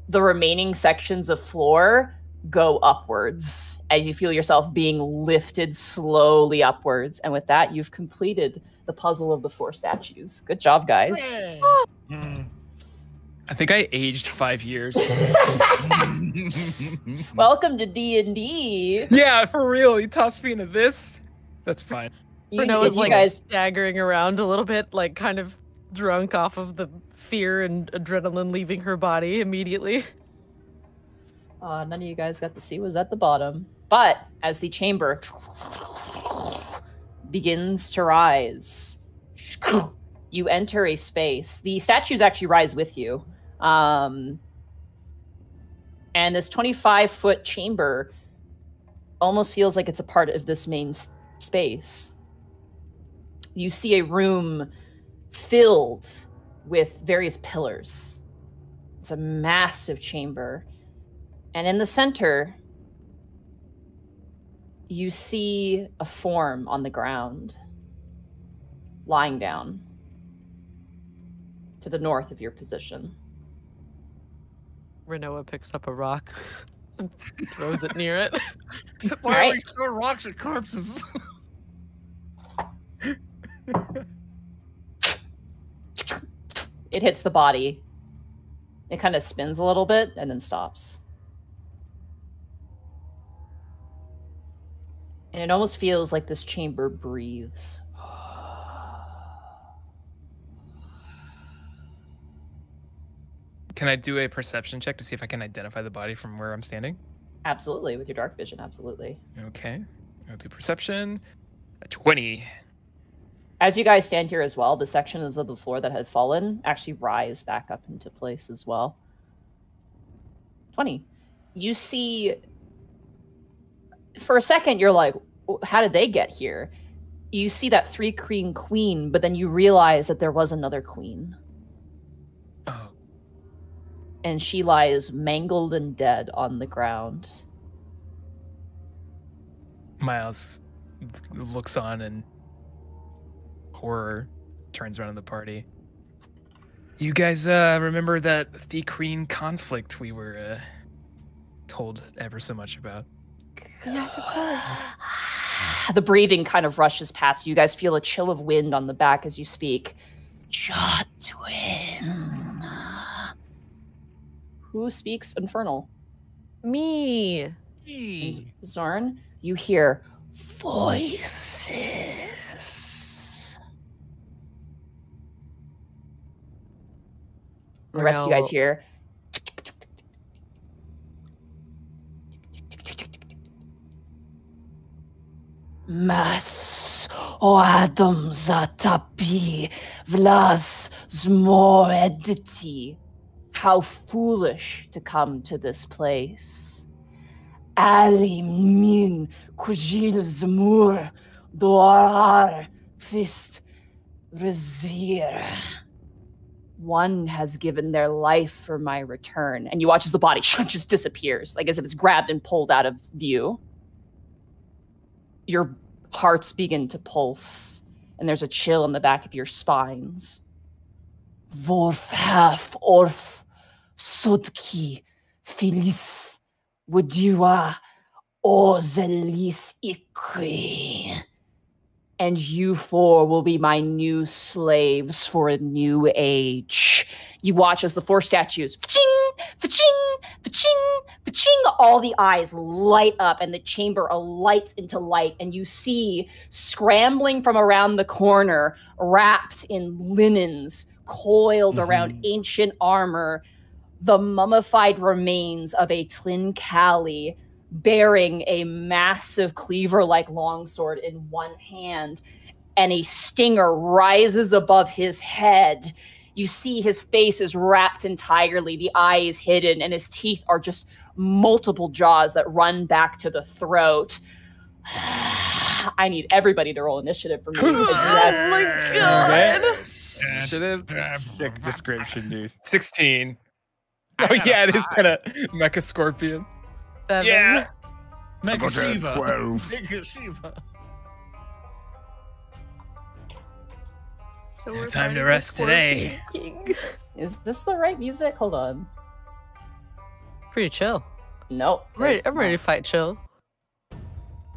the remaining sections of floor go upwards, as you feel yourself being lifted slowly upwards. And with that, you've completed the puzzle of the 4 statues. Good job, guys. I think I aged 5 years. Welcome to D&D. Yeah, for real. You tossed me into this? That's fine. Bruno is like staggering around a little bit, like kind of drunk off of the fear and adrenaline leaving her body immediately. None of you guys got to see was at the bottom. But as the chamber begins to rise, you enter a space. The statues actually rise with you. And this 25-foot chamber almost feels like it's a part of this main space. You see a room filled with various pillars. It's a massive chamber. And in the center, you see a form on the ground, lying down to the north of your position. Renoa picks up a rock and throws it near it. Why are we throwing rocks at corpses? It hits the body. It kind of spins a little bit and then stops. And it almost feels like this chamber breathes. Can I do a perception check to see if I can identify the body from where I'm standing? Absolutely, with your dark vision, absolutely. Okay. I'll do perception. A 20. As you guys stand here as well, the sections of the floor that had fallen actually rise back up into place as well. 20. You see, for a second, you're like, how did they get here? You see that 3-queen queen, but then you realize that there was another queen. Oh. And she lies mangled and dead on the ground. Miles looks on and horror turns around to the party. You guys remember that the Queen conflict we were told ever so much about? Yes, of course. The breathing kind of rushes past. You guys feel a chill of wind on the back as you speak. Jotwin. Who speaks Infernal? Me. Zorn, you hear voices. The rest of you guys hear. Mas oadom zatapi vlas zmoediti. How foolish to come to this place. Ali min kujil zmur doar fist rezir. One has given their life for my return. And you watch as the body just disappears, like as if it's grabbed and pulled out of view. Your hearts begin to pulse, and there's a chill in the back of your spines. Vorf orf sudki filis wadiwa ozelis ikri. And you 4 will be my new slaves for a new age. You watch as the 4 statues, fa-ching, fa-ching, fa-ching, fa-ching, all the eyes light up and the chamber alights into light. And you see, scrambling from around the corner, wrapped in linens, coiled around ancient armor, the mummified remains of a Tlin Cali, bearing a massive cleaver-like longsword in one hand, and a stinger rises above his head. You see his face is wrapped entirely, the eye is hidden, and his teeth are just multiple jaws that run back to the throat. I need everybody to roll initiative for me. Oh my god! Initiative. Sick description, dude. 16. Oh yeah, it is kind of Mecha Scorpion. 7. Yeah. Make a got a Shiva. 12. Make a Shiva. So No we're time to fighting rest the today. Scorpion King. Is this the right music? Hold on. Pretty chill. Nope. I'm ready to fight chill.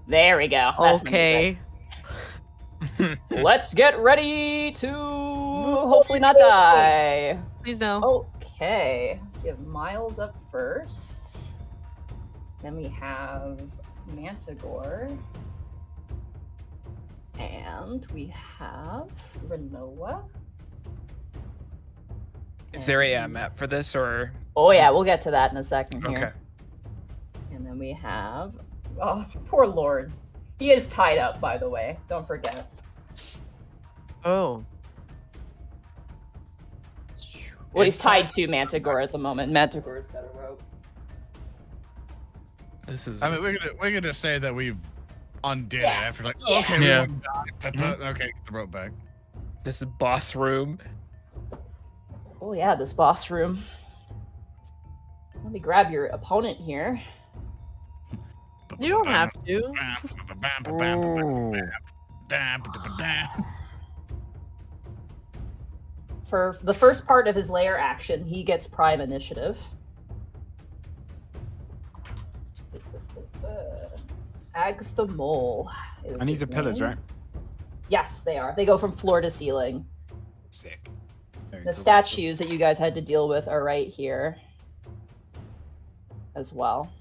There we go. That's my Okay. music. Let's get ready to hopefully not die. Please no. Okay. So we have Miles up first. Then we have Mantagore. And we have Renoa. Is there a map for this or? Oh yeah, we'll get to that in a second here. Okay. And then we have, oh, poor Lord. He is tied up, by the way. Don't forget. Oh. Well, he's tied to Mantagore at the moment. Mantagore's got a rope. This is. I mean, we could just say that we've undid it Yeah. after like, Yeah. okay, Yeah. we won't die. Okay, get the rope back. This is boss room. Oh yeah, this boss room. Let me grab your opponent here. You don't have to. For the first part of his lair action, he gets prime initiative. Agatha Mole. is And these his are pillars, name. right? Yes, they are. They go from floor to ceiling. Sick. Very The cool. statues that you guys had to deal with are right here as well.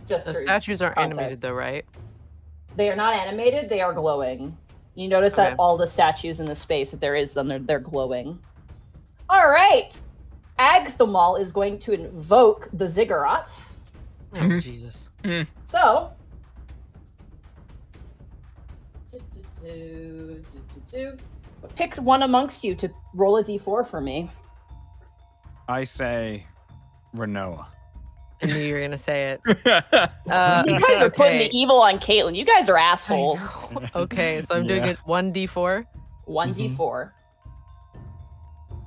Just The for statues aren't animated context. though, right? They are not animated, they are glowing. You notice Okay. that all the statues in the space, if there is them, they're glowing. All right. Agthamal is going to invoke the ziggurat. Oh, Jesus. So, pick one amongst you to roll a d4 for me. I say Renoa. I knew you were gonna say it. You guys are putting okay. the evil on Caitlin. You guys are assholes. Okay, so I'm doing Yeah. it 1d4, 1d4.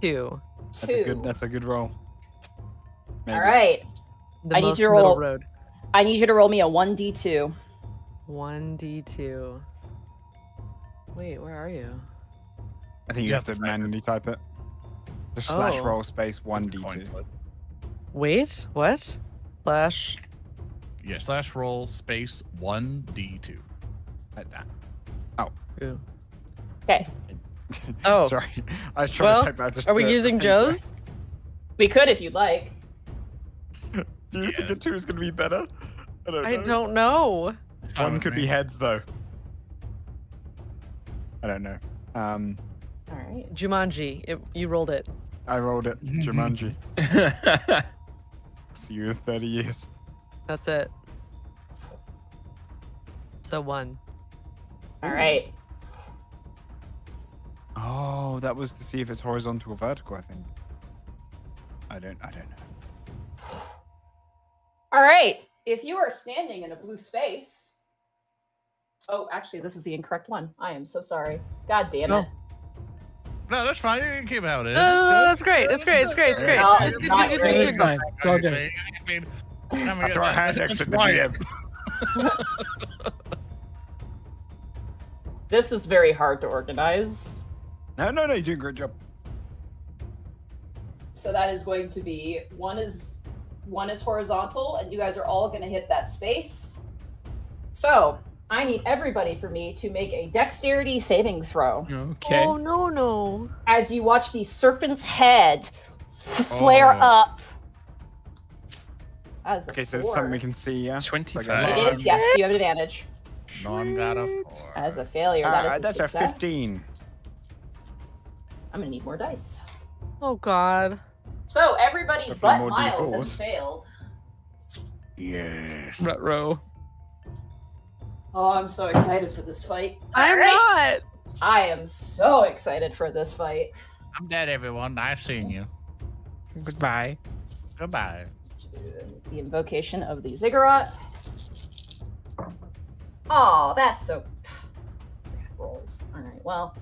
2. That's a good roll. Maybe. All right. The I need most you to middle roll- road. I need you to roll me a 1d2. 1d2. Wait, where are you? I think you have to manually type it. Just slash Oh. roll space It's a coin 1d2. flip. Wait, what? Slash. Yeah, slash roll space 1d2. Like that. Ooh. Okay. Oh. Sorry. I was trying Well, to type out just are we the using thing Joe's? We could if you'd like. Do you think a Yes. 2 is going to be better? I don't know. I don't know. It's fine One with could me. be heads, though. I don't know. All right. Jumanji. You rolled it. I rolled it. Jumanji. See you in 30 years. That's it. So 1. All right. Oh, that was to see if it's horizontal or vertical, I think. I don't know. All right. If you are standing in a blue space. Oh, actually, this is the incorrect one. I am so sorry. God damn it. No, that's fine. You can keep it how it is. That's great. It's great. It's great. It's great. No, It's it's good, not good, great. good, It's good. fine. It's all good. I mean, I throw a hand next to the why- DM. This is very hard to organize. No, you're doing a great job. So that is going to be one is horizontal, and you guys are all going to hit that space. So I need everybody for me to make a dexterity saving throw Okay. Oh, no. as you watch the serpent's head flare Oh. up. As a Okay, so it's 4. something we can see, yeah? 25. It is, yes. You have advantage. Non got a 4. As a failure, that is a That's a success. 15. I'm gonna need more dice. Oh, God. So everybody A few but more Miles has D4s. failed. Yes. Ruh-roh. Oh, I'm so excited for this fight. I'm All right. not. I am so excited for this fight. I'm dead, everyone. Nice seeing you. Goodbye. Goodbye. The invocation of the ziggurat. Oh, that's so. Rolls. All right. Well,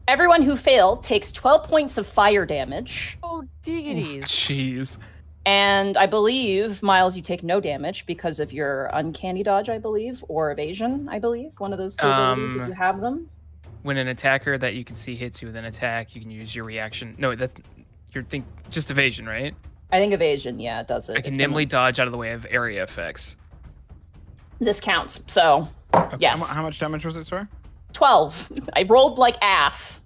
everyone who failed takes 12 points of fire damage. Oh, diggities. Jeez. And I believe, Miles, you take no damage because of your uncanny dodge, I believe, or evasion, I believe. One of those two abilities if you have them. When an attacker that you can see hits you with an attack, you can use your reaction. No, that's your thing. Just evasion, right? I think evasion, yeah, it does it. I can nimbly dodge out of the way of area effects. This counts, so Okay. yes. How much damage was it, sorry? 12. I rolled like ass.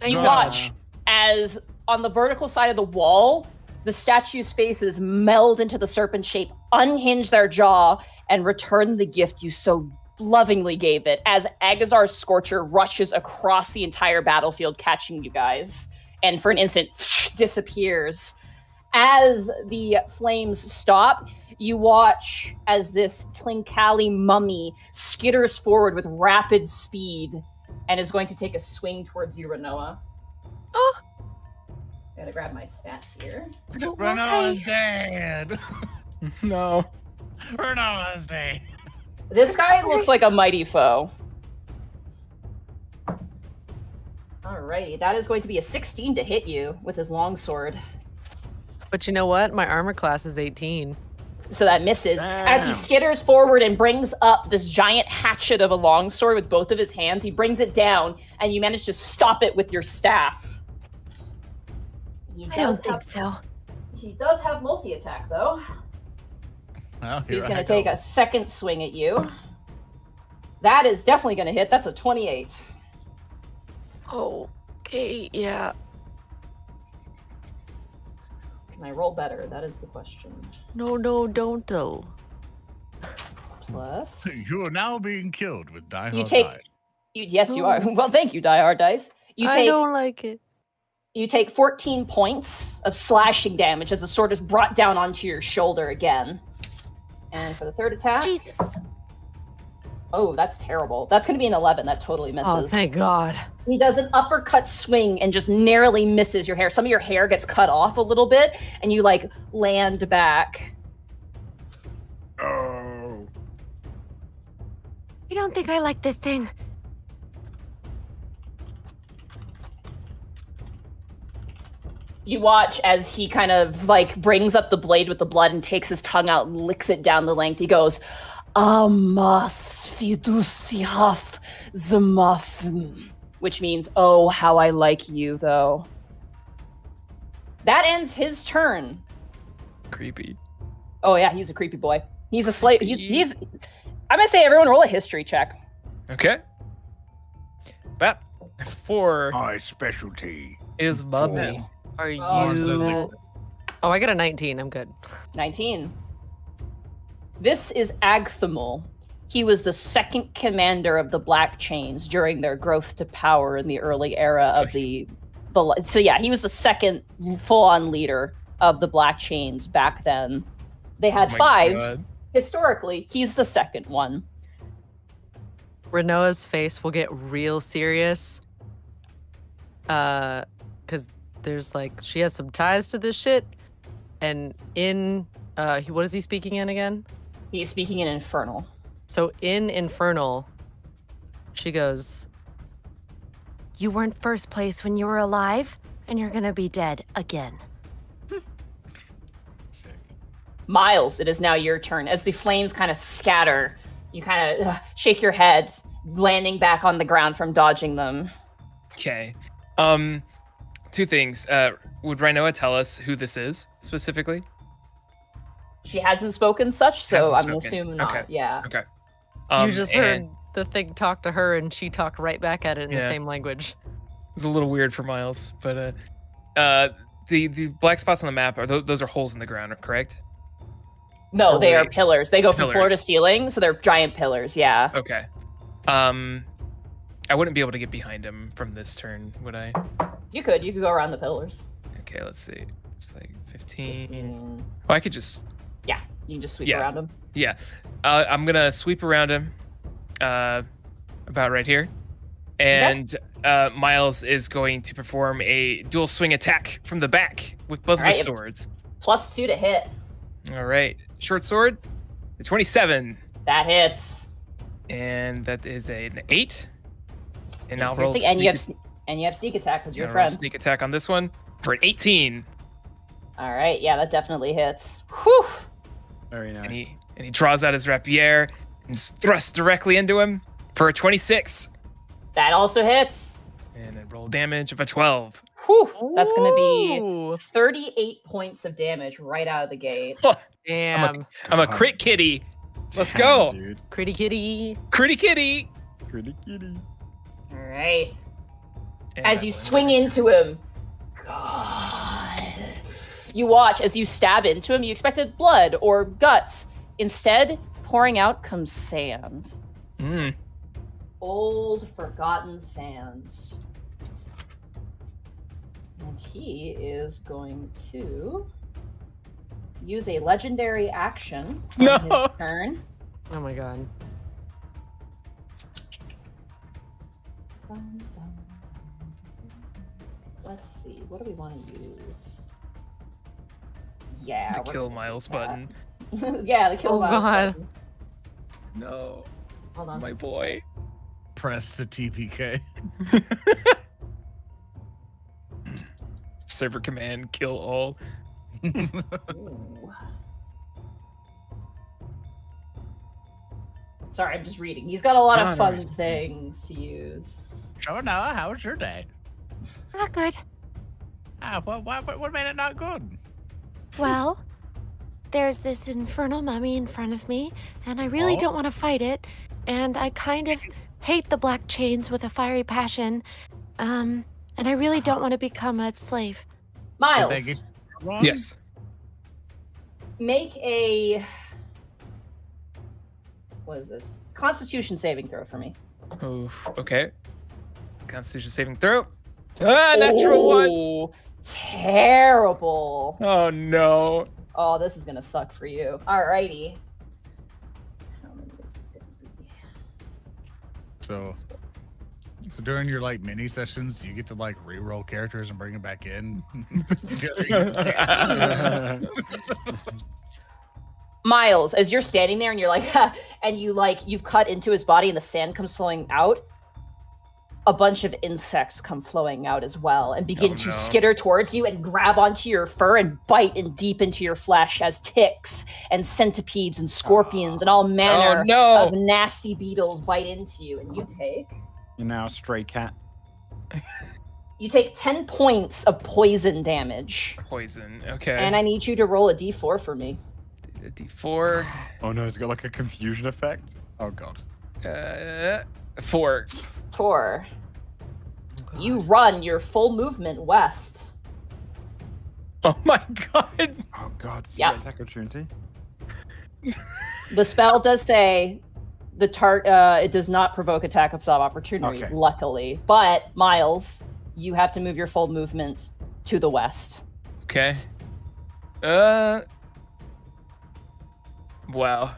You God. watch as on the vertical side of the wall, the statue's faces meld into the serpent shape, unhinge their jaw, and return the gift you so lovingly gave it as Agazar's Scorcher rushes across the entire battlefield, catching you guys, and for an instant disappears. As the flames stop, you watch as this Tlinkali mummy skitters forward with rapid speed and is going to take a swing towards you, Renoa. Oh. Gotta grab my stats here. Renoa's dead. No. Renoa's dead. This guy looks like a mighty foe. Alrighty, that is going to be a 16 to hit you with his longsword. But you know what? My armor class is 18. So that misses. As he Damn. skitters forward and brings up this giant hatchet of a longsword with both of his hands, he brings it down, and you manage to stop it with your staff. I don't think so. He does have multi-attack, though. Well, So he's here going I to take go. a second swing at you. That is definitely going to hit. That's a 28. Okay, yeah. Can I roll better? That is the question. No, don't though. Plus... You are now being killed with Die Hard You take... Dice. Yes, you are. Well, thank you, Die Hard Dice. I don't like it. You take 14 points of slashing damage as the sword is brought down onto your shoulder again. And for the third attack... Jesus. Oh, that's terrible. That's going to be an 11. That totally misses. Oh, thank God. He does an uppercut swing and just narrowly misses your hair. Some of your hair gets cut off a little bit, and you, like, land back. Oh. I don't think I like this thing. You watch as he kind of, like, brings up the blade with the blood and takes his tongue out and licks it down the length. He goes... Amas fiduciaf zamafim, which means, oh, how I like you, though. That ends his turn. Creepy. Oh, yeah, he's a creepy boy. He's a slave. He's I'm going to say everyone roll a history check. Okay. That 4 My specialty. is mummy. Are Oh, you... Oh, I got a 19. I'm good. 19. This is Agthamul. He was the second commander of the Black Chains during their growth to power in the early era of the... So yeah, he was the second full-on leader of the Black Chains back then. They had Oh my 5. God. Historically, he's the second one. Renoa's face will get real serious. Because there's like, she has some ties to this shit. And in, what is he speaking in again? He's speaking in Infernal. So in Infernal, she goes, You weren't first place when you were alive, and you're gonna be dead again. Miles, it is now your turn. As the flames kind of scatter, you kind of shake your head, landing back on the ground from dodging them. Okay. 2 things. Would Rhinoa tell us who this is specifically? She hasn't spoken such, so Hasn't I'm spoken. assuming not. Okay. Yeah. Okay. you just heard the thing talk to her and she talked right back at it in the Yeah. same language. It's a little weird for Miles, but the black spots on the map are those are holes in the ground, correct? No, Or they are wait. pillars. They go from floor to Pillars. ceiling, so they're giant pillars. Yeah. Okay. I wouldn't be able to get behind him from this turn, would I? You could go around the pillars. Okay, let's see. It's like 15. Mm, Oh, I could just yeah, you can just sweep Yeah. around them. Yeah. I'm gonna sweep around him, about right here, and Miles is going to perform a dual swing attack from the back with both of his Alright. swords. +2 to hit. All right, short sword, a 27, That hits. and that is an 8. And I'll You're roll. sneak- and you have sneak attack because you're a I'll roll friend. sneak attack on this one for an 18. All right, yeah, that definitely hits. Whew. Very nice. And he draws out his rapier and thrusts directly into him for a 26. That also hits. And a roll damage of a 12. Whew. That's going to Ooh. be 38 points of damage right out of the gate. Damn. I'm a crit kitty. Let's Damn, go. dude. Pretty kitty. Critty kitty. Pretty kitty. All right. And As you swing into him, God. You watch as you stab into him. You expected blood or guts. Instead, pouring out comes sand. Mm. Old, forgotten sands. And he is going to use a legendary action on No. his turn. Oh my god. Let's see. What do we want to use? Yeah. The we're kill gonna Miles use that. button. Yeah, the kill Oh, Miles God. button. No. Hold on. My boy. Press to TPK. Server command, kill all. Ooh. Sorry, I'm just reading. He's got a lot No, of no fun worries. things to use. So now, how was your day? Not good. What made it not good? Well, there's this infernal mummy in front of me, and I really Oh. don't want to fight it. And I kind of hate the black chains with a fiery passion. And I really don't want to become a slave. Miles, Did they get wrong? Yes. make a... What is this? Constitution saving throw for me. Oh, okay. Constitution saving throw. Ah, natural one. Oh, terrible. Oh no. Oh, this is gonna suck for you. Alrighty. How many is this gonna be? So during your like mini sessions, you get to like re-roll characters and bring them back in. Miles, as you're standing there and you're like, and you've cut into his body and the sand comes flowing out, a bunch of insects come flowing out as well and begin to no. skitter towards you and grab onto your fur and bite in deep into your flesh as ticks and centipedes and scorpions and all manner no. of nasty beetles bite into you. And you You're now a stray cat. take 10 points of poison damage. Poison. Okay. And I need you to roll a d4 for me. A D4. Oh no, it's got like a confusion effect. Oh god. 4. 4. You run your full movement west. Oh my god. Oh god, Yeah. attack opportunity. The spell does say it does not provoke attack of opportunity, Okay. luckily. But Miles, you have to move your full movement to the west. Okay. Wow.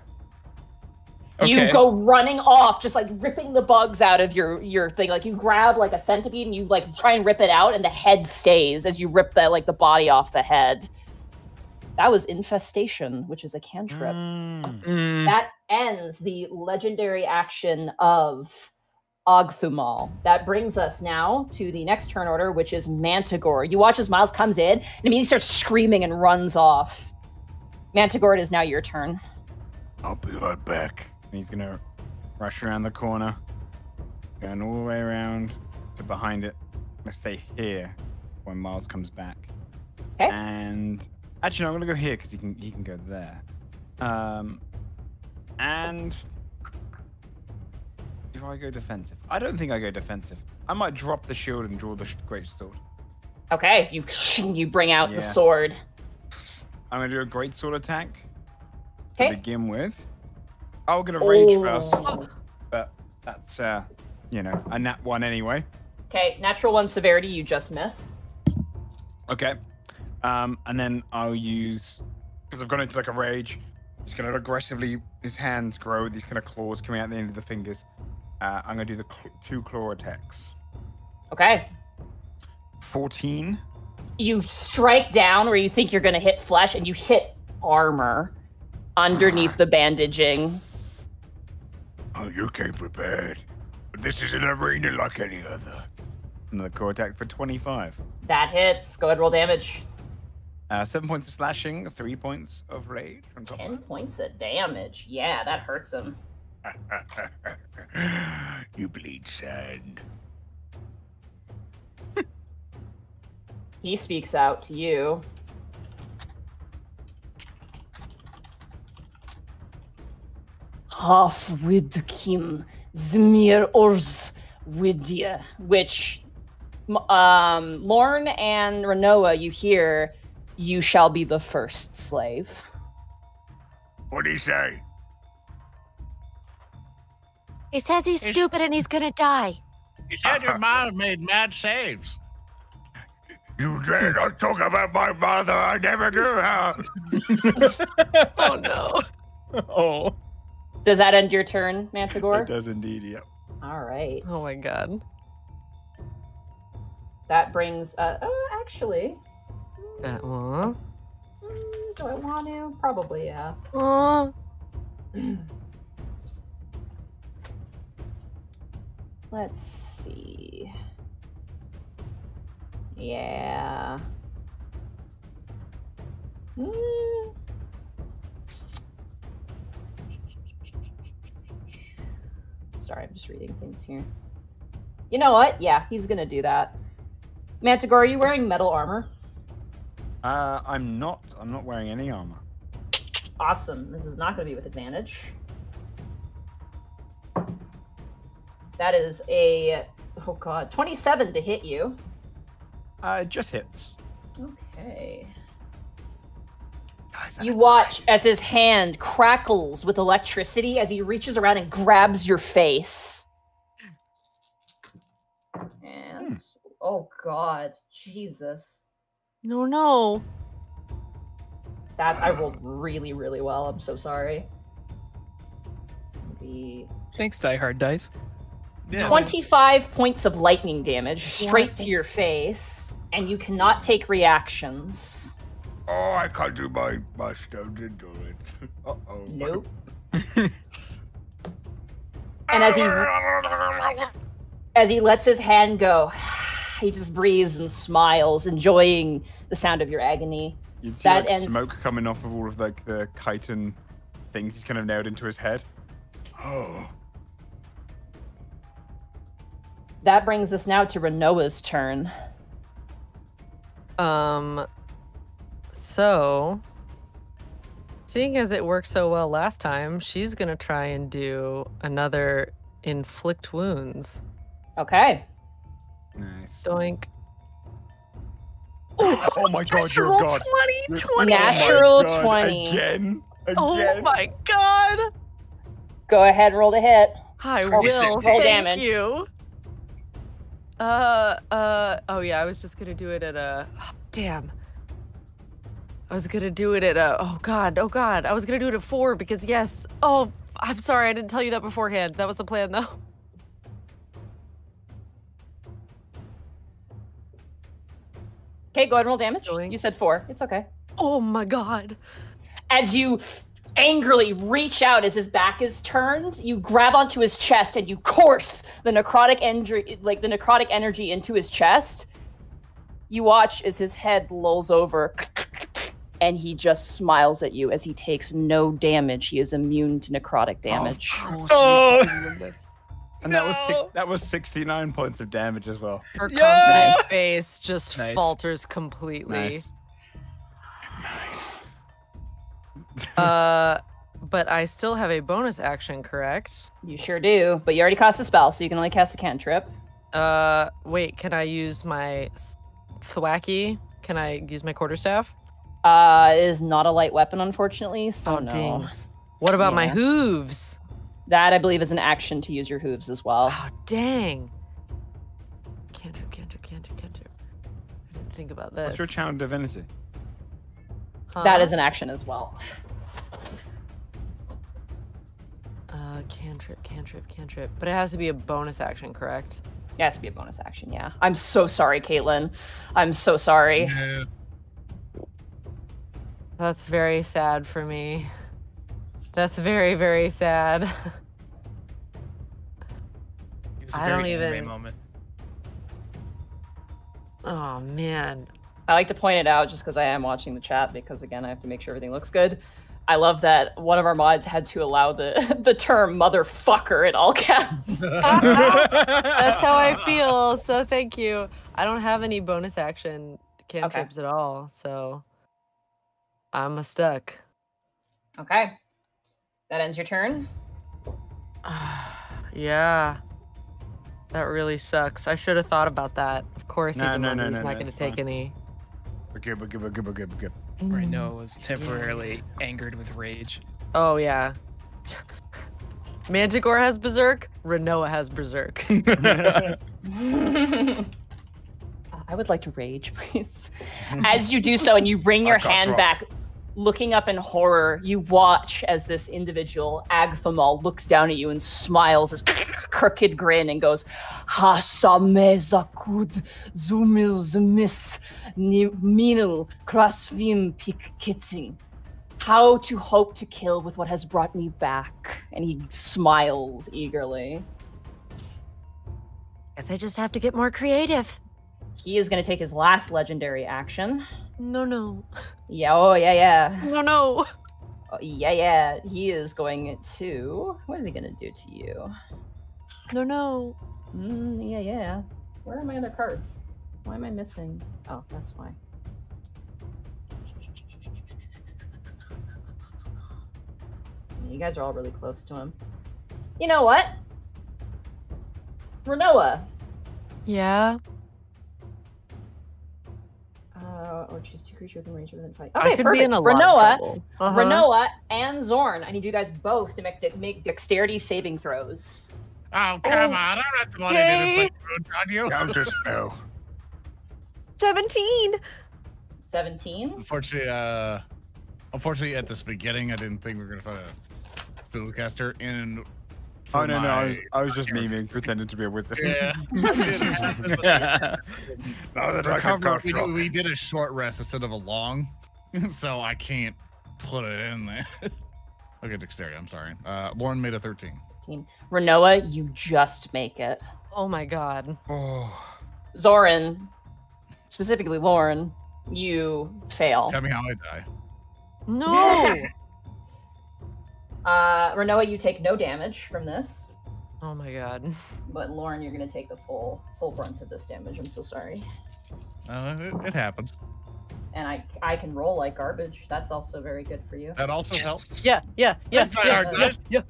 Okay. You go running off, just like ripping the bugs out of your thing. Like you grab like a centipede and you like try and rip it out, and the head stays as you rip the body off the head. That was infestation, which is a cantrip. Mm. That ends the legendary action of Ogthumal. That brings us now to the next turn order, which is Manticore. You watch as Miles comes in and immediately starts screaming and runs off. Manticore, it is now your turn. I'll be right back. And he's gonna rush around the corner, going all the way around to behind it. I'm gonna stay here when Miles comes back. Okay. And actually, no, I'm gonna go here because he can go there. And do I go defensive? I don't think I go defensive. I might drop the shield and draw the great sword. Okay, you bring out the Yeah. sword. I'm gonna do a great sword attack to Okay. begin with. I'm gonna rage Oh. first, but that's a nat 1 anyway. Okay, natural 1 severity, you just miss. Okay. And then I'll use, because I've gone into like a rage, he's gonna aggressively, his hands grow, these kind of claws coming out the end of the fingers. I'm gonna do the 2 claw attacks. Okay. 14. You strike down where you think you're going to hit flesh, and you hit armor underneath the bandaging. Oh, you came prepared. But this is an arena like any other. Another claw attack for 25. That hits. Go ahead, roll damage. 7 points of slashing, 3 points of rage. On top 10 of points of damage. Yeah, that hurts him. You bleed sand. He speaks out to you. Half with Kim Zmir Orz Widya, which Lorne and Renoa, you hear, you shall be the first slave. What'd he say? He says he's stupid and he's gonna die. He said your mom made mad saves. You dare not talk about my mother. I never knew her. Oh no. Oh. Does that end your turn, It Mantagor? does indeed, yep. All right. Oh my god. That brings, actually, Aw. do I want to? Probably, yeah. Aw. Let's see. Yeah. Sorry, I'm just reading things here. You know what? Yeah, he's gonna do that. Mantagor, are you wearing metal armor? I'm not wearing any armor. Awesome. This is not gonna be with advantage. That is a, oh god, 27 to hit you. It just hits. Okay. Guys, You watch as his hand crackles with electricity as he reaches around and grabs your face. And oh god, Jesus. No. That I rolled really, really well. I'm so sorry. It's gonna be Thanks, Die Hard Dice. 25 points of lightning damage straight to your face, and you cannot take reactions. Oh, I can't do my stone to do it. Uh-oh. Nope. And as he lets his hand go, he just breathes and smiles, enjoying the sound of your agony. You'd see that like, ends- smoke coming off of all of like the chitin things he's kind of nailed into his head. Oh. That brings us now to Renoa's turn. So, seeing as it worked so well last time, she's gonna try and do another inflict wounds. Okay. Nice. Doink. Oh my god, you're a Natural god. 20, 20. Natural Oh my god, 20. Again? Oh my god. Go ahead, roll to hit. I Roll will. Thank damage. you. Oh yeah, I was just gonna do it at a, damn. I was gonna do it at a, oh god. I was gonna do it at 4 because yes. Oh, I'm sorry, I didn't tell you that beforehand. That was the plan though. Okay, go ahead and roll damage. Doink. You said 4. It's okay. Oh my god. As you angrily reach out as his back is turned, you grab onto his chest and you course the necrotic energy into his chest. You watch as his head lolls over and he just smiles at you as he takes no damage. He is immune to necrotic damage. Oh, And that was 69 points of damage as well. Her Yes! confident face just Nice. falters completely. Nice. But I still have a bonus action, correct? You sure do, but you already cast a spell, so you can only cast a cantrip. Wait, can I use my thwacky? Can I use my quarterstaff? It is not a light weapon, unfortunately, so no. dings. What about my Yeah. hooves? That, I believe, is an action to use your hooves as well. Oh, dang. Cantrip. I didn't think about this. What's your channel divinity? Huh? That is an action as well. Cantrip. But it has to be a bonus action, correct? It has to be a bonus action, yeah. I'm so sorry, Caitlin. I'm so sorry. Yeah. That's very sad for me. That's very, very sad. It was a I very don't anime even- moment. Oh, man. I like to point it out just because I am watching the chat because, again, I have to make sure everything looks good. I love that one of our mods had to allow the term motherfucker in all caps. That's how I feel, so thank you. I don't have any bonus action cantrips at all, so I'm stuck. Okay. That ends your turn. Yeah. That really sucks. I should have thought about that. Of course he's not going to take any. Okay. Reno was temporarily angered with rage. Oh, yeah. Manticore has Berserk. Renoa has Berserk. I would like to rage, please. As you do so and you bring your hand back, looking up in horror, you watch as this individual, Agthamal, looks down at you and smiles his crooked grin and goes, Hasamezakud zumil zumis minil krasvim pikkitzing. How to hope to kill with what has brought me back. And he smiles eagerly. Guess I just have to get more creative. He is going to take his last legendary action. No. Yeah, oh, yeah. No. Oh, yeah. He is going to... What is he going to do to you? No. Yeah. Where are my other cards? Why am I missing? Oh, that's why. You guys are all really close to him. You know what? Renoa. Yeah. Or choose two creatures within range within 5. I Okay, could perfect. be in a lot of trouble. Renoa and Zorn. I need you guys both to make dexterity saving throws. Oh, come on. I don't have the money to put food on you. Counter spell. 17. 17. Unfortunately, at this beginning, I didn't think we were going to find a spellcaster in. Oh, no, I was just memeing, pretending to be a wizard. Yeah. We did a short rest instead of a long, so I can't put it in there. Okay, dexterity, I'm sorry. Lauren made a 13. Renoa, you just make it. Oh my god. Oh. Zoran, specifically Lauren, you fail. Tell me how I die. No. Renoa, you take no damage from this. Oh my god. But Lauren, you're gonna take the full brunt of this damage. I'm so sorry. It happens. And I can roll like garbage. That's also very good for you. That also helps. Yeah. Thanks, Die Hard Dice. Yeah.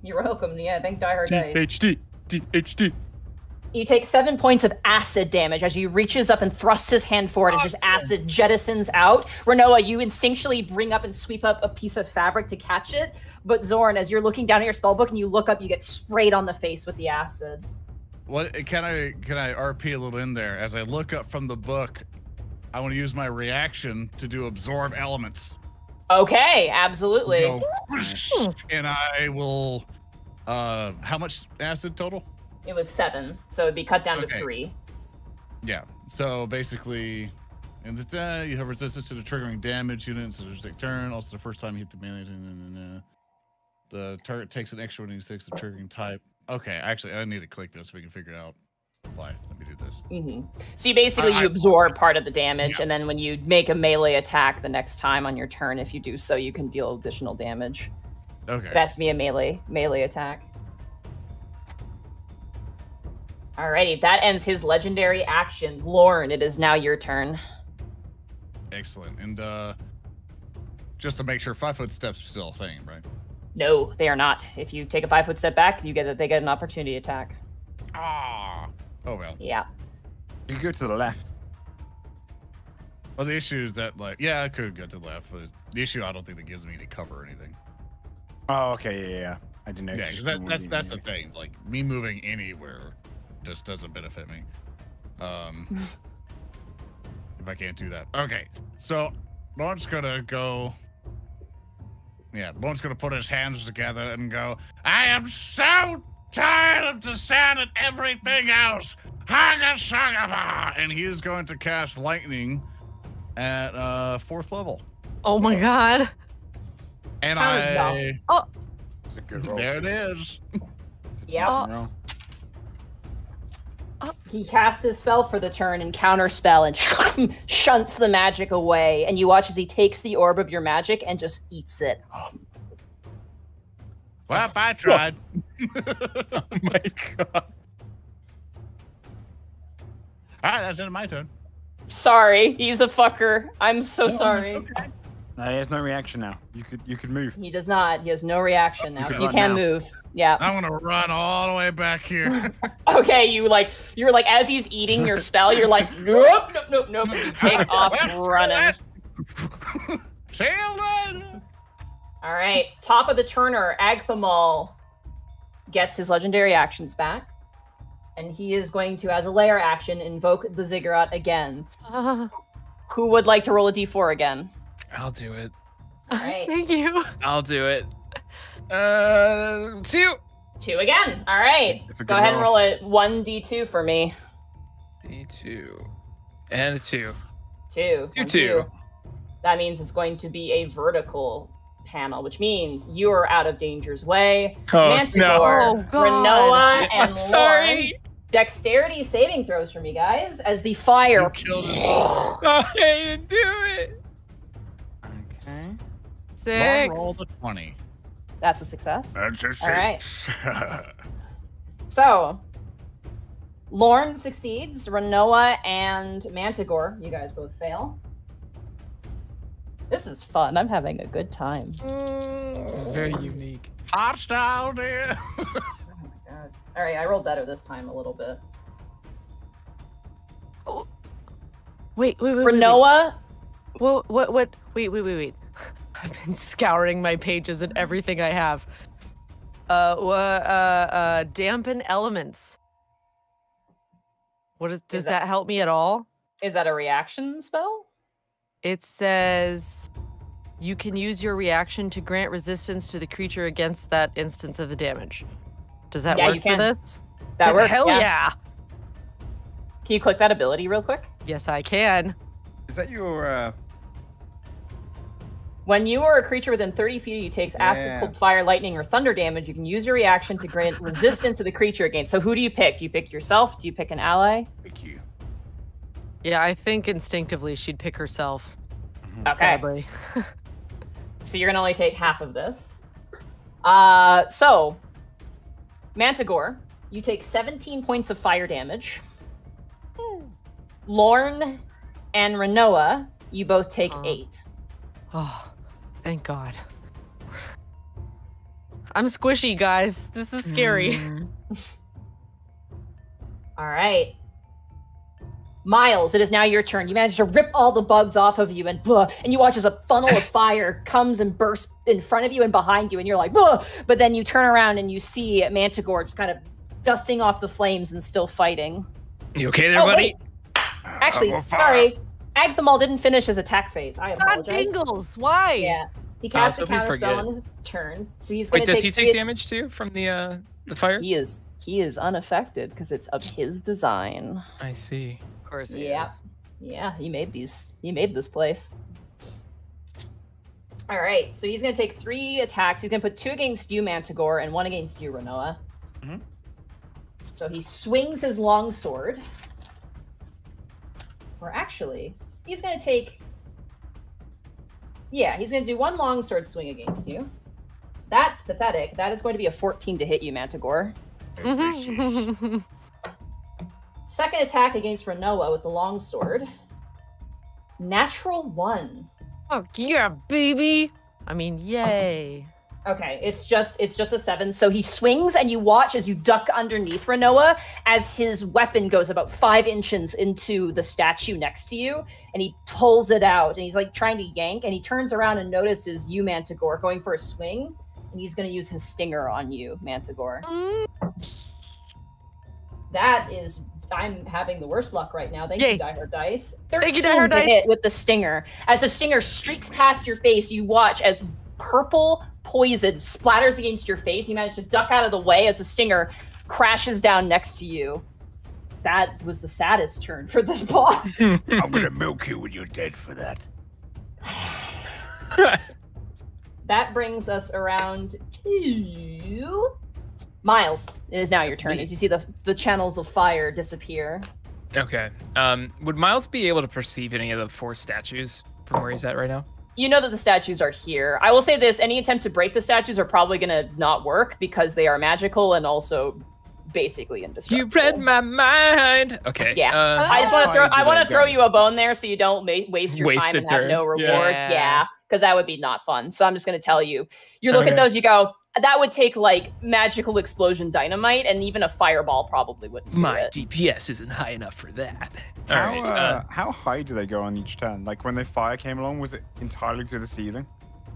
You're welcome. Yeah, thank Die Hard Dice. DHD. You take 7 points of acid damage as he reaches up and thrusts his hand forward and just acid jettisons out. Renoa, you instinctually bring up and sweep up a piece of fabric to catch it. But Zorn, as you're looking down at your spellbook and you look up, you get sprayed on the face with the acid. What can I RP a little in there? As I look up from the book, I want to use my reaction to do absorb elements. Okay, absolutely. So, and I will. How much acid total? It was 7, so it'd be cut down to 3. Yeah. So basically, and you have resistance to the triggering damage unit, so there's a turn. Also, the first time you hit the melee, the target takes an extra 1d6 the triggering type. Okay, actually, I need to click this so we can figure it out. Why? Let me do this. So you basically you absorb part of the damage, and then when you make a melee attack the next time on your turn, if you do so, you can deal additional damage. Okay. It has to be a melee attack. Alrighty, that ends his legendary action. Lauren, it is now your turn. Excellent. And just to make sure, 5-foot steps are still a thing, right? No, they are not. If you take a 5-foot step back, they get an opportunity attack. Ah. Oh well. Yeah. You can go to the left. Well, the issue is that, like, yeah, I could go to the left, but the issue I don't think that gives me any cover or anything. Oh, okay, yeah. I didn't know. Yeah, because that's the thing. Like, me moving anywhere just doesn't benefit me. If I can't do that. Okay, so Lauren's gonna go. Yeah, Lauren's gonna put his hands together and go, I am so tired of the sound and everything else. Haga-shagaba! And he is going to cast lightning at 4th level. Oh my god. And Oh. It's a good roll. There it is. Yeah. He casts his spell for the turn and counterspell and shunts the magic away. And you watch as he takes the orb of your magic and just eats it. Well, I tried. Oh my god. All right, that's it of my turn. Sorry, he's a fucker. I'm so sorry. Okay. He has no reaction now. You could move. He does not. He has no reaction now, You so can you run can now. move. Yeah. I'm gonna run all the way back here. Okay, you're like as he's eating your spell, you're like nope. And you take off running. Sail then. All right, top of the turner, Agthamal gets his legendary actions back, and he is going to, as a layer action, invoke the ziggurat again. Who would like to roll a d4 again? I'll do it. All right, Thank you. I'll do it. 2. 2 again. All right, It's a go good ahead and roll. roll a 1d2 for me. D2. And a 2. 2. 2, 2. That means it's going to be a vertical panel, which means you are out of danger's way. Oh, Manticore, Oh, God. Renoa, and I'm sorry. Lorne. Dexterity saving throws for me, guys, as the fire. You killed us. Oh, I didn't do it. Okay. Lauren 6. rolled a 20. That's a success. That's a All right. 6. So, Lorne succeeds. Renoa and Manticore, you guys both fail. This is fun. I'm having a good time. It's very unique. Hostile there. Oh my god. All right, I rolled better this time a little bit. Wait. Renoa, What? Wait. I've been scouring my pages and everything I have. Dampen elements. Does that help me at all? is that a reaction spell? It says you can use your reaction to grant resistance to the creature against that instance of the damage. Does that Yeah, work you for can. this? That Then works. Hell yeah. yeah. Can you click that ability real quick? Yes, I can. Is that your? When you or a creature within 30 feet of you takes acid, Yeah. cold, fire, lightning, or thunder damage, you can use your reaction to grant resistance to the creature against. So who do you pick? Do you pick yourself? Do you pick an ally? Thank you. Yeah, I think instinctively she'd pick herself. Okay. Sadly. So you're gonna only take half of this. So Manticore, you take 17 points of fire damage. Lorne and Renoa, you both take 8. Oh, thank God. I'm squishy, guys. This is scary. All right. Miles, it is now your turn. You manage to rip all the bugs off of you, and you watch as a funnel of fire comes and bursts in front of you and behind you, and you're like, but then you turn around and you see Manticore just kind of dusting off the flames and still fighting. You okay there, Oh, buddy? wait. Actually, I'm on fire. sorry. Agthamal didn't finish his attack phase. I God, apologize. Bingles, why? Yeah. He cast a so we counter spell forget. on his turn, so he's going Wait, to does take he take damage too from the fire? He is unaffected because it's of his design. I see. Of course it Yeah. is. Yeah, he made these. He made this place. All right, so he's going to take 3 attacks. He's going to put 2 against you, Manticore, and 1 against you, Renoa. Mhm. So he swings his longsword. Or actually, he's going to take... Yeah, he's going to do 1 longsword swing against you. That's pathetic. That is going to be a 14 to hit you, Manticore. Mhm. Second attack against Renoa with the longsword. Natural 1. Oh, yeah, baby. I mean, yay. Okay, it's just a 7. So he swings, and you watch as you duck underneath Renoa as his weapon goes about 5 inches into the statue next to you, and he pulls it out, and he's like trying to yank, and he turns around and notices you, Manticore, going for a swing, and he's going to use his stinger on you, Manticore. That is, I'm having the worst luck right now. Thank Yay. you, Die Hard Dice. Thank you, 13 Die Hard to Dice. hit with the stinger. As the stinger streaks past your face, you watch as purple poison splatters against your face. You manage to duck out of the way as the stinger crashes down next to you. That was the saddest turn for this boss. I'm gonna milk you when you're dead for that. That brings us around to Miles, it is now your That's turn me. as you see the channels of fire disappear. Okay. Would Miles be able to perceive any of the 4 statues from where he's at right now? You know that the statues are here. I will say this, any attempt to break the statues are probably going to not work because they are magical and also basically indestructible. You read my mind. Okay. Yeah. I just want to throw you a bone there so you don't waste your Waste time a and have turn. no rewards. Yeah. Yeah, because that would be not fun. So I'm just going to tell you. You look at those, you go, that would take like magical explosion dynamite, and even a fireball probably wouldn't do My it. DPS isn't high enough for that. All How, right. how high do they go on each turn? Like when the fire came along, was it entirely to the ceiling?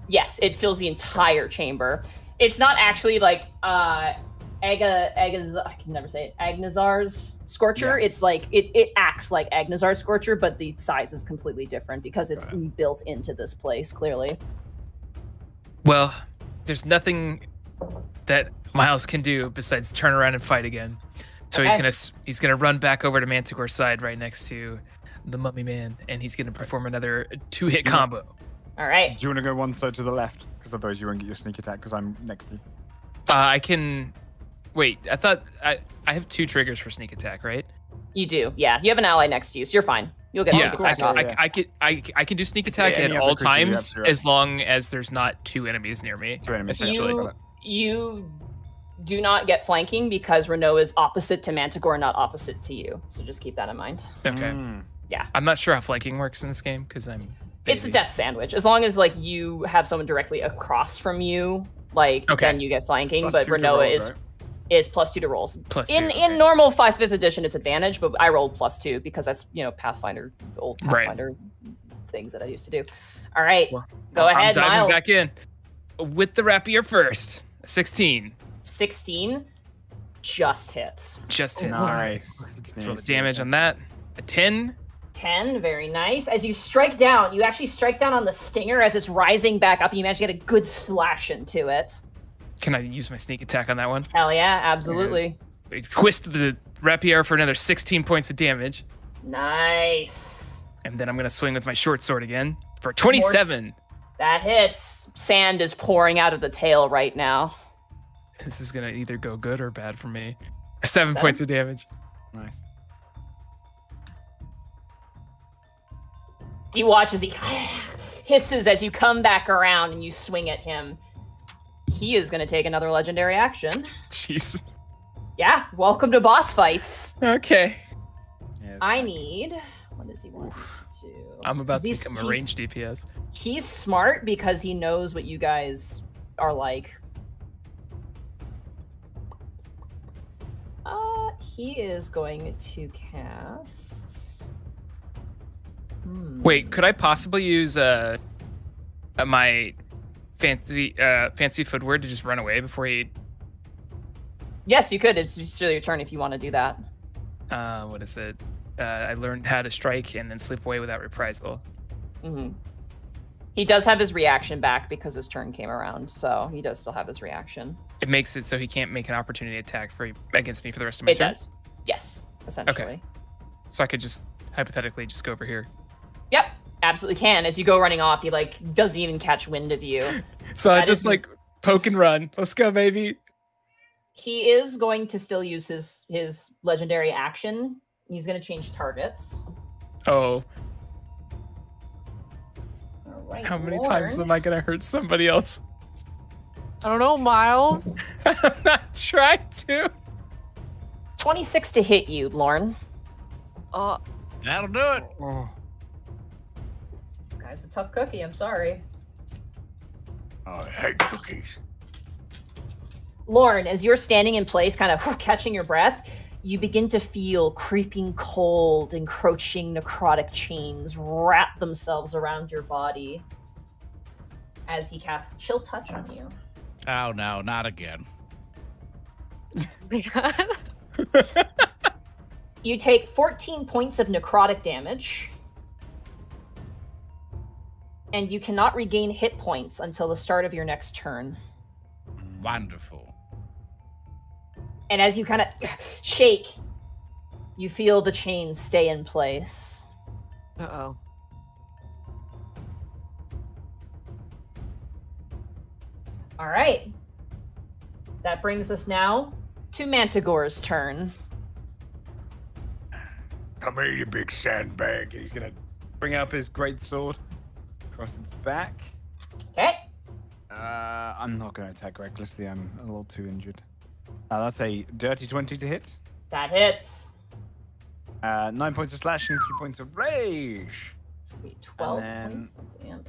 Yes, it fills the entire chamber. It's not actually like I can never say it. Agnazar's Scorcher. Yeah. It's like it acts like Agnazar's Scorcher, but the size is completely different because it's built into this place, clearly. Well, there's nothing that Miles can do besides turn around and fight again. So he's gonna run back over to Manticore's side right next to the Mummy Man, and he's gonna perform another 2-hit combo. All right. Do you want to go one side to the left? Because otherwise you won't get your sneak attack because I'm next to you. I can. Wait, I thought I have 2 triggers for sneak attack, right? You do. Yeah, you have an ally next to you, so you're fine. You'll get Yeah, sneak attack off. I can do sneak attack any at other all creature you have times to- as long as there's not 2 enemies near me. 2 enemies. Essentially. You do not get flanking because Renault is opposite to Manticore, not opposite to you. So just keep that in mind. Okay. Mm. Yeah. I'm not sure how flanking works in this game because I'm. It's a baby. death sandwich. As long as like you have someone directly across from you, like Okay. then you get flanking. Plus But 2 to Renault rolls, is right? +2 to rolls. Plus In 2, in okay. normal 5th edition, it's advantage, but I rolled +2 because that's Pathfinder, old Right. Pathfinder things that I used to do. All right, Well, go ahead, I'm diving Miles. back in with the rapier first. 16 16 just hits. just hits. Nice. Throw the damage on that. A 10. 10, very nice. As you strike down, you actually strike down on the stinger as it's rising back up, and you manage to get a good slash into it. Can I use my sneak attack on that one? Hell yeah, absolutely. I twist the rapier for another 16 points of damage, Nice. and then I'm gonna swing with my short sword again for 27. That hits. Sand is pouring out of the tail right now. This is gonna either go good or bad for me. 7 Seven? points of damage. Nice. You watch as he hisses as you come back around and you swing at him. He is going to take another legendary action. Jeez. Yeah, welcome to boss fights. Okay. Yeah, I need... What does he want me to do? I'm about to He's- become a he's- ranged DPS. He's smart because he knows what you guys are like. He is going to cast... Wait, could I possibly use my fancy footwear to just run away before he? Yes, you could. It's still your turn if you want to do that. What is it? I learned how to strike and then slip away without reprisal. hmm He does have his reaction back because his turn came around, so he does still have his reaction. It makes it so he can't make an opportunity attack against me for the rest of my It turn. does. Yes, essentially. So I could just hypothetically just go over here. Yep, absolutely can. As you go running off, he like doesn't even catch wind of you. So I That just is- like poke and run. Let's go, baby. He is going to still use his legendary action. He's going to change targets. Oh, All right. how many Lorne. times am I gonna hurt somebody else? I don't know, Miles. I'm not trying to. 26 to hit you, Lorne. That'll do it. Oh, This guy's a tough cookie. I'm sorry. I hate cookies. Lorne, as you're standing in place, kind of catching your breath, you begin to feel creeping cold, encroaching necrotic chains wrap themselves around your body as he casts Chill Touch on you. Oh no, not again. You take 14 points of necrotic damage, and you cannot regain hit points until the start of your next turn. Wonderful. And as you kind of shake, you feel the chains stay in place. Uh-oh. All right. That brings us now to Mantigore's turn. Come here, you big sandbag. He's gonna bring up his greatsword across its back. Okay. I'm not gonna attack recklessly. I'm a little too injured. That's a dirty 20 to hit. That hits. 9 points of slashing, 3 points of rage. It's gonna be 12 And then- points of damage.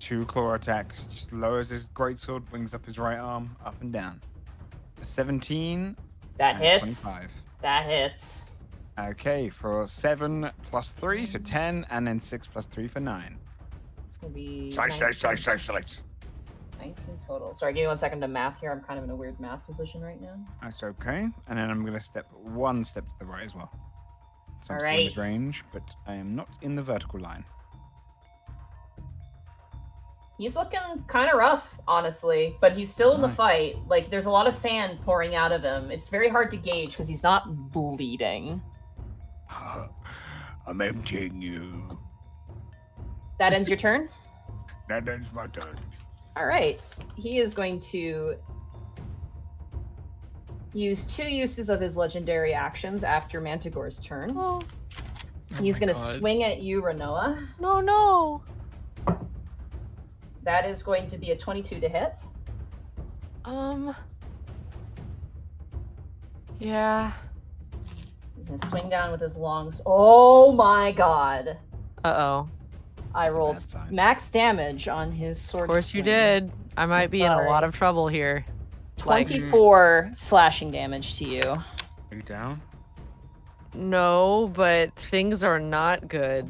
2 claw attacks. Just lowers his greatsword, brings up his right arm, up and down. 17. That and hits. 25. That hits. Okay, for 7 plus 3, so 10, and then 6 plus 3 for 9. It's gonna be Slice, 19 total. Sorry, give me 1 second to math here. I'm kind of in a weird math position right now. That's okay. And then I'm going to step 1 step to the right as well. So I'm All still in his right. range, but I am not in the vertical line. He's looking kind of rough, honestly, but he's still in the Nice. fight. Like, there's a lot of sand pouring out of him. It's very hard to gauge because he's not bleeding. I'm emptying you. That ends your turn? That ends my turn. All right. He is going to use 2 uses of his legendary actions after Mantigore's turn. Oh, He's my going to God. swing at you, Renoa. no. That is going to be a 22 to hit. Yeah. He's going to swing down with his longs. Oh my god. Uh-oh. I That's a rolled bad sign. max damage on his sword. Of course you swing. did. I might be in a Sorry. lot of trouble here. 24 slashing damage to you. Are you down? No, but things are not good.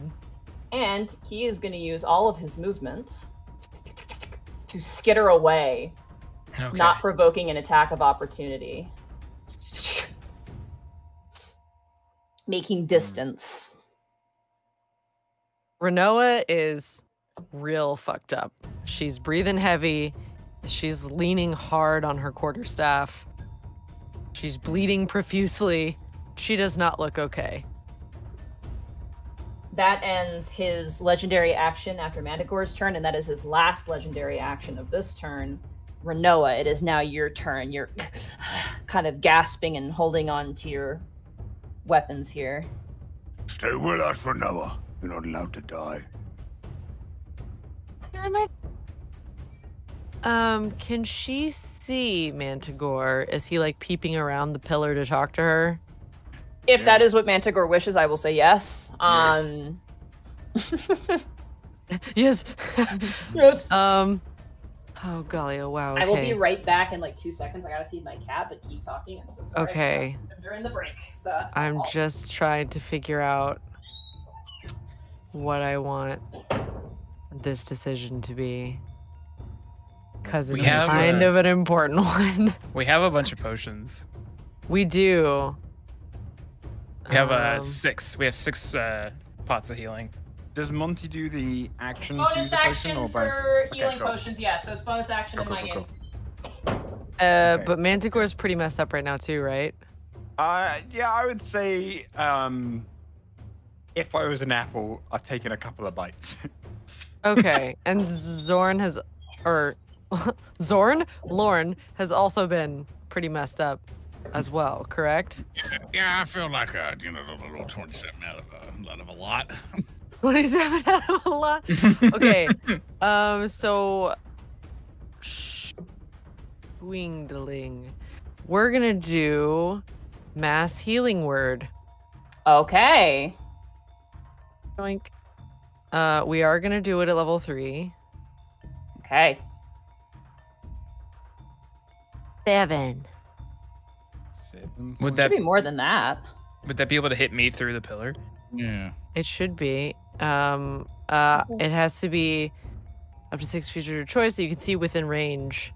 And he is going to use all of his movement to skitter away, Okay. not provoking an attack of opportunity. Making distance. Renoa is real fucked up. She's breathing heavy. She's leaning hard on her quarterstaff. She's bleeding profusely. She does not look okay. That ends his legendary action after Manticore's turn, and that is his last legendary action of this turn. Renoa, it is now your turn. You're kind of gasping and holding on to your weapons here. Stay with us, Renoa. You're not allowed to die. You're in my. Can she see Manticore? Is he like peeping around the pillar to talk to her? If Yeah. that is what Manticore wishes, I will say yes. Yes. Yes. Oh golly, oh wow. Okay. I will be right back in like 2 seconds. I gotta feed my cat, but keep talking. I'm so sorry. Okay. During the break, so that's my I'm fault. just trying to figure out what I want this decision to be. Because We it's have, kind of an important one. We have a bunch of potions. We do. We have Um, 6. We have 6 pots of healing. Does Monty do the action to bonus use the potion action or both? for Okay, healing cool. potions. Yeah, so it's bonus action in Cool, my cool, games. Okay. But Manticore's pretty messed up right now too, right? Yeah, I would say, if I was an apple, I've taken a couple of bites. Okay. And Zorn has, or Lorne has also been pretty messed up as well, correct? Yeah, I feel like a little 27 out of a lot. 27 out of a lot. Okay. So Wingdling. We're gonna do mass healing word. Okay. Doink. We are gonna do it at level 3. Okay. 7. 7 Would Should that be more than that. be able to hit me through the pillar? Yeah. It should be. It has to be up to 6 feet of your choice, so you can see within range.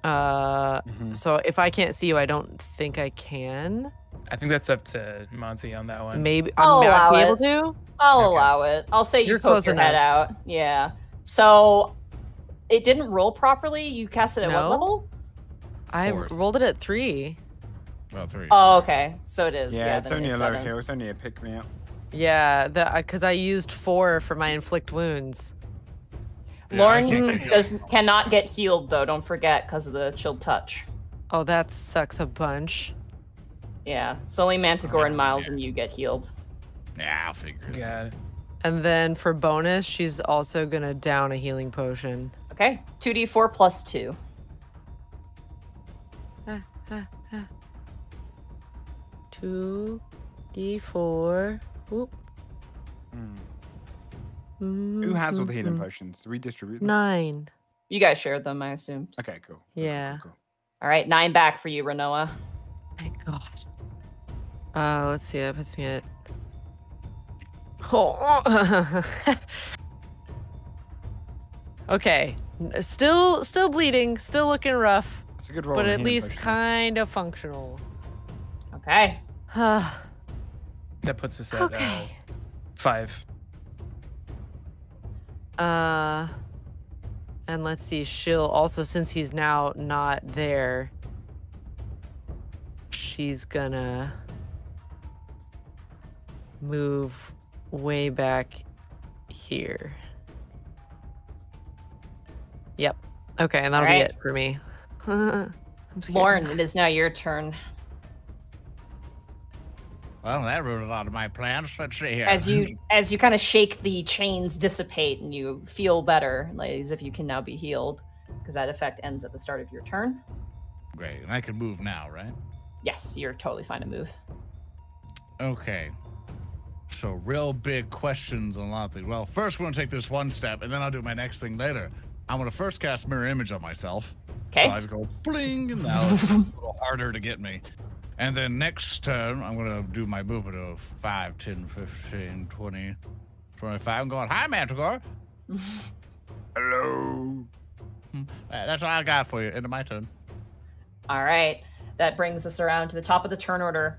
Mhm. So if I can't see you, I don't think I can. I think that's up to Monty on that one. Maybe I'll I allow might be it. able to. I'll Okay. allow it. I'll say you You're poke close your head enough. out. Yeah. So it didn't roll properly. You cast it at what No. level? I Fourth. rolled it at 3. Well, 3. Oh, okay. So it is. Yeah, it's then only a it's low 7. heal. It's only a pick me up. Yeah, because I used 4 for my inflict wounds. Yeah, I Lauren can't get healed. cannot get healed though. Don't forget because of the chilled touch. Oh, that sucks a bunch. Yeah, so only Manticore and Miles and you get healed. Yeah, I'll figure it out. Got it. And then for bonus, she's also gonna down a healing potion. Okay, 2d4 plus 2. 2d4. Whoop. Who has all the healing potions? Do we distribute them? 9. You guys shared them, I assume. Okay, cool. Yeah. Cool. All right, 9 back for you, Renoa. Thank God. Let's see. That puts me at. Oh. Okay. Still bleeding. Still looking rough. That's a good roll. But on at healing least potion. kind of functional. Okay. That puts us at Okay. 5. And let's see. She'll also, since he's now not there, she's gonna move way back here. Yep. Okay, and that'll Alright. be it for me. I'm scared. Lauren, it is now your turn. Well, that ruined a lot of my plans. Let's see here. As you kind of shake, the chains dissipate and you feel better, like as if you can now be healed, because that effect ends at the start of your turn. Great, and I can move now, right? Yes, you're totally fine to move. Okay. So real big questions on a lot of things. Well, first we're gonna take this one step, and then I'll do my next thing later. I'm gonna first cast Mirror Image on myself. Okay. So I just go bling, and now it's a little harder to get me. And then next turn, I'm gonna do my movement of 5, 10, 15, 20, 25. I'm going, hi, Manticore. Hello. That's all I got for you. End of my turn. All right, that brings us around to the top of the turn order.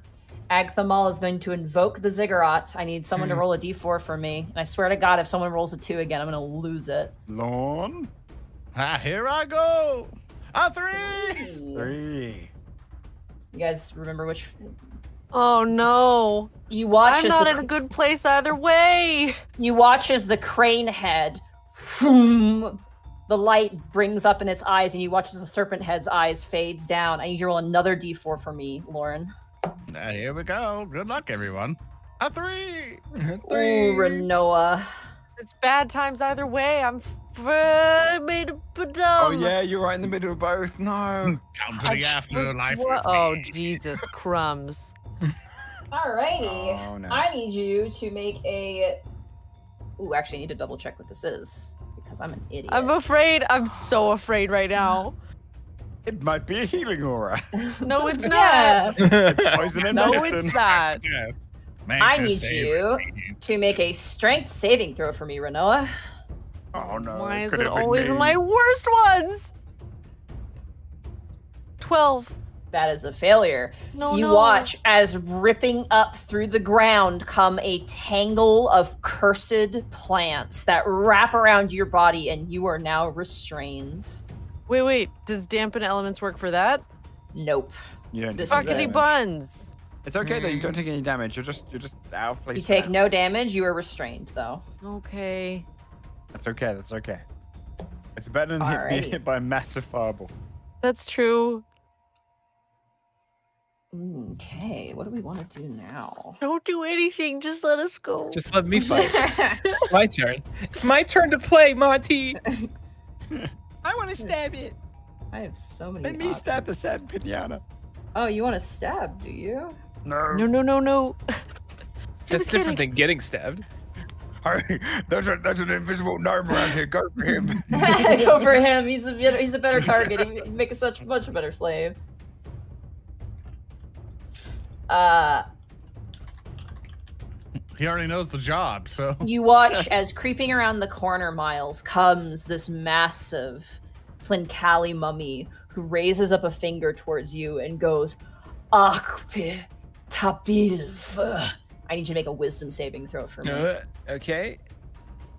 Agthamal is going to invoke the Ziggurat. I need someone to roll a d4 for me. And I swear to God, if someone rolls a 2 again, I'm going to lose it. Lorne. Here I go. A 3. 3. You guys remember which? Oh no. You watch I'm as not the in a good place either way. You watch as the crane head, the light brings up in its eyes, and you watch as the serpent head's eyes fades down. I need you to roll another d4 for me, Lauren. Here we go. Good luck, everyone. A 3. Ooh, Renoa. It's bad times either way. I'm made a dumb. Oh yeah, you're right in the middle of both. No. Count to the afterlife. What? with Oh, me. Jesus crumbs. Alrighty. Oh, no. I need you to make a... Ooh, actually, I need to double check what this is, because I'm an idiot. I'm afraid. I'm so afraid right now. It might be a healing aura. No, it's Yeah. not. It's poison and No, medicine. it's not. Yeah. Make I this need save you routine. to make a strength saving throw for me, Renoa. Oh no. Why is could it have been always me. my worst ones? 12. That is a failure. No, You no. watch as ripping up through the ground come a tangle of cursed plants that wrap around your body, and you are now restrained. Wait. Does dampen elements work for that? Nope. You don't This take is Fuckity damage. buns. It's okay though. You don't take any damage. You're just out of place. You for take now. no damage. You are restrained, though. Okay. That's okay. That's okay. It's better than being Alrighty. hit by a massive fireball. That's true. Okay, what do we want to do now? Don't do anything. Just let us go. Just let me fight. My turn. It's my turn to play, Monty. I want to stab it. I have so many. Let me stab the options. sad pinata. Oh, you want to stab? Do you? No. No. That's different than getting stabbed. Hey, there's an invisible gnome around here. Go for him. Go for him. He's a better target. He'd make a much better slave. He already knows the job, so. You watch as creeping around the corner, Miles, comes this massive Flinkali mummy who raises up a finger towards you and goes, Akpe Tabilv. I need you to make a wisdom saving throw for me. Okay.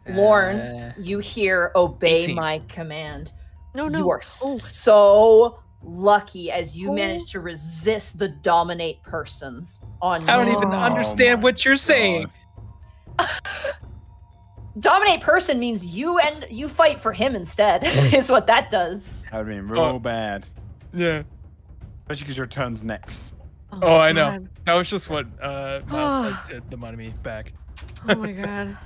Lorne, you hear obey 18. my command. No. You are Oh. so lucky as you manage to resist the dominate person on you. I don't even Oh understand my what you're saying. Dominate person means you fight for him instead, is what that does. That would have been real bad. Yeah. Especially because your turn's next. Oh, I know. God. That was just what Miles said to the money back. Oh my god.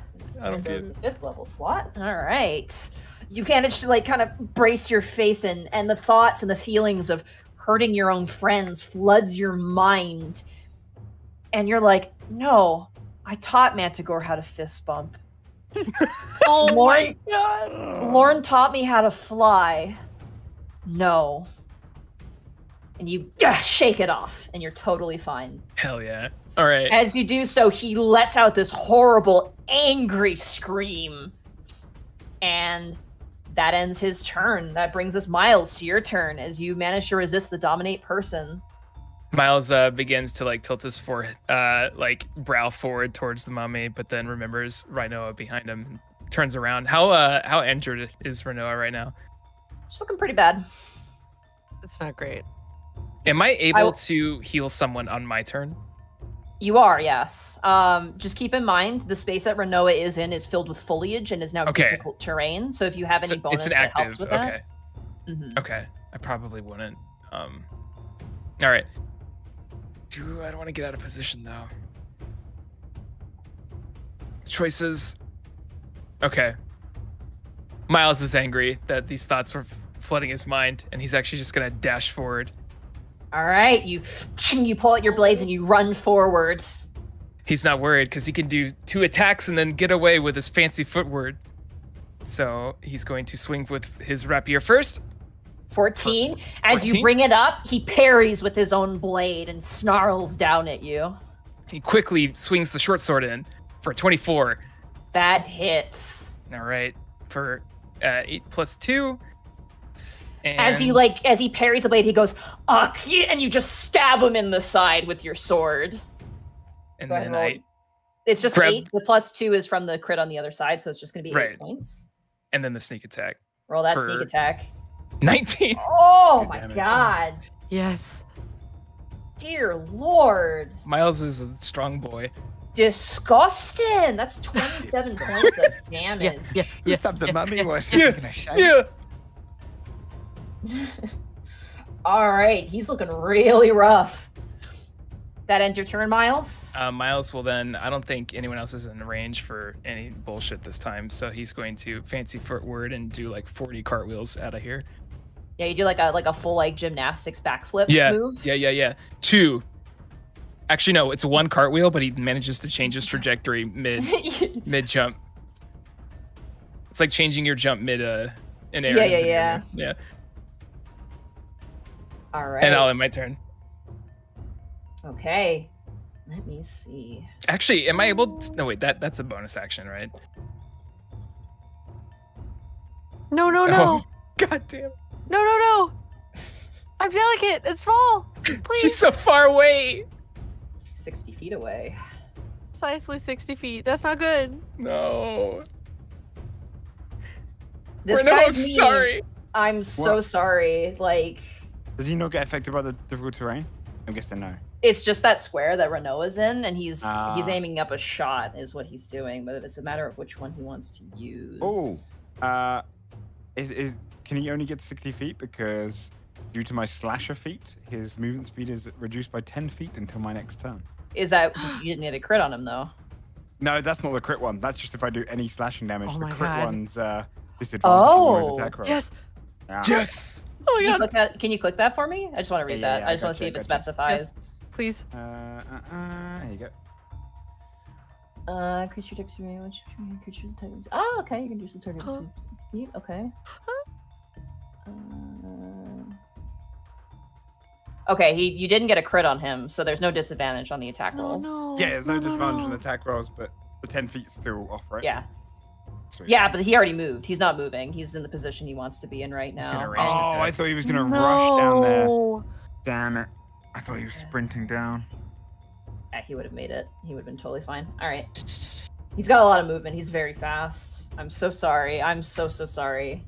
I don't There's get a 5th level slot. All right. You manage to like kind of brace your face and the thoughts and the feelings of hurting your own friends floods your mind. And you're like, no, I taught Manticore how to fist bump. Oh Lauren, my god. Lauren taught me how to fly. No. And you shake it off, and you're totally fine. Hell yeah. All right. As you do so, he lets out this horrible, angry scream. And that ends his turn. That brings us, Miles, to your turn as you manage to resist the dominate person. Miles begins to like tilt his forehead, like brow forward towards the mummy, but then remembers Rinoa behind him and turns around. How injured is Rinoa right now? She's looking pretty bad. It's not great. Am I able to heal someone on my turn? You are, yes. Just keep in mind the space that Rinoa is in is filled with foliage and is now difficult terrain. So if you have any bonus that helps with that. Okay. I probably wouldn't. All right. I don't want to get out of position though. Choices. Okay. Miles is angry that these thoughts were flooding his mind, and he's actually just gonna dash forward. All right, you pull out your blades and you run forward. He's not worried because he can do 2 attacks and then get away with his fancy footwork. So he's going to swing with his rapier first. 14. As 14? you bring it up, he parries with his own blade and snarls down at you. He quickly swings the short sword in for 24. That hits. All right, for 8 plus 2. And As he parries the blade, he goes, and you just stab him in the side with your sword. And Go ahead, then roll. I It's just grab- 8. The plus 2 is from the crit on the other side, so it's just going to be 8 Right. points. and then the sneak attack. Roll that For- sneak attack. 19. Oh Good my damage. god. Yes. Dear Lord. Miles is a strong boy. Disgusting. That's 27 points of damage. Who stabbed the mummy? What? Yeah. Taking a shame? Yeah. All right, he's looking really rough. That end your turn, Miles? Miles will then, I don't think anyone else is in range for any bullshit this time, so he's going to fancy footward and do like 40 cartwheels out of here. Yeah, you do like a full like gymnastics backflip Yeah, move. yeah. 2. Actually, no, it's 1 cartwheel, but he manages to change his trajectory mid jump. It's like changing your jump mid in air. Yeah. All right. And I'll end my turn. Okay. Let me see. Actually, am I able to, no wait, that's a bonus action, right? No. Oh, God damn. No. I'm delicate. It's small. Please. She's so far away. 60 feet away. Precisely 60 feet. That's not good. No. This Renault, guy's I'm mean. sorry. I'm so What? sorry. Like, Does he not get affected by the difficult terrain? I'm guessing no. it's just that square that Renault is in, and he's Ah. aiming up a shot, is what he's doing. But it's a matter of which one he wants to use. Oh. Can he only get 60 feet? Because due to my slasher feat, his movement speed is reduced by 10 feet until my next turn. Is that you didn't get a crit on him though? No, that's not the crit one. That's just if I do any slashing damage. Oh the my crit God. one's disadvantage on Oh. his attack roll. Yes. Yeah. Yes. Oh Can my you, god. click that? Can you click that for me? I just want to read Yeah, that. yeah, I I just want to see if gotcha, it gotcha. specifies. Please. Here you go. Creature dexterity, which creature types. Oh, okay. You can use the target. Huh? Feet. Okay. Okay, you didn't get a crit on him, so there's no disadvantage on the attack rolls. No. Yeah, there's no disadvantage on no. attack rolls, but the 10 feet's still off, right? Yeah. Sweet. Yeah, but he already moved. He's not moving. He's in the position he wants to be in right He's now. gonna And- rush Oh, I thought he was gonna rush down there. No. Damn it! I thought he was sprinting down. Yeah, he would have made it. He would have been totally fine. All right. He's got a lot of movement. He's very fast. I'm so sorry. I'm so sorry.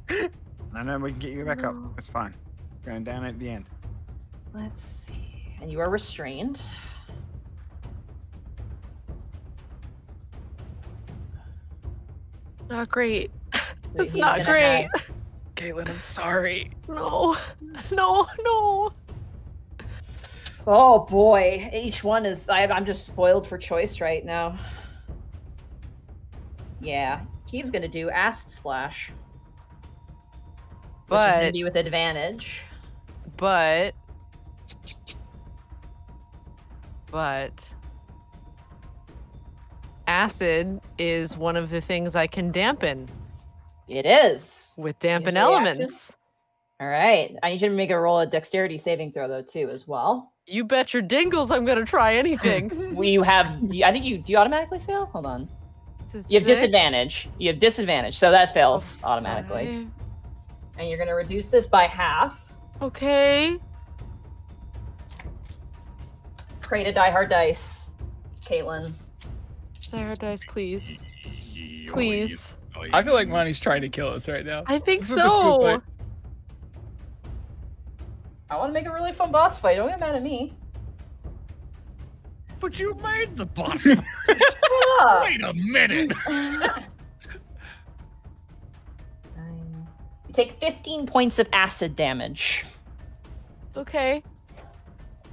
No, we can get you back up. It's fine. Going down at the end. Let's see. And you are restrained. Not great. So It's he's not gonna great. have- Caitlin, I'm sorry. No. Oh boy, each one is. I'm just spoiled for choice right now. Yeah, he's gonna do acid splash, which is gonna be with advantage. But acid is one of the things I can dampen It is with dampen Usually elements. All right, I need you to make a roll a dexterity saving throw though too as well. You bet your dingles I'm gonna try anything. You have. I think do you automatically fail? Hold on. You have disadvantage. You have disadvantage, so that fails automatically. Okay. And you're gonna reduce this by half. Okay. Pray to Die Hard Dice, Caitlin. Sarah dice, please. Please. I feel like Monty's trying to kill us right now. I think That's what this feels so. like. I want to make a really fun boss fight. Don't get mad at me. But you made the boss. Yeah. Wait a minute. You take 15 points of acid damage. Okay.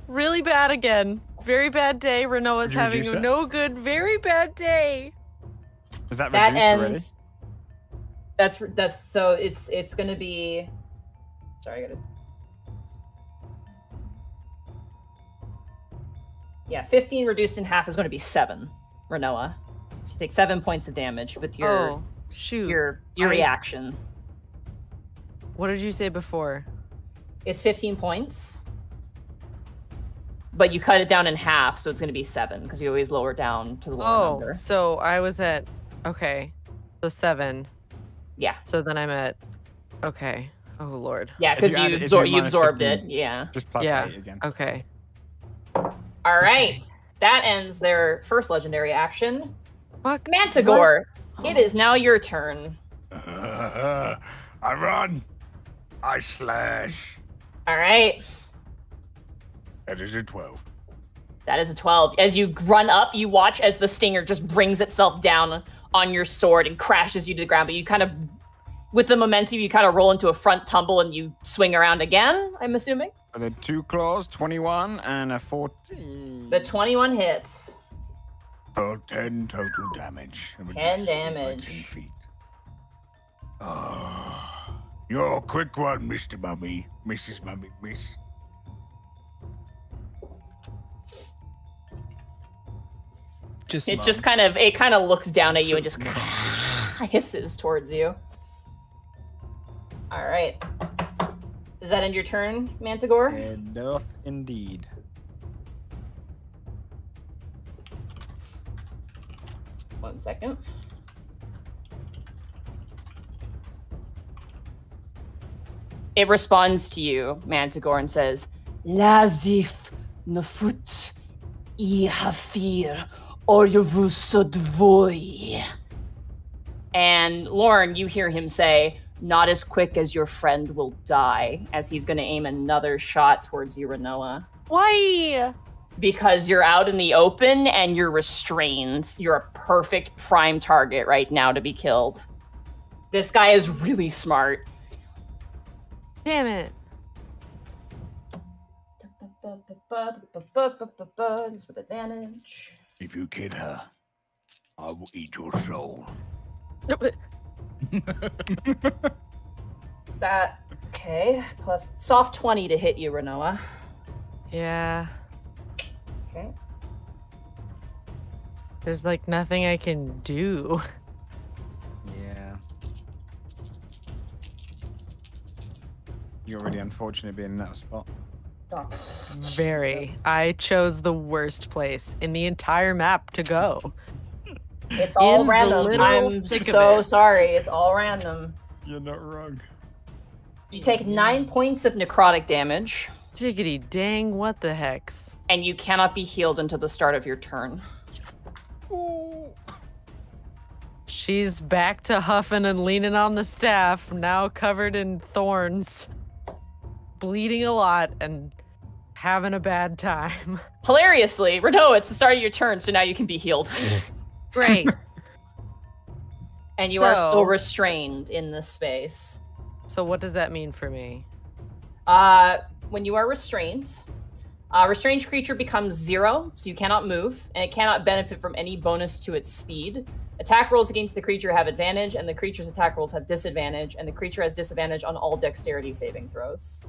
Really bad again. Very bad day. Renoa's Did you having reduce a it? no good, very bad day. Is that That reduced ends. That's so it's gonna be. Sorry, I gotta. Yeah, 15 reduced in half is going to be 7, Renoa. So you take 7 points of damage with your Oh, shoot. your I- reaction. What did you say before? It's 15 points, but you cut it down in half, so it's going to be 7 because you always lower down to the lower Oh, number. so I was at, okay. So 7. Yeah, So then I'm at, okay. Oh, Lord. yeah, If because you add it- if you you minus absorbed 15. it. Yeah. Just plus Yeah. 8 again. Okay. All right, that ends their first legendary action. Fuck. Mantagore, it is now your turn. I run. I slash. All right. That is a 12. That is a 12. As you run up, you watch as the stinger just brings itself down on your sword and crashes you to the ground. But you kind of, with the momentum, you kind of roll into a front tumble and you swing around again, I'm assuming. So the 2 claws, 21 and a 14. The 21 hits. For 10 total damage. Let me 10 just see my damage. 10 feet. You're a quick one, Mr. Mummy. Mrs. Mummy, miss. It just kind of looks down at you and just hisses towards you. All right. Does that end your turn, Mantagore? It doth indeed. One second. It responds to you, Mantagore, and says, Lazif nafut I hafir orvusodvoy. And Lauren, you hear him say, not as quick as your friend will die, as he's going to aim another shot towards you, Renoa. Why? Because you're out in the open and you're restrained. You're a perfect prime target right now to be killed. This guy is really smart. Damn it. It's with advantage. If you kill her, I will eat your soul. That, okay. Plus soft 20 to hit you, Renoa. Yeah. Okay. There's like nothing I can do. Yeah. You're really unfortunate being in that spot. Oh, Very. I chose the worst place in the entire map to go. it's all In the random. literal I'm thick of so it. sorry. It's all random. You're not wrong. You take 9 points of necrotic damage, Jiggity dang, what the hex? and you cannot be healed until the start of your turn. She's back to huffing and leaning on the staff, now covered in thorns. Bleeding a lot and having a bad time. Hilariously, Renault, it's the start of your turn, so now you can be healed. Great. And you are So- still restrained in this space. So what does that mean for me? When you are restrained, Restrained creature becomes 0, so you cannot move, and it cannot benefit from any bonus to its speed. Attack rolls against the creature have advantage, and the creature's attack rolls have disadvantage, and the creature has disadvantage on all dexterity saving throws.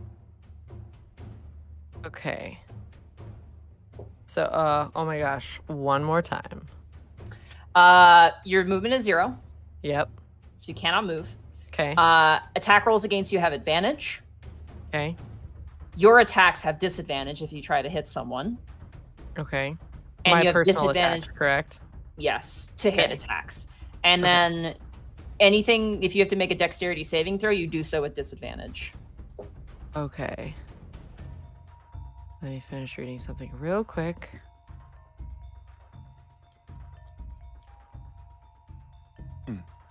Okay. So, oh my gosh, one more time. Your movement is 0. Yep. So you cannot move. Okay. Attack rolls against you have advantage. Okay. Your attacks have disadvantage if you try to hit someone. Okay. And My you have personal disadvantage, attack, correct? yes, to hit Okay. attacks. And then anything, if you have to make a dexterity saving throw, you do so with disadvantage. Okay. Let me finish reading something real quick.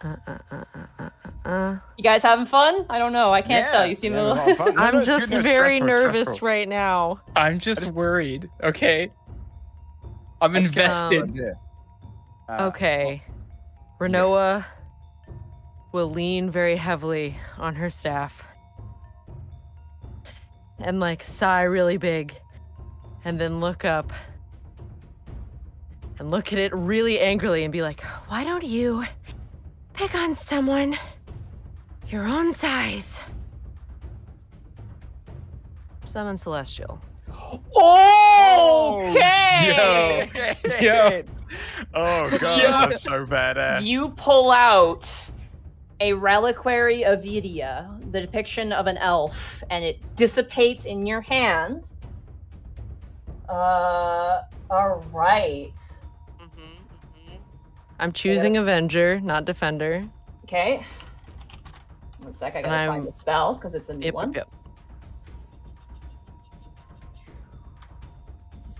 You guys having fun? I don't know. I can't tell. You seem a little... I'm just very nervous right now. I'm just worried. Okay. I'm invested. Okay. Renoa will lean very heavily on her staff and like sigh really big and then look up and look at it really angrily and be like, why don't you pick on someone your own size? Summon Celestial. Okay! Yo. Oh god, that's so badass. You pull out a reliquary of Vidia, the depiction of an elf, and it dissipates in your hand. All right. I'm choosing Avenger, not Defender. Okay. 1 sec, I gotta find the spell because it's a new one. Yep.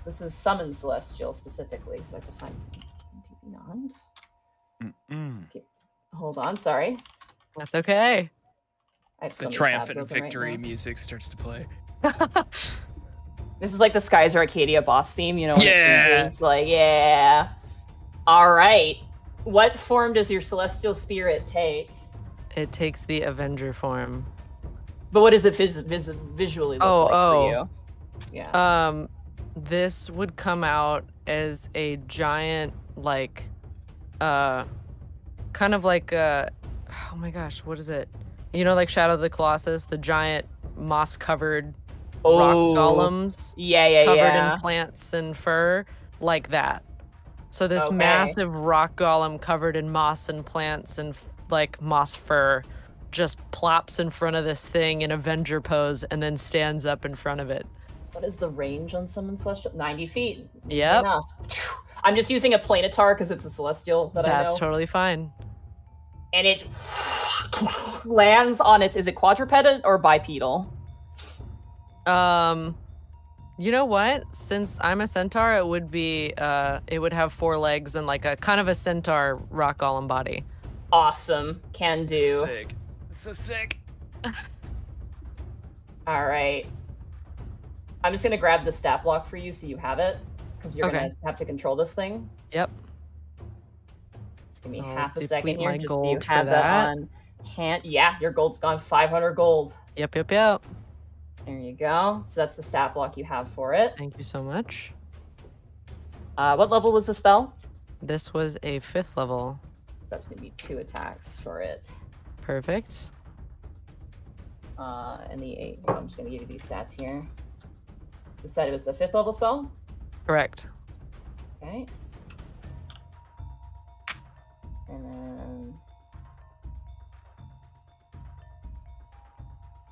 This is Summon Celestial specifically, so I have to find some beyond. Okay. Hold on, sorry. That's okay. I have so The many tabs triumphant open right victory now. music starts to play. This is like the Skies of Arcadia boss theme, you know? When Yeah. it's like, yeah. All right. What form does your celestial spirit take? It takes the Avenger form. But what does it visually look like for you? Yeah. This would come out as a giant, like, kind of like, oh my gosh, what is it? You know, like Shadow of the Colossus, the giant moss-covered rock golems, covered in plants and fur, like that. So this massive rock golem covered in moss and plants and like moss fur just plops in front of this thing in Avenger pose and then stands up in front of it. What is the range on Summon Celestial? 90 feet. Easy Yep. enough. I'm just using a planetar because it's a celestial that I know. That's totally fine. And it lands on its, is it quadrupeded or bipedal? You know what? Since I'm a centaur, it would be, it would have 4 legs and like a kind of a centaur rock golem body. Awesome. Can do. Sick. It's so sick. All right. I'm just going to grab the stat block for you so you have it, because you're going to have to control this thing. Yep. Just give me I'll half a second deplete here, my just so you gold for have that that. on hand. Yeah, your gold's gone. 500 gold. Yep. Yep. There you go. So that's the stat block you have for it. Thank you so much. What level was the spell? This was a 5th level. That's going to be 2 attacks for it. Perfect. And the 8. I'm just going to give you these stats here. You said it was the 5th level spell? Correct. Okay. And then...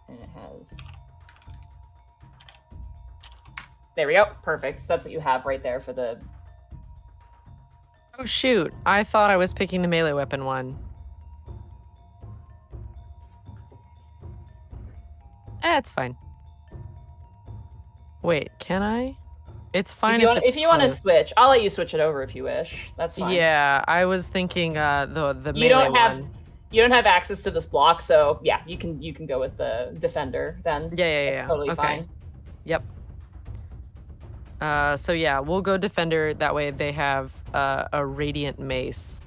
And it has... There we go. Perfect. So that's what you have right there for the... Oh shoot, I thought I was picking the melee weapon one. It's fine. Wait, can I? It's fine if you want to close. switch, I'll let you switch it over if you wish. That's fine. Yeah, I was thinking the You melee don't have one. you don't have access to this block, so yeah, you can go with the defender then. Yeah. That's totally Okay. fine. Yep. So yeah, we'll go defender. That way they have a radiant mace.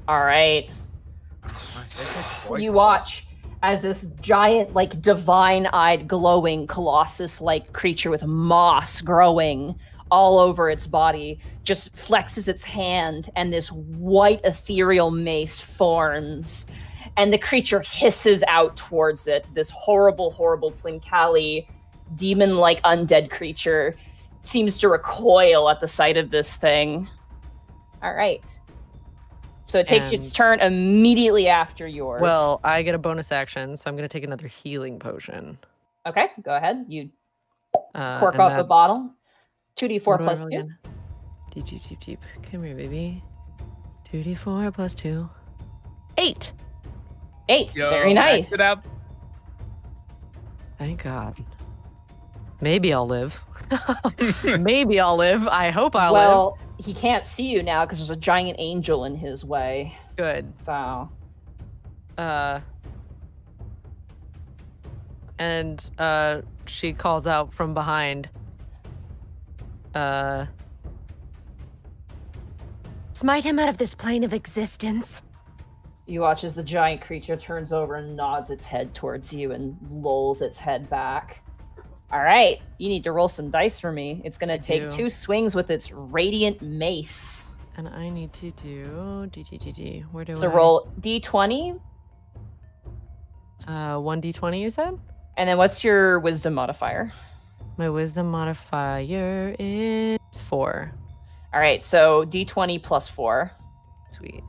All right. You watch as this giant, like divine-eyed, glowing, colossus-like creature with moss growing all over its body just flexes its hand, and this white ethereal mace forms, and the creature hisses out towards it. This horrible, horrible Tlinkali, demon-like undead creature seems to recoil at the sight of this thing. All right. So it takes its turn immediately after yours. Well, I get a bonus action, so I'm going to take another healing potion. Okay, go ahead. You cork off a bottle. 2d4 plus 2. Deep, deep, deep, deep. Come here, baby. 2d4 plus 2. 8. 8. Yo, Very nice. It up. Thank God. Maybe I'll live. Maybe I'll live. I hope I'll live. Well, he can't see you now because there's a giant angel in his way. Good. So. And she calls out from behind. Smite him out of this plane of existence. You watch as the giant creature turns over and nods its head towards you and lolls its head back. All right, you need to roll some dice for me. It's going to take 2 swings with its radiant mace. And I need to do D. Where do I? So roll D20. 1d20, you said? And then what's your wisdom modifier? My wisdom modifier is 4. All right, so D20 plus 4. Sweet.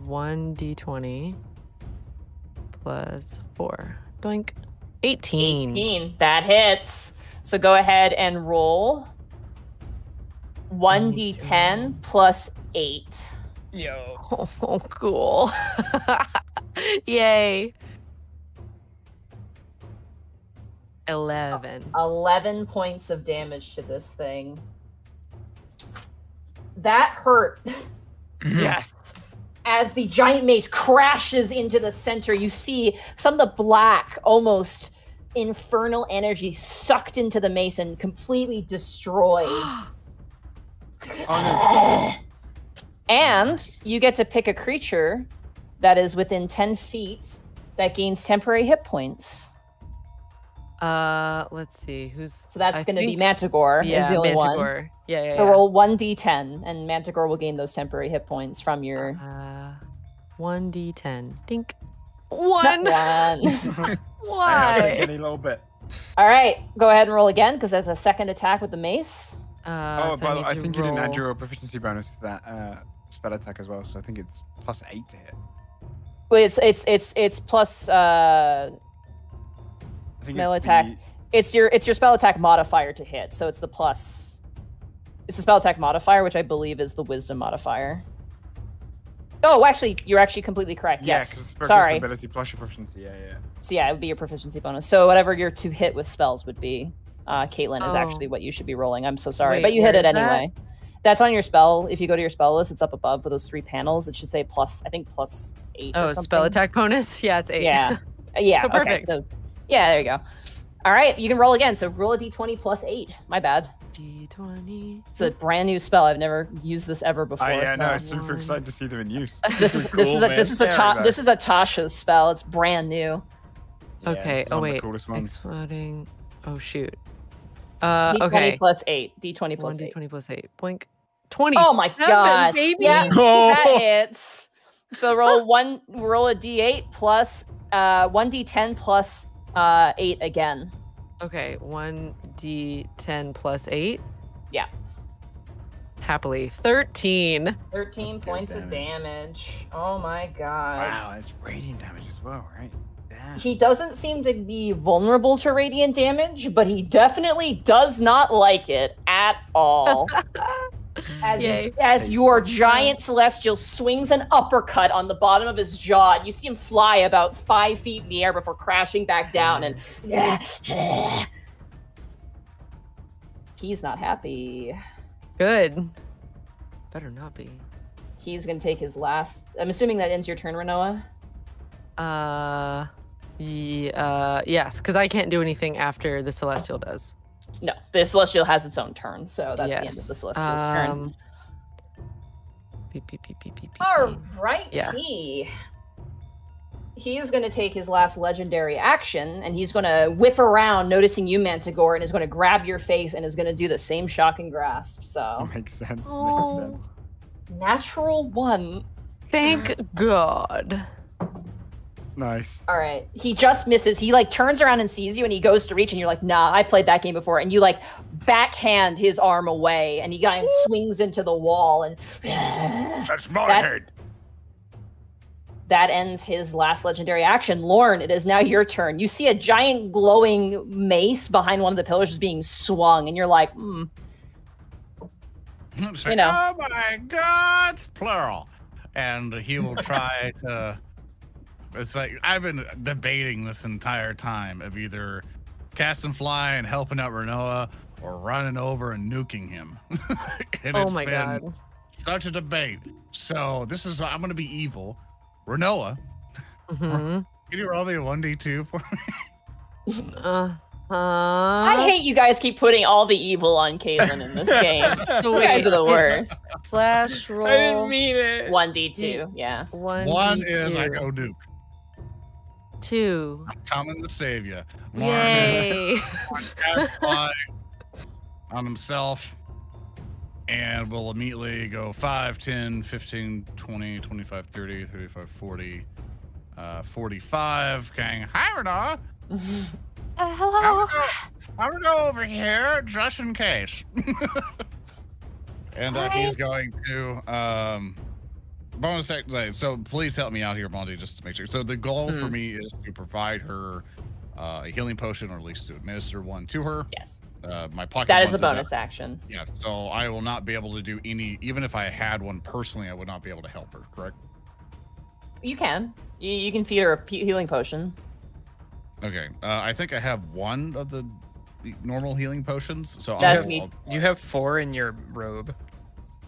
1d20 plus 4. Doink. 18. 18. That hits. So go ahead and roll 1d10 plus 8. Yo. Oh, cool. Yay. 11. 11 points of damage to this thing. That hurt. Yes. As the giant mace crashes into the center, you see some of the black, almost infernal energy sucked into the mace and completely destroyed. And you get to pick a creature that is within 10 feet that gains temporary hit points. Let's see. Who's So that's going to be Manticore. Yeah, is the only Manticore. one. Yeah. So roll 1d10, and Manticore will gain those temporary hit points from your 1d10. Dink. 1. Not 1. I think Why? any little bit. All right, go ahead and roll again because there's a second attack with the mace. Oh, so by the way, need I to think you didn't add roll- your proficiency bonus to that spell attack as well, so I think it's plus 8 to hit. Well, it's plus I think melee it's attack. It's your spell attack modifier to hit, so it's the plus. It's the spell attack modifier, which I believe is the wisdom modifier. Oh, actually, you're actually completely correct. Yeah, Yes. 'cause it's Sorry. ability plus your proficiency. Yeah. So yeah, it would be your proficiency bonus. So whatever your to hit with spells would be, Caitlin, is actually what you should be rolling. I'm so sorry, Wait, but you hit where it is that? anyway. That's on your spell. If you go to your spell list, it's up above with those 3 panels. It should say plus, I think plus 8 or Oh, something. spell attack bonus? Yeah, it's 8. Yeah. Yeah. So Okay. perfect. So, yeah, there you go. All right, you can roll again. So roll a d20 plus 8. My bad. D20. It's a brand new spell. I've never used this ever before. Yeah, so. no, I'm super excited to see them in use. This is a Tasha's spell. It's brand new. Yeah, Okay. it's Oh one of the wait. coolest ones. Exploding. Oh shoot. D20 Okay. plus 8. D20 plus 8. 1d20 plus 8. Boink. 20. Oh my god, baby. Yeah, Oh. that hits. So roll a d8 plus 1d10 plus 8 again. Okay. 1d10 plus 8. Yeah. Happily. 13. 13 good points of damage. Oh my god. Wow, that's radiant damage as well, right? Damn. He doesn't seem to be vulnerable to radiant damage, but he definitely does not like it at all. Yay. As your giant celestial swings an uppercut on the bottom of his jaw, and you see him fly about 5 feet in the air before crashing back down, and he's not happy. Good. Better not be. He's gonna take his last. I'm assuming that ends your turn, Renoa. Yes, because I can't do anything after the Celestial does. No, the celestial has its own turn, so that's the end of the celestial's turn. Beep, beep, beep, beep, beep, beep, All beep. right, Yeah. he's going to take his last legendary action, and he's going to whip around, noticing you, Manticore, and is going to grab your face and is going to do the same shocking grasp. So Makes sense. Oh. Makes sense. natural 1. Thank God. Nice. All right. He just misses. He like turns around and sees you, and he goes to reach, and you're like, nah, I've played that game before. And you like backhand his arm away, and he kind of swings into the wall, and That's my That- head. that ends his last legendary action. Lorne, it is now your turn. You see a giant glowing mace behind one of the pillars just being swung, and you're like, It's You like, know. oh my God, it's plural. And he will try to. It's like I've been debating this entire time of either cast and fly and helping out Renoa or running over and nuking him. And Oh it's my been God. such a debate. So this is I'm gonna be evil. Renoa, Mhm. can you roll me a 1d2 for me? I hate you guys keep putting all the evil on Caitlin in this game. So You guys are the it's worst. Slash roll. I didn't mean it. 1d2, yeah. One is I go nuke. 2. I'm coming to save you. Yay. Cast fly on himself, and we'll immediately go 5, 10, 15, 20, 25, 30, 35, 40, 45. Okay. Hi, Renard. Hello. I'm gonna go over here just in case. And he's going to bonus action. So please help me out here, Monty, just to make sure. So the goal for me is to provide her a healing potion, or at least to administer one to her. Yes. My pocket. That is ones a bonus action. Yeah, so I will not be able to do any, even if I had one personally, I would not be able to help her, correct? You can. You can feed her a healing potion. Okay, I think I have one of the normal healing potions, so That's I'll, me. I'll- You have 4 in your robe.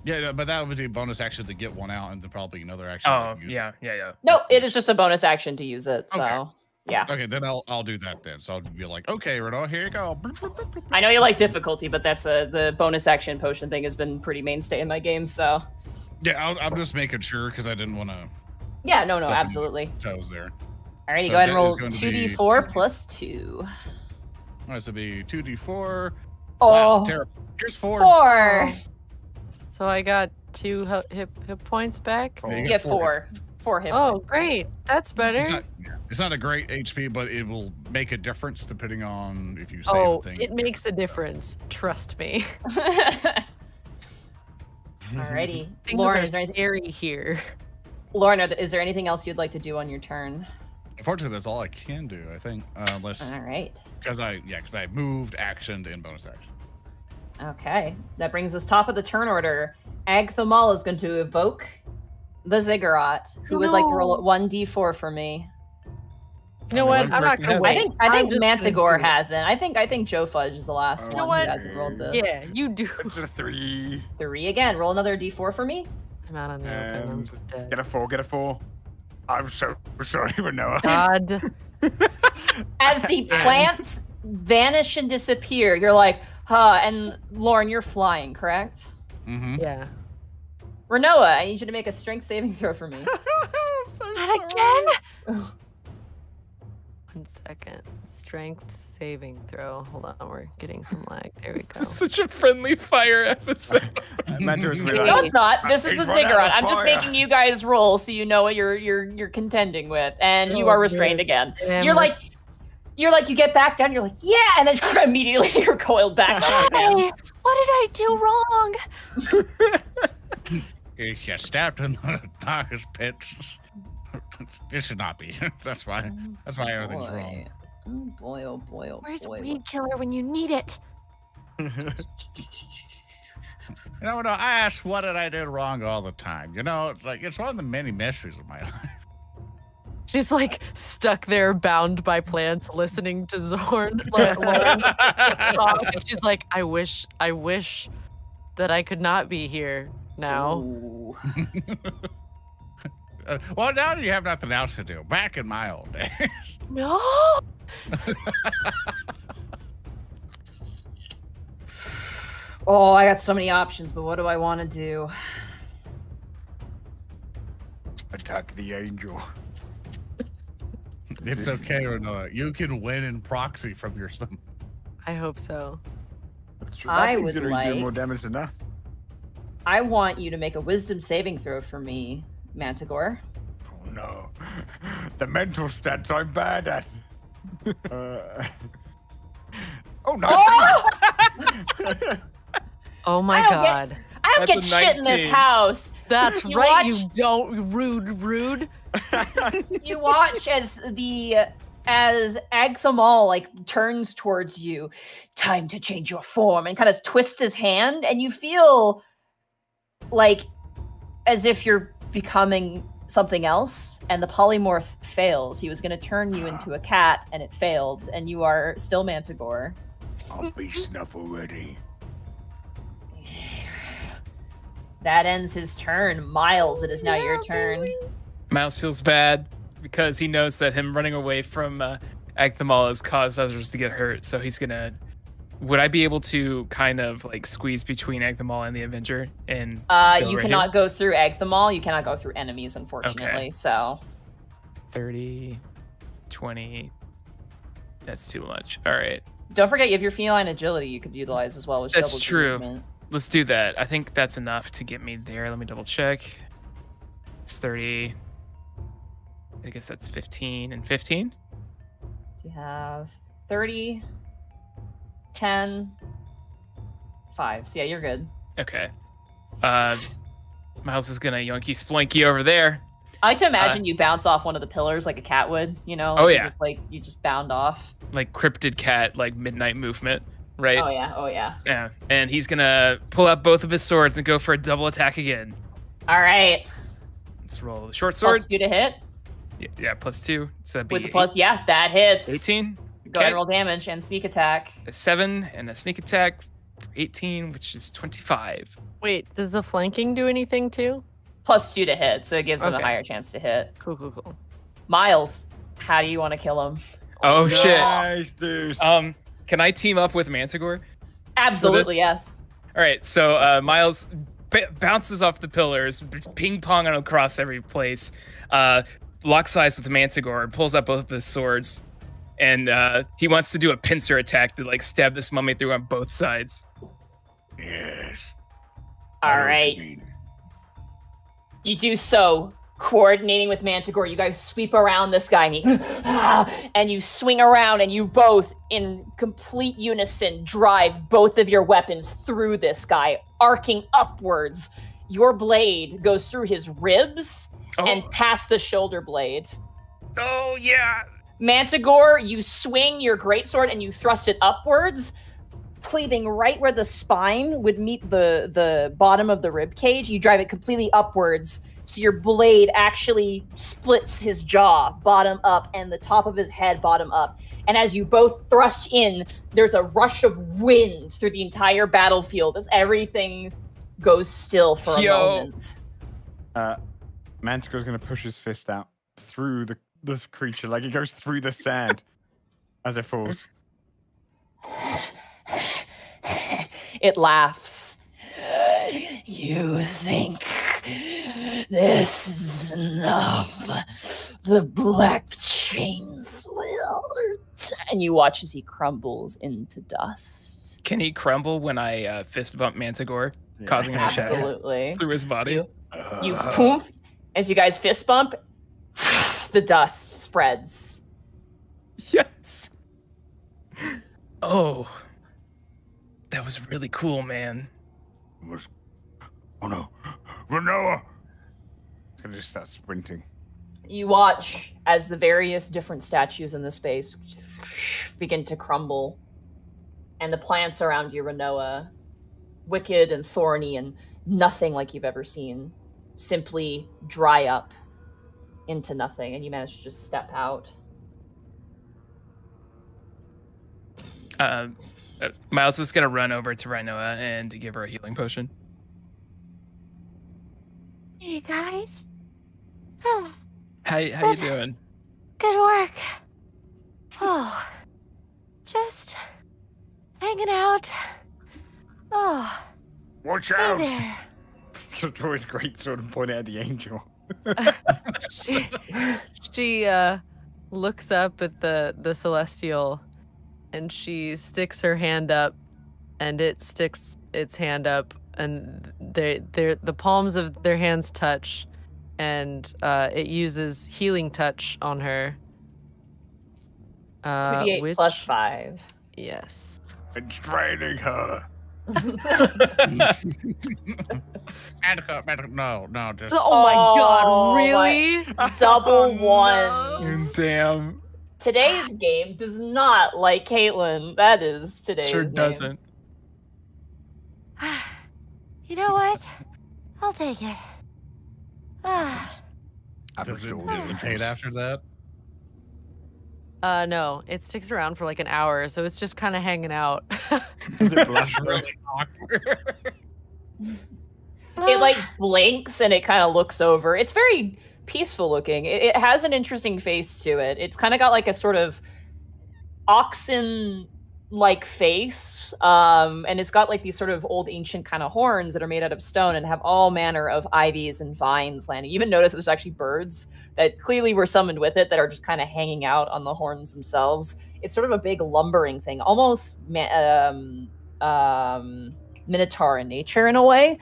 Yeah, but that would be a bonus action to get one out, and then probably another action. Oh, to use yeah. No, it is just a bonus action to use it. So, Okay. yeah. Okay, then I'll do that then. So I'll be like, okay, Renault, here you go. I know you like difficulty, but that's the bonus action potion thing has been pretty mainstay in my game. So, Yeah, I'm just making sure because I didn't want to yeah, no, Step in. absolutely. toes there. All right, you So go ahead and that roll is going to be 2d4 plus 2. All right, so it'll be 2d4. Oh, Wow, terrible. Here's 4. 4. So I got 2 hit points back. Yeah, You you get get 4 4 hit Oh, points. great. That's better. It's not a great HP, but it will make a difference depending on if you save Oh, a thing. it makes a difference. Trust me. Alrighty. Things Lauren, are is there, anything, scary here. Lauren, is there anything else you'd like to do on your turn? Unfortunately, that's all I can do, I think. Unless, All right. because I moved, actioned, and bonus action. Okay. That brings us top of the turn order. Agthamal is going to evoke the Ziggurat, who would like to roll 1d4 for me. You know what? One I'm not person gonna has it. wait. I I'm think just gonna Manticore do it. hasn't. I think Joe Fudge is the last You one know what? who hasn't rolled this. Yeah, you do. It's a 3. 3 again. Roll another d4 for me. I'm out on the open. I'm And just dead. get a 4. Get a 4. I'm so sorry, Manoa. God. As the plants vanish and disappear, you're like, huh, and Lauren, you're flying, correct? Mm-hmm. Yeah. Renoa, I need you to make a strength saving throw for me. Not again. 1 second. Strength saving throw. Hold on, we're getting some lag. There we go. Such a friendly fire episode. Mentor is really No, like, it's not. This is the Run out of Ziggurat. I'm just fire. making you guys roll so you know what you're contending with, and you Oh, are restrained good. again. Damn, You're like, you get back down. You're like, yeah, and then immediately you're coiled back up again. Hey, what did I do wrong? You stabbed in the darkest pits. This should not be. That's why everything's wrong. Oh boy, oh boy, oh Where's boy. Weed Killer when you need it? You know, no, I ask what did I do wrong all the time. You know, it's one of the many mysteries of my life. She's like stuck there, bound by plants, listening to Lauren talk. And she's like, I wish that I could not be here now. Ooh. Well, now you have nothing else to do. Back in my old days. No. Oh, I got so many options, but what do I want to do? Attack the angel. It's okay, Renoa. You can win in proxy from your son. I hope so. That's true. I That thing's would gonna be like- doing more damage than us. I want you to make a wisdom saving throw for me, Manticore. Oh no. The mental stats I'm bad at. Oh no. Oh! Oh my I don't get- god. I don't That's get a shit in this 19. house. That's You right, watch- you don't rude. You watch as Agthamal like turns towards you. Time to change your form, and kind of twists his hand, and you feel like as if you're becoming something else, and the polymorph fails. He was going to turn you into a cat, and it failed, and you are still Manticore. I'll be snuff already. That ends his turn. Miles, it is now your turn. Miles feels bad because he knows that him running away from Agthamal has caused others to get hurt. So he's gonna. Would I be able to kind of like squeeze between Agthamal and the Avenger? And You right cannot here? go through Agthamal. You cannot go through enemies, unfortunately. Okay. So 30, 20. That's too much. All right, don't forget you have your feline agility you could utilize as well. Which That's doubles your true. movement. let's do that. I think that's enough to get me there. Let me double check. It's 30. I guess that's 15 and 15. You have 30, 10, 5. So yeah, you're good. Okay. Miles is gonna yoinky splinky over there. I like to imagine you bounce off one of the pillars like a cat would, you know? Oh, like yeah. you just bound off. Like cryptid cat, like midnight movement, right? Oh yeah, oh yeah. Yeah. And he's gonna pull out both of his swords and go for a double attack again. All right. Let's roll the short sword. +2 to hit. Yeah, +2. So that'd be With the plus, yeah, that hits. 18. Go ahead and roll damage and sneak attack. A 7 and a sneak attack for 18, which is 25. Wait, does the flanking do anything too? +2 to hit, so it gives him a Okay. higher chance to hit. Cool. Miles, how do you want to kill him? Oh shit. Nice, dude. Can I team up with Manticore? Absolutely, yes. All right, so Miles bounces off the pillars, ping-ponging across every place, locks eyes with Manticore, and pulls out both of his swords, and he wants to do a pincer attack to like stab this mummy through on both sides. Yes. All I know what you right. mean. You do so, coordinating with Manticore. You guys sweep around this guy, and you swing around, and you both, in complete unison, drive both of your weapons through this guy, arcing upwards. Your blade goes through his ribs and past the shoulder blade. Oh yeah. Manticore, you swing your greatsword and you thrust it upwards, cleaving right where the spine would meet the bottom of the rib cage. You drive it completely upwards, so your blade actually splits his jaw bottom up and the top of his head bottom up. And as you both thrust in, there's a rush of wind through the entire battlefield as everything goes still for a moment. Manticore's gonna push his fist out through the creature, like it goes through the sand as it falls. It laughs. You think this is enough? The black chains will. And you watch as he crumbles into dust. Can he crumble when I fist bump Manticore, causing him to shatter Absolutely. through his body? You poof, as you guys fist bump, the dust spreads. Yes. Oh, that was really cool, man. Oh no. Renoa! It's gonna just start sprinting. You watch as the various different statues in the space begin to crumble, and the plants around you, Renoa, wicked and thorny and nothing like you've ever seen, simply dry up into nothing, and you manage to just step out. Miles is gonna run over to Rhinoa and give her a healing potion. Hey guys. How you doing? Good work. Oh, just hanging out. Oh, Watch hey out! there. He's gonna draw his greatsword and point it at the angel. She looks up at the celestial, and she sticks her hand up, and it sticks its hand up, and the palms of their hands touch, and it uses healing touch on her. 2d8 which plus 5. yes. It's draining her. No, just Oh my Oh god, my- really? Double Oh, ones. Damn. Today's game does not like Caitlin. That is today's Sure name. doesn't. You know what? I'll take it. Ah, does it dissipate after that? No, it sticks around for like an hour, so it's just kind of hanging out. Is it blush? Really awkward. It like blinks and it kind of looks over. It's very peaceful looking. It has an interesting face to it. It's kind of got like a sort of oxen like face, and it's got like these sort of old ancient kind of horns that are made out of stone and have all manner of ivies and vines landing. You even notice that there's actually birds that clearly were summoned with it that are just kind of hanging out on the horns themselves. It's sort of a big lumbering thing, almost minotaur in nature in a way.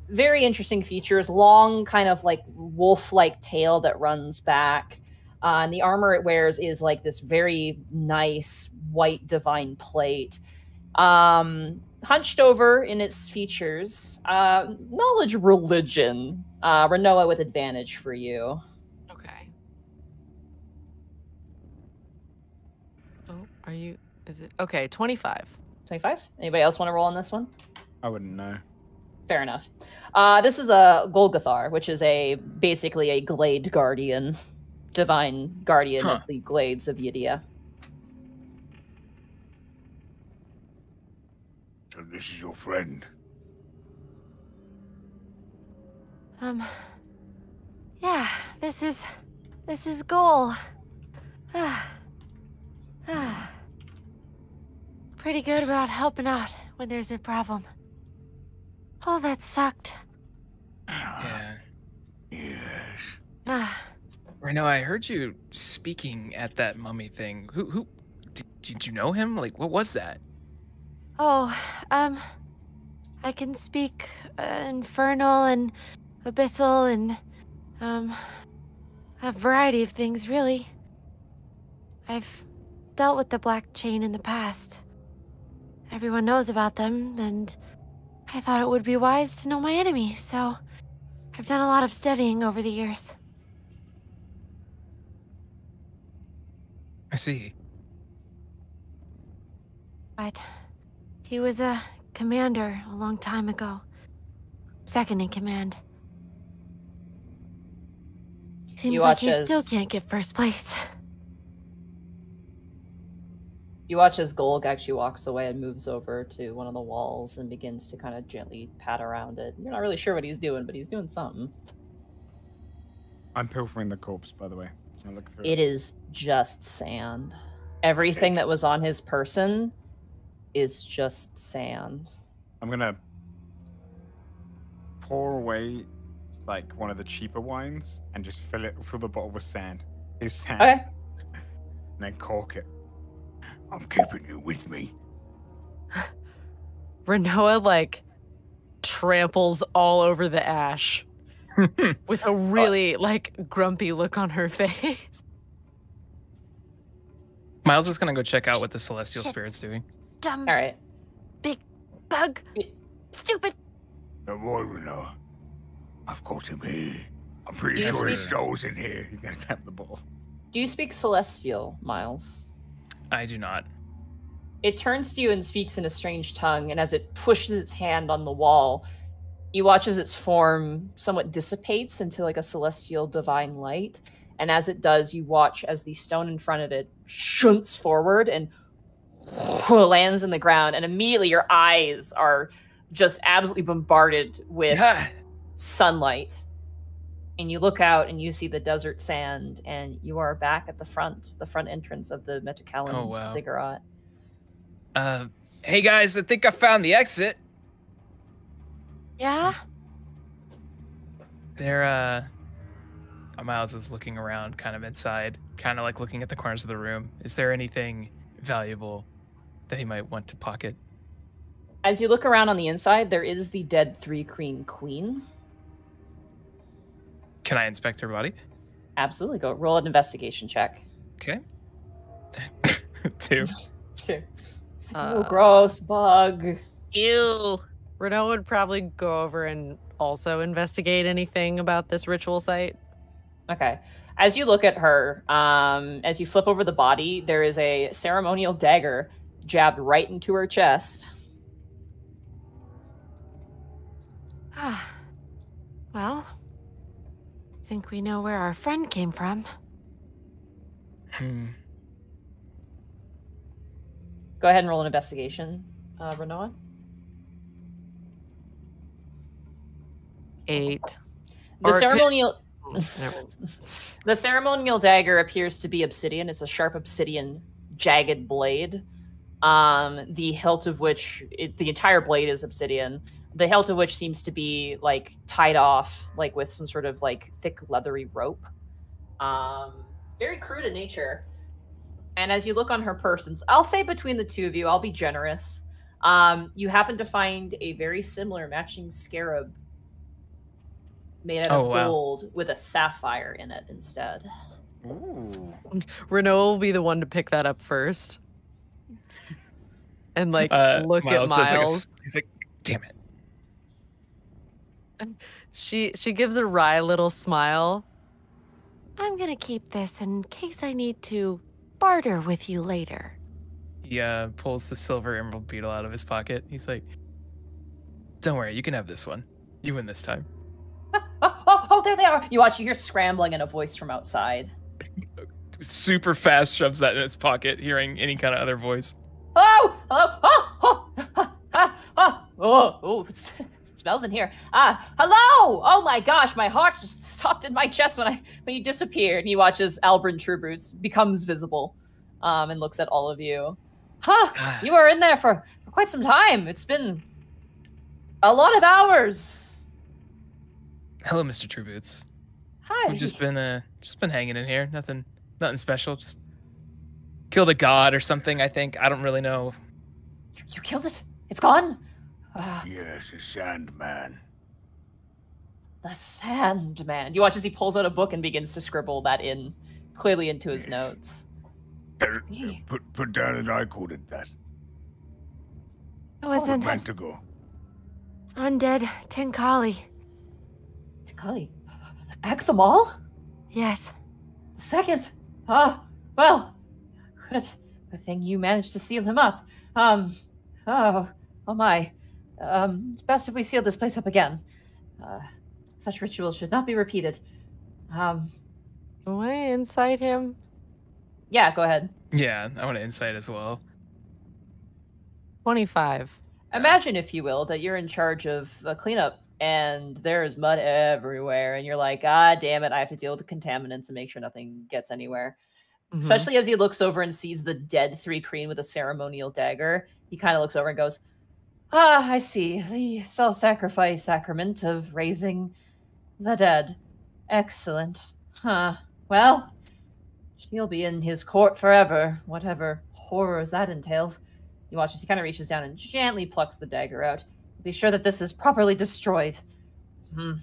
Very interesting features, long kind of like wolf-like tail that runs back. And the armor it wears is like this very nice white divine plate. Hunched over in its features, knowledge religion. Renoa with advantage for you. Okay. Oh, are you? Is it okay? 25. 25. Anybody else want to roll on this one? I wouldn't know. Fair enough. This is a Golgothar, which is basically a Glade Guardian, divine guardian of the Glades of Ydia. So this is your friend. yeah, this is goal. Pretty good about helping out when there's a problem. Oh, that sucked. Yeah. Yes. Ah, I know. I heard you speaking at that mummy thing. Who? Did you know him? Like, what was that? oh, I can speak infernal and abyssal and a variety of things, really. I've dealt with the Black Chain in the past. Everyone knows about them, and I thought it would be wise to know my enemy, so I've done a lot of studying over the years. I see. But he was a commander a long time ago. Second in command. Seems You like watch he still as- can't get first place. You watch as Golg actually walks away and moves over to one of the walls and begins to kind of gently pat around it. You're not really sure what he's doing, but he's doing something. I'm pilfering the corpse, by the way. I'll look through It is just sand. Everything that was on his person is just sand. I'm gonna pour away like one of the cheaper wines and just fill the bottle with sand. His sand. Okay. And then cork it. I'm keeping you with me. Renoa like tramples all over the ash with a really like grumpy look on her face. Miles is gonna go check out what the celestial Shit. spirit's doing. Dumb All right. bug. Y- Stupid. Don't worry, Renault. I've got him here. I'm pretty You sure his speak- soul's in here. He's gonna tap the bottle. Do you speak Celestial, Miles? I do not. It turns to you and speaks in a strange tongue, and as it pushes its hand on the wall, you watch as its form somewhat dissipates into like a celestial divine light. And as it does, you watch as the stone in front of it shunts forward and lands in the ground, and immediately your eyes are just absolutely bombarded with Yeah. sunlight. And you look out and you see the desert sand, and you are back at the front entrance of the Metacallan Oh, wow. ziggurat. Hey guys, I think I found the exit. Yeah? There, Miles is looking around, kind of inside, kind of like looking at the corners of the room. Is there anything valuable that he might want to pocket? As you look around on the inside, there is the dead 3 queen. Can I inspect her body? Absolutely. Go roll an investigation check. Okay. 2. 2. Oh, gross bug. Ew. Renault would probably go over and also investigate anything about this ritual site. Okay. As you look at her, as you flip over the body, there is a ceremonial dagger jabbed right into her chest. Well, I think we know where our friend came from. Go ahead and roll an investigation, Renoa. 8. The Or ceremonial... Never. The ceremonial dagger appears to be obsidian. It's a sharp obsidian jagged blade. The hilt of which... the entire blade is obsidian. The hilt of which seems to be, like, tied off, like, with some sort of, like, thick, leathery rope. Very crude in nature. And as you look on her persons, I'll say between the two of you, I'll be generous. You happen to find a very similar matching scarab made out of gold with a sapphire in it instead. Ooh. Renault will be the one to pick that up first. And, like, look Miles at Miles. he's like, damn it. She gives a wry little smile. I'm gonna keep this in case I need to barter with you later. He pulls the silver emerald beetle out of his pocket. He's like, don't worry, you can have this one. You win this time. Oh, there they are. You hear scrambling and a voice from outside. Super fast shoves that in his pocket, hearing any kind of other voice. Hello? It smells in here. Hello! Oh my gosh, my heart just stopped in my chest when you disappeared. And he watches Albrin Trueboots becomes visible, and looks at all of you. You were in there for quite some time. It's been a lot of hours. Hello, Mr. Trueboots. Hi. We've just been hanging in here. Nothing special. Just killed a god or something, I think. I don't really know. You killed it? It's gone? Yes, a Sandman. The Sandman. You watch as he pulls out a book and begins to scribble that in, clearly into his notes. Put down that I called it that. It was an Mentacle. undead Tinkali. Tinkali? Agthamal? Yes. The second? Well, good thing you managed to seal him up. Oh my. Best if we seal this place up again. Such rituals should not be repeated. Can I insight him? Yeah, go ahead. Yeah, I want to insight as well. 25. Imagine, if you will, that you're in charge of a cleanup and there's mud everywhere and you're like, damn it, I have to deal with the contaminants and make sure nothing gets anywhere. Mm-hmm. Especially as he looks over and sees the dead 3 Kreen with a ceremonial dagger. He kind of looks over and goes, I see. The self-sacrifice sacrament of raising the dead. Excellent. Well, she'll be in his court forever, whatever horrors that entails. You watch as he kind of reaches down and gently plucks the dagger out. Be sure that this is properly destroyed. The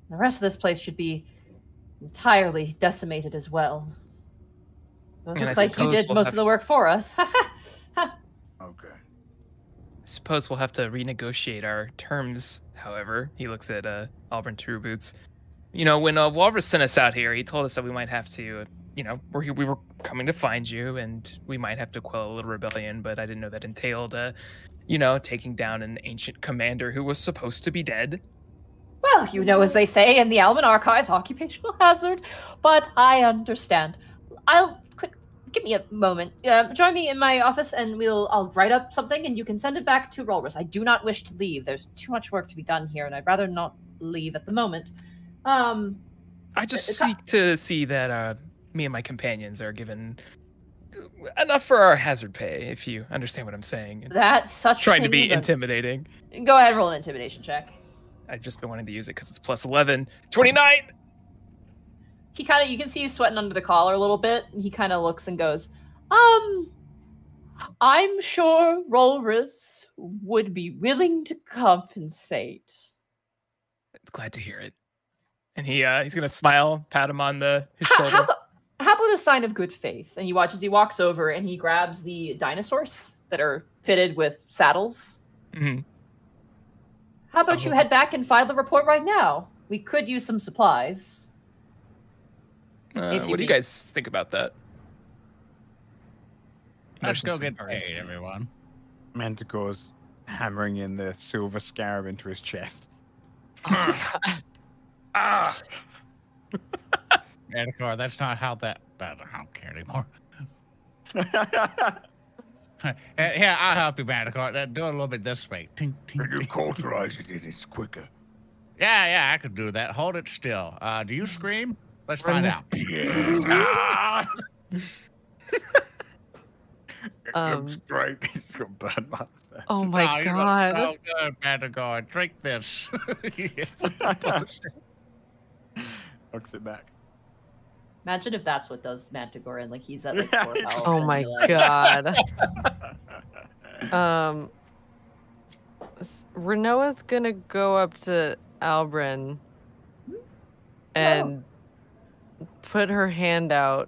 rest of this place should be entirely decimated as well. It looks like you did most of the work for us. Okay. I suppose we'll have to renegotiate our terms, however. He looks at Albrin Trueboots. You know, when Walrus sent us out here, he told us that we might have to, we were coming to find you, and we might have to quell a little rebellion, but I didn't know that entailed, taking down an ancient commander who was supposed to be dead. Well, as they say in the Alman Archives, occupational hazard, but I understand. Give me a moment. Join me in my office and I'll write up something and you can send it back to Rolrus. I do not wish to leave. There's too much work to be done here and I'd rather not leave at the moment. I just seek to see that me and my companions are given enough for our hazard pay, if you understand what I'm saying. That's such trying to be intimidating. Go ahead and roll an intimidation check. I've just been wanting to use it because it's plus 11. 29! He kind of, you can see he's sweating under the collar a little bit, and he kind of looks and goes, I'm sure Rolrus would be willing to compensate. Glad to hear it. And he's gonna smile, pat him on his shoulder. How about a sign of good faith? And you watch as he walks over and he grabs the dinosaurs that are fitted with saddles. Mm-hmm. How about you head back and file the report right now? We could use some supplies. What do you guys think about that? Let's go get paid, everyone. Manticore's hammering in the silver scarab into his chest. Manticore, that's not how that. I don't care anymore. Yeah, I'll help you, Manticore. Do it a little bit this way. Tink, tink, When you tink. cauterize it, it's quicker. Yeah, I could do that. Hold it still. Do you scream? Let's find out. Yeah. It Um, looks great. He's got burn marks there. Oh my You look god. so good, Manticore. Drink this. Knocks it back. Imagine if that's what does Manticore and like he's at like 4 health. Oh and my you're like, god. Renoa's gonna go up to Albrin and put her hand out.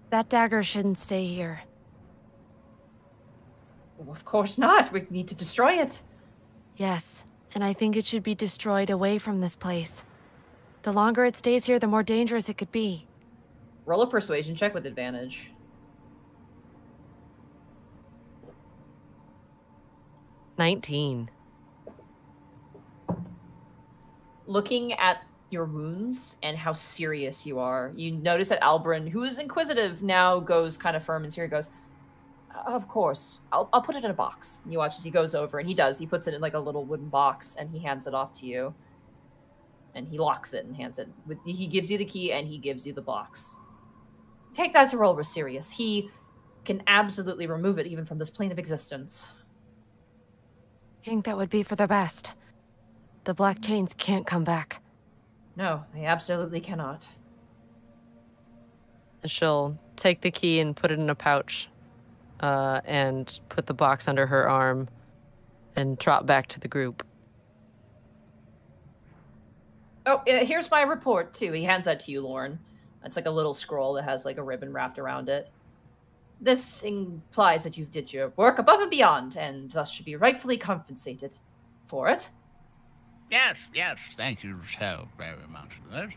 That dagger shouldn't stay here. Well, of course not. We need to destroy it. Yes, and I think it should be destroyed away from this place. The longer it stays here, the more dangerous it could be. Roll a persuasion check with advantage. 19. Looking at your wounds and how serious you are, you notice that Albrin, who is inquisitive, now goes kind of firm and serious. Goes, of course, I'll put it in a box. And you watch as he goes over, and he does. He puts it in like a little wooden box, and he hands it off to you. And he locks it and hands it. He gives you the key, and he gives you the box. Take that to Rolrus Sirius. He can absolutely remove it even from this plane of existence. I think that would be for the best. The black chains can't come back. No, they absolutely cannot. And she'll take the key and put it in a pouch and put the box under her arm and trot back to the group. Oh, here's my report, too. He hands that to you, Lauren. It's like a little scroll that has like a ribbon wrapped around it. This implies that you did your work above and beyond, and thus should be rightfully compensated for it. Yes, thank you so very much for that.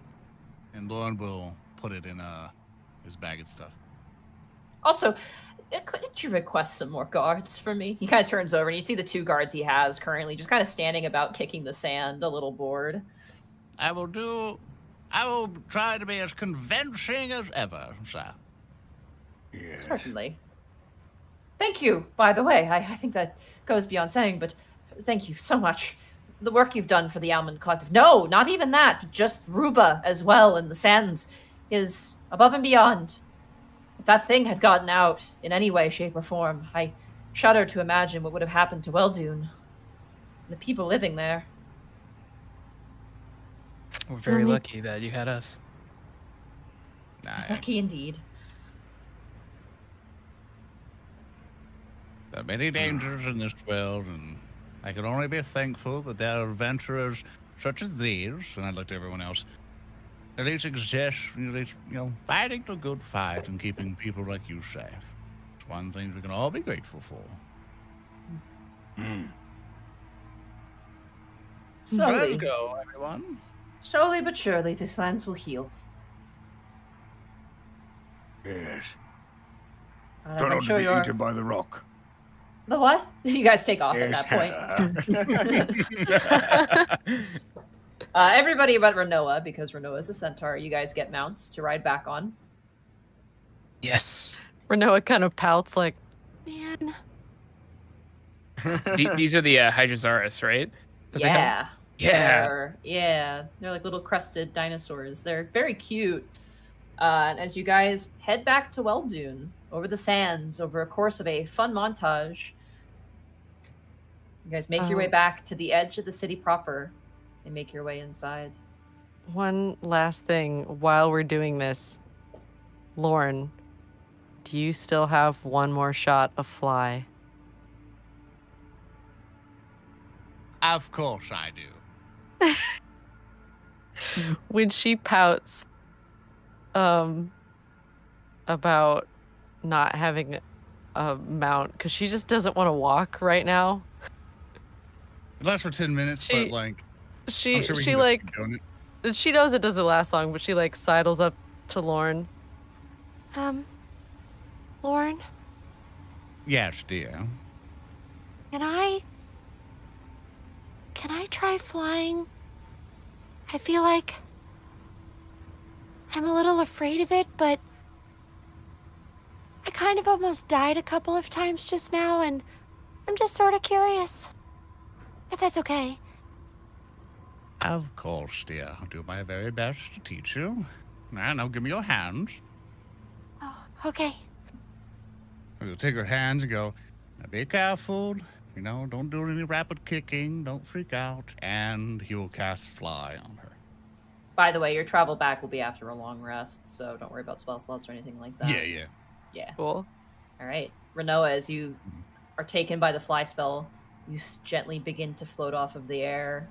And Lauren will put it in his bag of stuff. Also, couldn't you request some more guards for me? He kind of turns over, and you see the 2 guards he has currently just kind of standing about, kicking the sand, a little bored. I will try to be as convincing as ever, sir. Yes. Certainly. Thank you, by the way. I think that goes beyond saying, but thank you so much. The work you've done for the Almond Collective. No, not even that. Just Ruba as well in the sands is above and beyond. If that thing had gotten out in any way, shape, or form, I shudder to imagine what would have happened to Weldune and the people living there. We're very lucky that you had us. Lucky indeed. There are many dangers in this world, and I can only be thankful that there are adventurers such as these, and I looked at everyone else, at least exist, fighting the good fight and keeping people like you safe. It's one thing we can all be grateful for. Slowly. Let's go, everyone. Slowly but surely, this lands will heal. Yes. As Try I'm not sure to be you're... eaten by the rock. The what? You guys take off Yes. at that point. Everybody but Renoa, because Renoa is a centaur. You guys get mounts to ride back on. Yes. Renoa kind of pouts like, Man. These are the Hydrosaurus, right? Yeah. Yeah. They're like little crested dinosaurs. They're very cute. And as you guys head back to Weldune, over the sands, over a course of a fun montage, you guys make your way back to the edge of the city proper and make your way inside. One last thing while we're doing this, Lauren, do you still have one more shot of fly? Of course I do. When she pouts about not having a mount because she just doesn't want to walk right now. It lasts for 10 minutes, but like she I'm sure we she can just like keep doing it. she knows it doesn't last long, but she like sidles up to Lauren. Lauren, Yes, dear. can I try flying? I feel like I'm a little afraid of it, but I kind of almost died a couple of times just now, and I'm just sort of curious. If that's okay. Of course, dear. I'll do my very best to teach you. Now give me your hands. Oh, okay. You'll take her hands and go, now be careful. You know, don't do any rapid kicking. Don't freak out. And he will cast fly on her. By the way, your travel back will be after a long rest, so don't worry about spell slots or anything like that. Yeah. Yeah. Cool. All right. Renoa, as you are taken by the fly spell, you gently begin to float off of the air.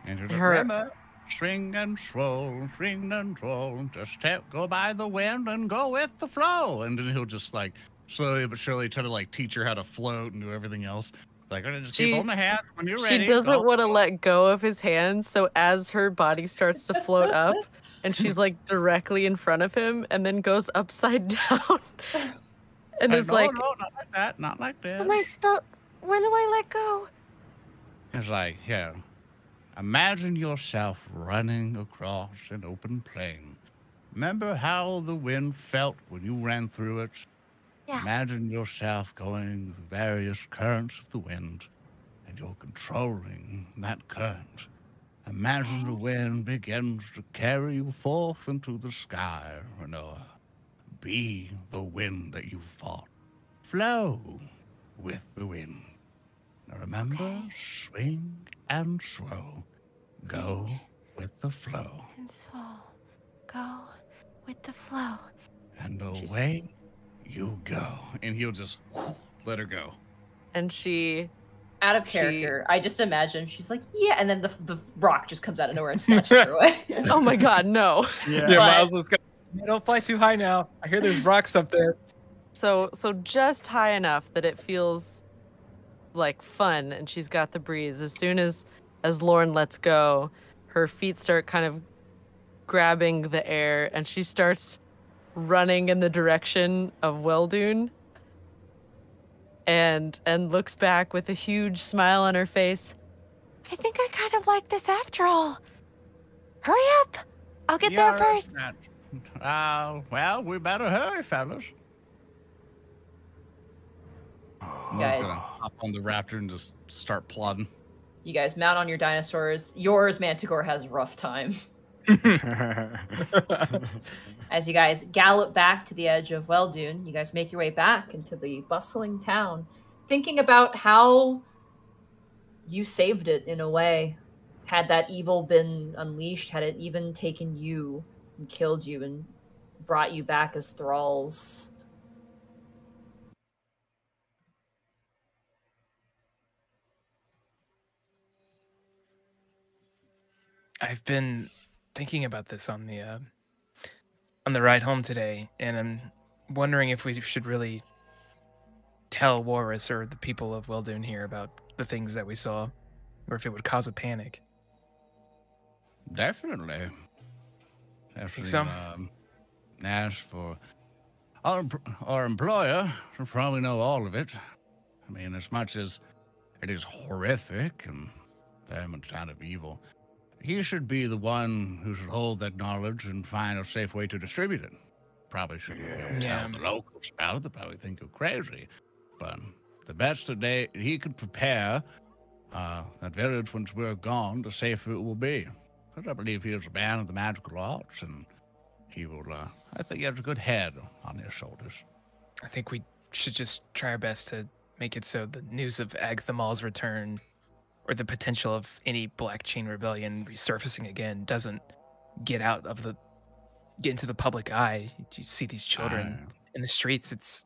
And you're Her- remember, swing and swirl, swing and swirl. Just go by the wind and go with the flow. And then he'll just like slowly but surely try to like teach her how to float and do everything else. Like, just keep on the hands when you're ready. She doesn't want to let go of his hands, so as her body starts to float up, and she's like directly in front of him, and then goes upside down, and is like, no, not like that, not like that. Am I when do I let go? It's like, yeah. Imagine yourself running across an open plain. Remember how the wind felt when you ran through it? Yeah. Imagine yourself going the various currents of the wind, and you're controlling that current. Imagine the wind begins to carry you forth into the sky, Renoa. Be the wind that you fought. Flow with the wind. Now remember, swing and swirl. Go with the flow. And swirl. Go with the flow. And away you go. And he'll just let her go. and she Out of character, I just imagine she's like, yeah, and then the rock just comes out of nowhere and snatches her away. oh my god, no. Yeah, But- Miles was gonna. Don't fly too high now. I hear there's rocks up there. So just high enough that it feels like fun, and she's got the breeze. As soon as Lauren lets go, her feet start kind of grabbing the air, and she starts running in the direction of Weldune, and looks back with a huge smile on her face. I think I kind of like this after all. Hurry up! I'll get there first. Well, we better hurry, fellas. I'm just Guys. gonna hop on the raptor and just start plodding. You guys mount on your dinosaurs. Yours, Manticore, has a rough time. As you guys gallop back to the edge of Weldune, you guys make your way back into the bustling town, thinking about how you saved it in a way. Had that evil been unleashed, had it even taken you and killed you and brought you back as thralls. I've been thinking about this on the ride home today, and I'm wondering if we should really tell Walrus or the people of Weldune here about the things that we saw, or if it would cause a panic. Definitely. So? As for our employer, should probably know all of it. I mean, as much as it is horrific and very much kind of evil, he should be the one who should hold that knowledge and find a safe way to distribute it. Probably shouldn't tell the locals about it. They'll probably think you're crazy. But the best that he could prepare that village once we're gone, the safer it will be. Because I believe he is a man of the magical arts, and he will, I think he has a good head on his shoulders. I think we should just try our best to make it so the news of Agthamal's return or the potential of any Black Chain Rebellion resurfacing again doesn't get into the public eye. You see these children in the streets. It's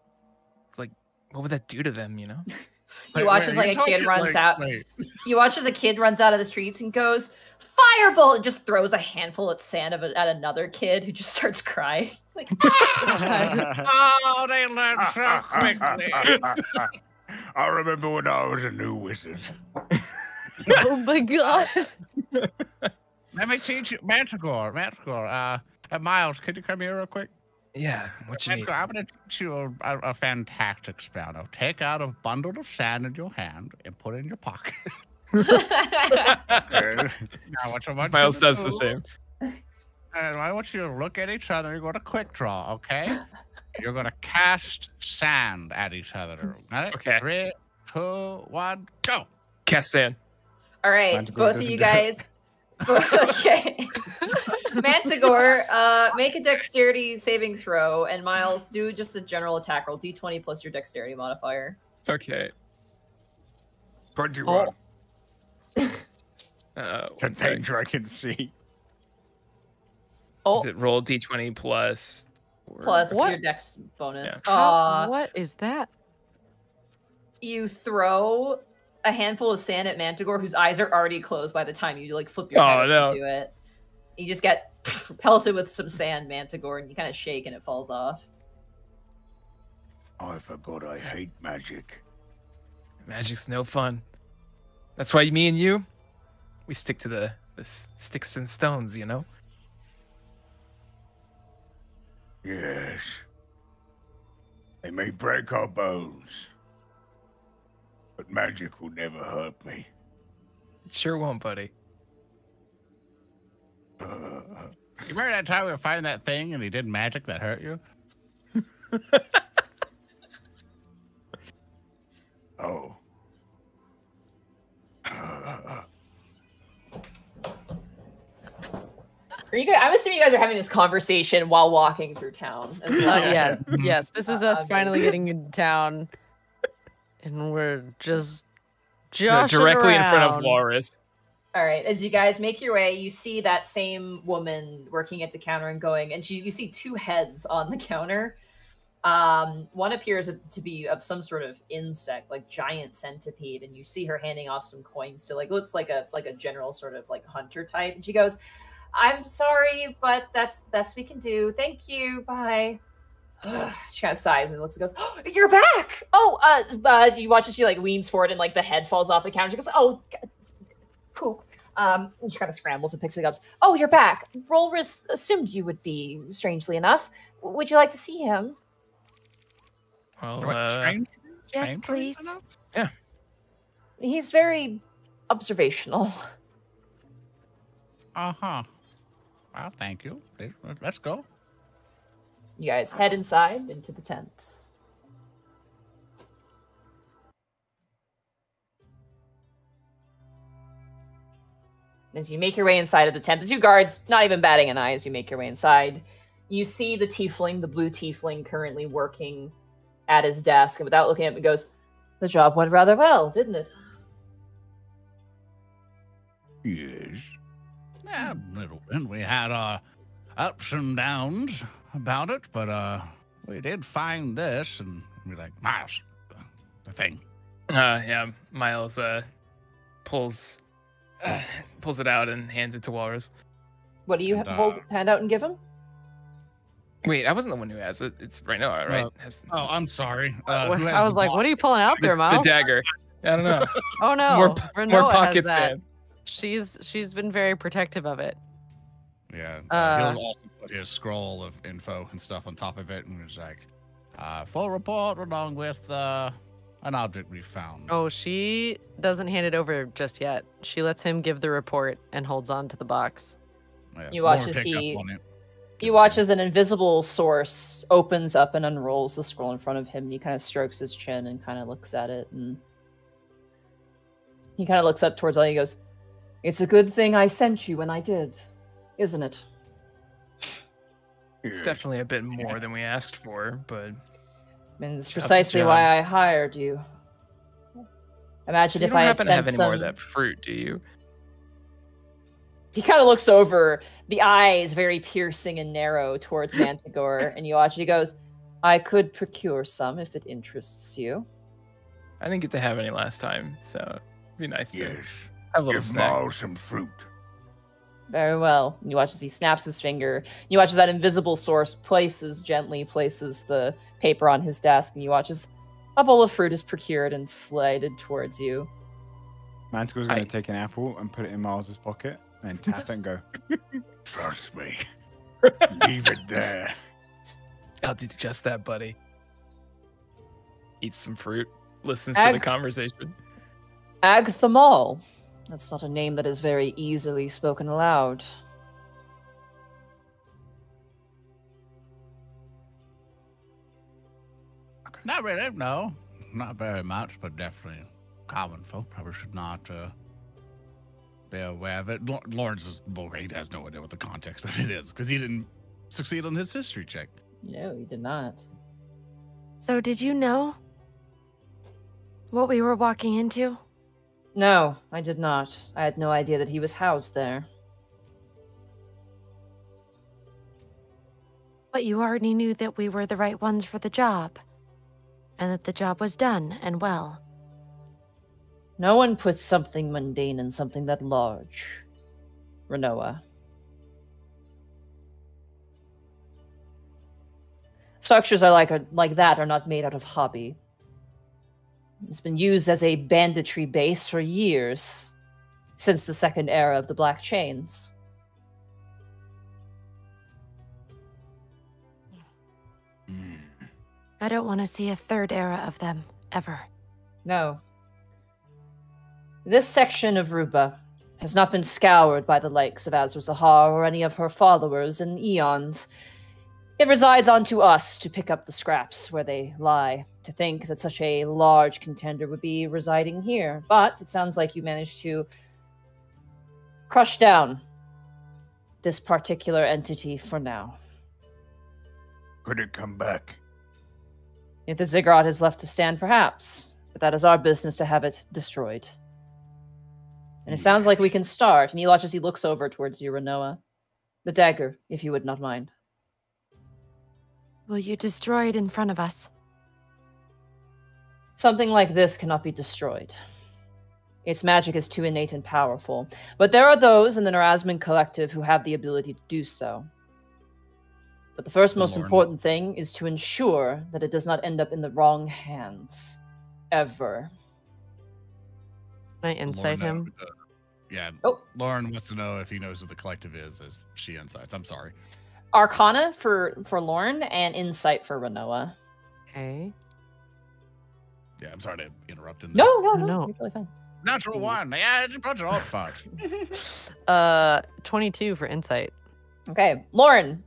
like, what would that do to them? You know? You watch as like a kid runs out. You watch as a kid runs out of the streets and goes, "Firebolt!" and just throws a handful of sand at another kid who just starts crying. Like, oh, they learn so quickly. I remember when I was a new wizard. Oh my god. Let me teach you, Manticore. Miles, could you come here real quick? Yeah. What you need? Manticore, I'm going to teach you a fantastic spell. Now, take out a bundle of sand in your hand and put it in your pocket. Now, what I want Miles you to does do, the same. And I want you to look at each other. You're going to quick draw, okay? You're going to cast sand at each other. Got it? Okay. 3, 2, 1, go. Cast sand. all right, Manticore both of doesn't you do it. guys. Okay. Manticore, make a dexterity saving throw, and Miles, do just a general attack roll, d20 plus your dexterity modifier. Okay. 21. One The sec. danger I can see. Oh, Is it roll d20 plus? Plus What? your dex bonus. what is that? You throw a handful of sand at Manticore, whose eyes are already closed by the time you like flip your head up no. to do it. You just get pelted with some sand, Manticore, and you kind of shake and it falls off. I forgot I hate magic. Magic's no fun. That's why me and you, we stick to the sticks and stones, you know? Yes. They may break our bones, but magic will never hurt me. Sure won't, buddy. You remember that time we were fighting that thing and he did magic that hurt you? Oh. Are you guys, I'm assuming you guys are having this conversation while walking through town. As well. Yes, yes. This is us Okay. finally getting into town, and we're just No, joshing directly in front of around. Walrus. All right, as you guys make your way, you see that same woman working at the counter and going, and you see two heads on the counter. One appears to be of some sort of insect, like giant centipede, and you see her handing off some coins to looks like a general sort of like hunter type. And she goes, "I'm sorry, but that's the best we can do. Thank you. Bye." She kind of sighs and looks and goes, "Oh, you're back. Oh, you watch as she like leans forward and like the head falls off the counter. She goes, "Oh, God, poop." And she kind of scrambles and picks it up. "Oh, you're back. Rolris assumed you would be, strangely enough. Would you like to see him?" Well, What, strange? Yes, Strange please. enough? He's very observational. Uh-huh. Well, thank you. Let's go. You guys head inside into the tent. As you make your way inside of the tent, the two guards, not even batting an eye as you make your way inside, you see the tiefling, the blue tiefling, currently working at his desk, and without looking at him, he goes, "The job went rather well, didn't it?" Yes. Yeah, little bit. We had our ups and downs about it, but we did find this, and we're like, Miles, the thing. yeah, Miles pulls it out and hands it to Walrus. What do you And, hand out and give him? Wait, I wasn't the one who has it. It's right now, right? Oh, I'm sorry. I was like, what are you pulling out there, the Miles? dagger. I don't know. Oh no, more Renoa has pockets that. in. She's been very protective of it. Yeah. Uh, He'll also put his scroll of info and stuff on top of it, and it's like, full report along with an object we found. Oh, she doesn't hand it over just yet. She lets him give the report and holds on to the box. Yeah, You watch more as pick up he- on it. You watch as an invisible source opens up and unrolls the scroll in front of him. And he kind of strokes his chin and kind of looks at it. And he kind of looks up towards all. He goes, "It's a good thing I sent you when I did, isn't it?" It's definitely a bit more than we asked for, but And it's Job's a precisely job. why I hired you. Imagine So you if don't I had happen to have sent any more of some. that fruit, do you? He kind of looks over, the eyes very piercing and narrow towards Manticore, and you watch. He goes, "I could procure some if it interests you." I didn't get to have any last time, so it'd be nice to Yes. have a little Give snack. Miles some fruit. Very well. And you watch as he snaps his finger. You watch as that invisible source gently places the paper on his desk, and you watch as a bowl of fruit is procured and slided towards you. Manticore's going to take an apple and put it in Miles's pocket and tap it and go, Trust me. Leave it there. I'll do just that, buddy. Eats some fruit, listens to the conversation. Agthamal. That's not a name that is very easily spoken aloud. Not really, no. Not very much, but definitely common folk probably should not be aware of it. Lawrence he has no idea what the context of it is because he didn't succeed on his history check. No, he did not. So did you know what we were walking into? No, I did not. I had no idea that he was housed there. But you already knew that we were the right ones for the job. And that the job was done and well. No one puts something mundane in something that large. Renoa. Structures are like that are not made out of hobby. It's been used as a banditry base for years, since the second era of the Black Chains. I don't want to see a third era of them, ever. No. This section of Ruba has not been scoured by the likes of Azra Zahar or any of her followers in eons. It resides onto us to pick up the scraps where they lie. To think that such a large contender would be residing here. But it sounds like you managed to crush down this particular entity for now. Could it come back? If the ziggurat is left to stand, perhaps. But that is our business to have it destroyed. And it sounds like we can start. And you watch as he looks over towards you, Renoa. The dagger, if you would not mind. Will you destroy it in front of us? Something like this cannot be destroyed. Its magic is too innate and powerful. But there are those in the Nerazman Collective who have the ability to do so. But the first most important thing is to ensure that it does not end up in the wrong hands. Ever. Can I insight him? Yeah. Oh. Lauren wants to know if he knows who the collective is as she insights. I'm sorry. Arcana for Lorne and Insight for Renoa. Okay. Yeah, I'm sorry to interrupt. No. No. You're totally fine. Natural one. Yeah, it's a bunch of old fucks. 22 for insight. Okay, Lauren.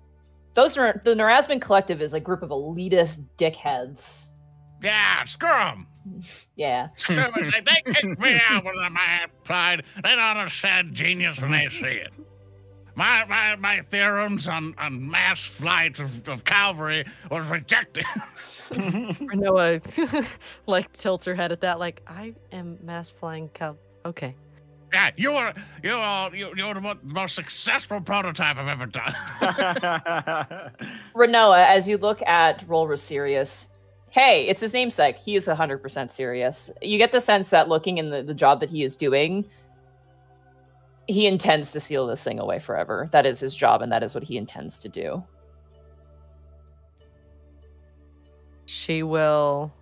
The Nerazman Collective is a group of elitist dickheads. Yeah, screw 'em. Yeah. Screw 'em. They kicked me out with my pride. They don't understand genius when they see it. My theorems on mass flight of cavalry was rejected. Renoa like tilts her head at that, like, I am mass flying cow. Okay. Yeah, you're the most successful prototype I've ever done. Renoa, as you look at Rolra Sirius, hey, it's his namesake. He is 100% serious. You get the sense that looking in the job that he is doing, he intends to seal this thing away forever. That is his job, and that is what he intends to do. She will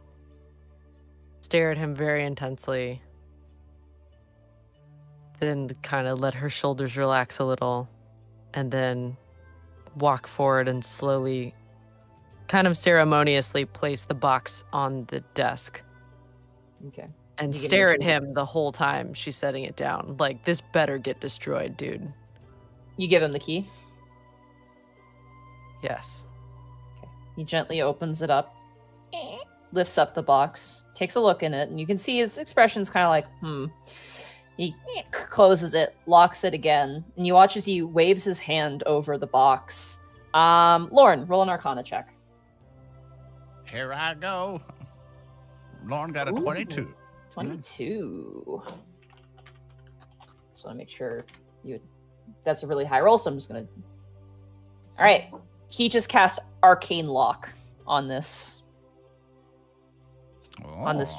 stare at him very intensely, then kind of let her shoulders relax a little, and then walk forward and slowly, kind of ceremoniously place the box on the desk. Okay. And stare at him the whole time she's setting it down. Like, this better get destroyed, dude. You give him the key. Yes. Okay. He gently opens it up, lifts up the box, takes a look in it, and you can see his expression's kind of like, He closes it, locks it again, and you watch as he waves his hand over the box. Lauren, roll an Arcana check. Here I go. Lauren got a 22. 22. Just want to make sure that's a really high roll, so I'm just gonna. All right, he just cast Arcane Lock on this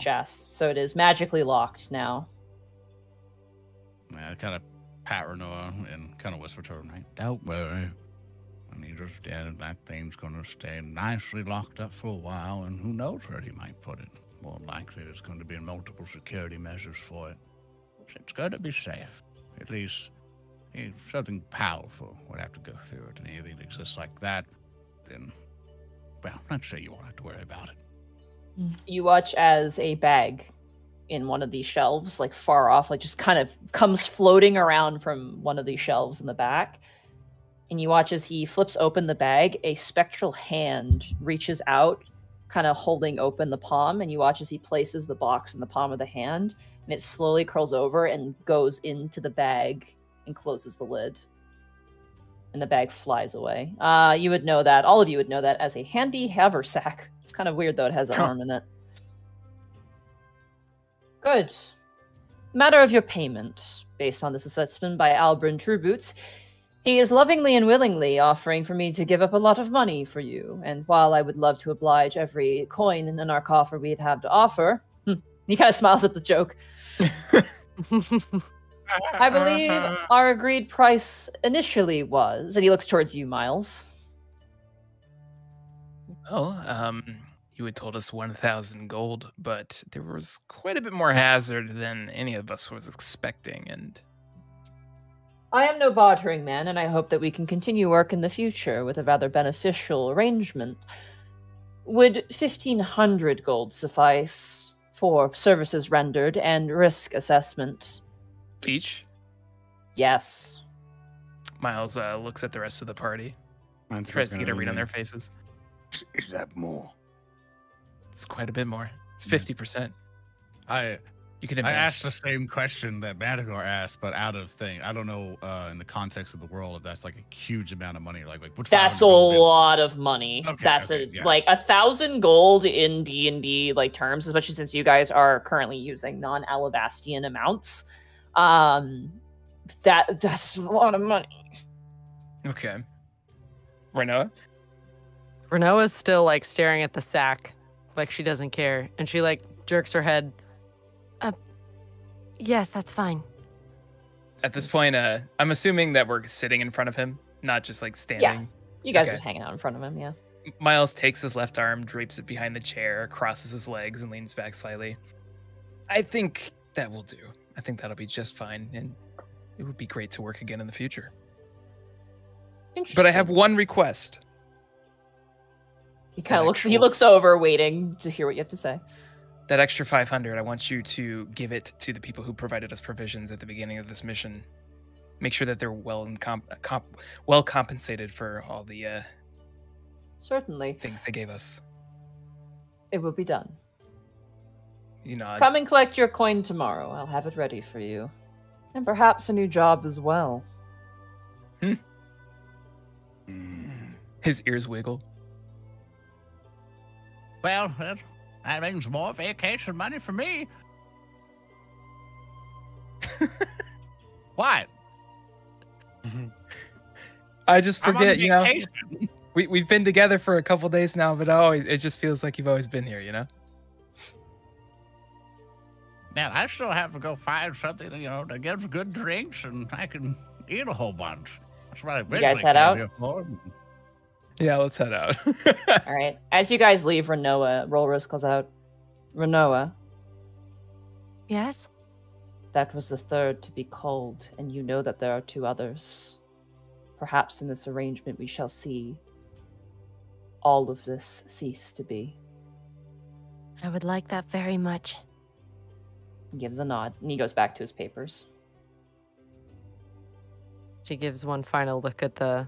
chest, so it is magically locked now. I kind of pat Renoa and kind of whisper to her, "Don't worry. When he just dead, that thing's gonna stay nicely locked up for a while, and who knows where he might put it. More likely, there's going to be multiple security measures for it. It's going to be safe. At least, if something powerful would have to go through it, and anything that exists like that, then, well, not sure you won't have to worry about it." You watch as a bag in one of these shelves, like far off, like just kind of comes floating around from one of these shelves in the back. And you watch as he flips open the bag, a spectral hand reaches out, kind of holding open the palm, and you watch as he places the box in the palm of the hand, and it slowly curls over and goes into the bag and closes the lid. And the bag flies away. You would know that, all of you would know that as a handy haversack. It's kind of weird, though, it has an arm in it. Good. Matter of your payment, based on this assessment by Albrin Trueboots. He is lovingly and willingly offering for me to give up a lot of money for you, and while I would love to oblige every coin in our coffer we'd have to offer, he kind of smiles at the joke. I believe our agreed price initially was, and he looks towards you, Miles. Well, you had told us 1,000 gold, but there was quite a bit more hazard than any of us was expecting, and I am no bartering man, and I hope that we can continue work in the future with a rather beneficial arrangement. Would 1,500 gold suffice for services rendered and risk assessment? each. Yes. Miles looks at the rest of the party, Man's tries to gonna get a read lean on their in. faces. Is that more? It's quite a bit more. It's 50%. You can I advance. asked the same question that Madagor asked, but out of thing. I don't know in the context of the world if that's like a huge amount of money. Like what's That's a lot of money. Okay, That's okay, yeah. like 1,000 gold in D&D like terms, especially since you guys are currently using non-Alabastian amounts. That's a lot of money. Okay. Renoa? Renoa's still like staring at the sack, like she doesn't care, and she like jerks her head. Yes, that's fine. At this point, I'm assuming that we're sitting in front of him, not just like standing. You guys Okay. are just hanging out in front of him, yeah. Miles takes his left arm, drapes it behind the chair, crosses his legs, and leans back slightly. I think that will do. I think that'll be just fine, and it would be great to work again in the future. But I have one request. He kind of looks over, waiting to hear what you have to say. That extra 500, I want you to give it to the people who provided us provisions at the beginning of this mission. Make sure that they're well compensated for all the Certainly. things they gave us. It will be done. You know, Come and collect your coin tomorrow. I'll have it ready for you. And perhaps a new job as well. his ears wiggle. Well, that means more vacation money for me. What? I just I'm on forget, you know. vacation. We've been together for a couple days now, but it just feels like you've always been here, you know. Man, I still have to go find something, to get good drinks, and I can eat a whole bunch. That's what I You guys head came out? here for. Yeah, let's head out. All right. As you guys leave, Rolrus calls out, Renoa, Yes? that was the third to be called, and you know that there are two others. Perhaps in this arrangement we shall see all of this cease to be. I would like that very much. He gives a nod, and he goes back to his papers. She gives one final look at the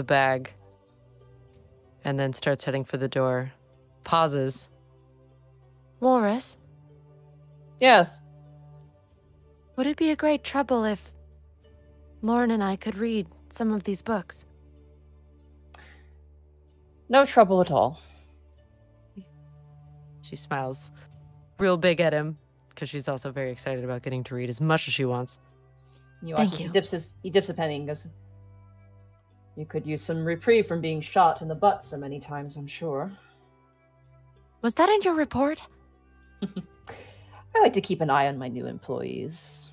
bag and then starts heading for the door. Pauses. Walrus, Yes. would it be a great trouble if Lauren and I could read some of these books? No trouble at all. She smiles real big at him, because she's also very excited about getting to read as much as she wants. You watch as he dips a penny and goes, "You could use some reprieve from being shot in the butt so many times, I'm sure." Was that in your report? I like to keep an eye on my new employees.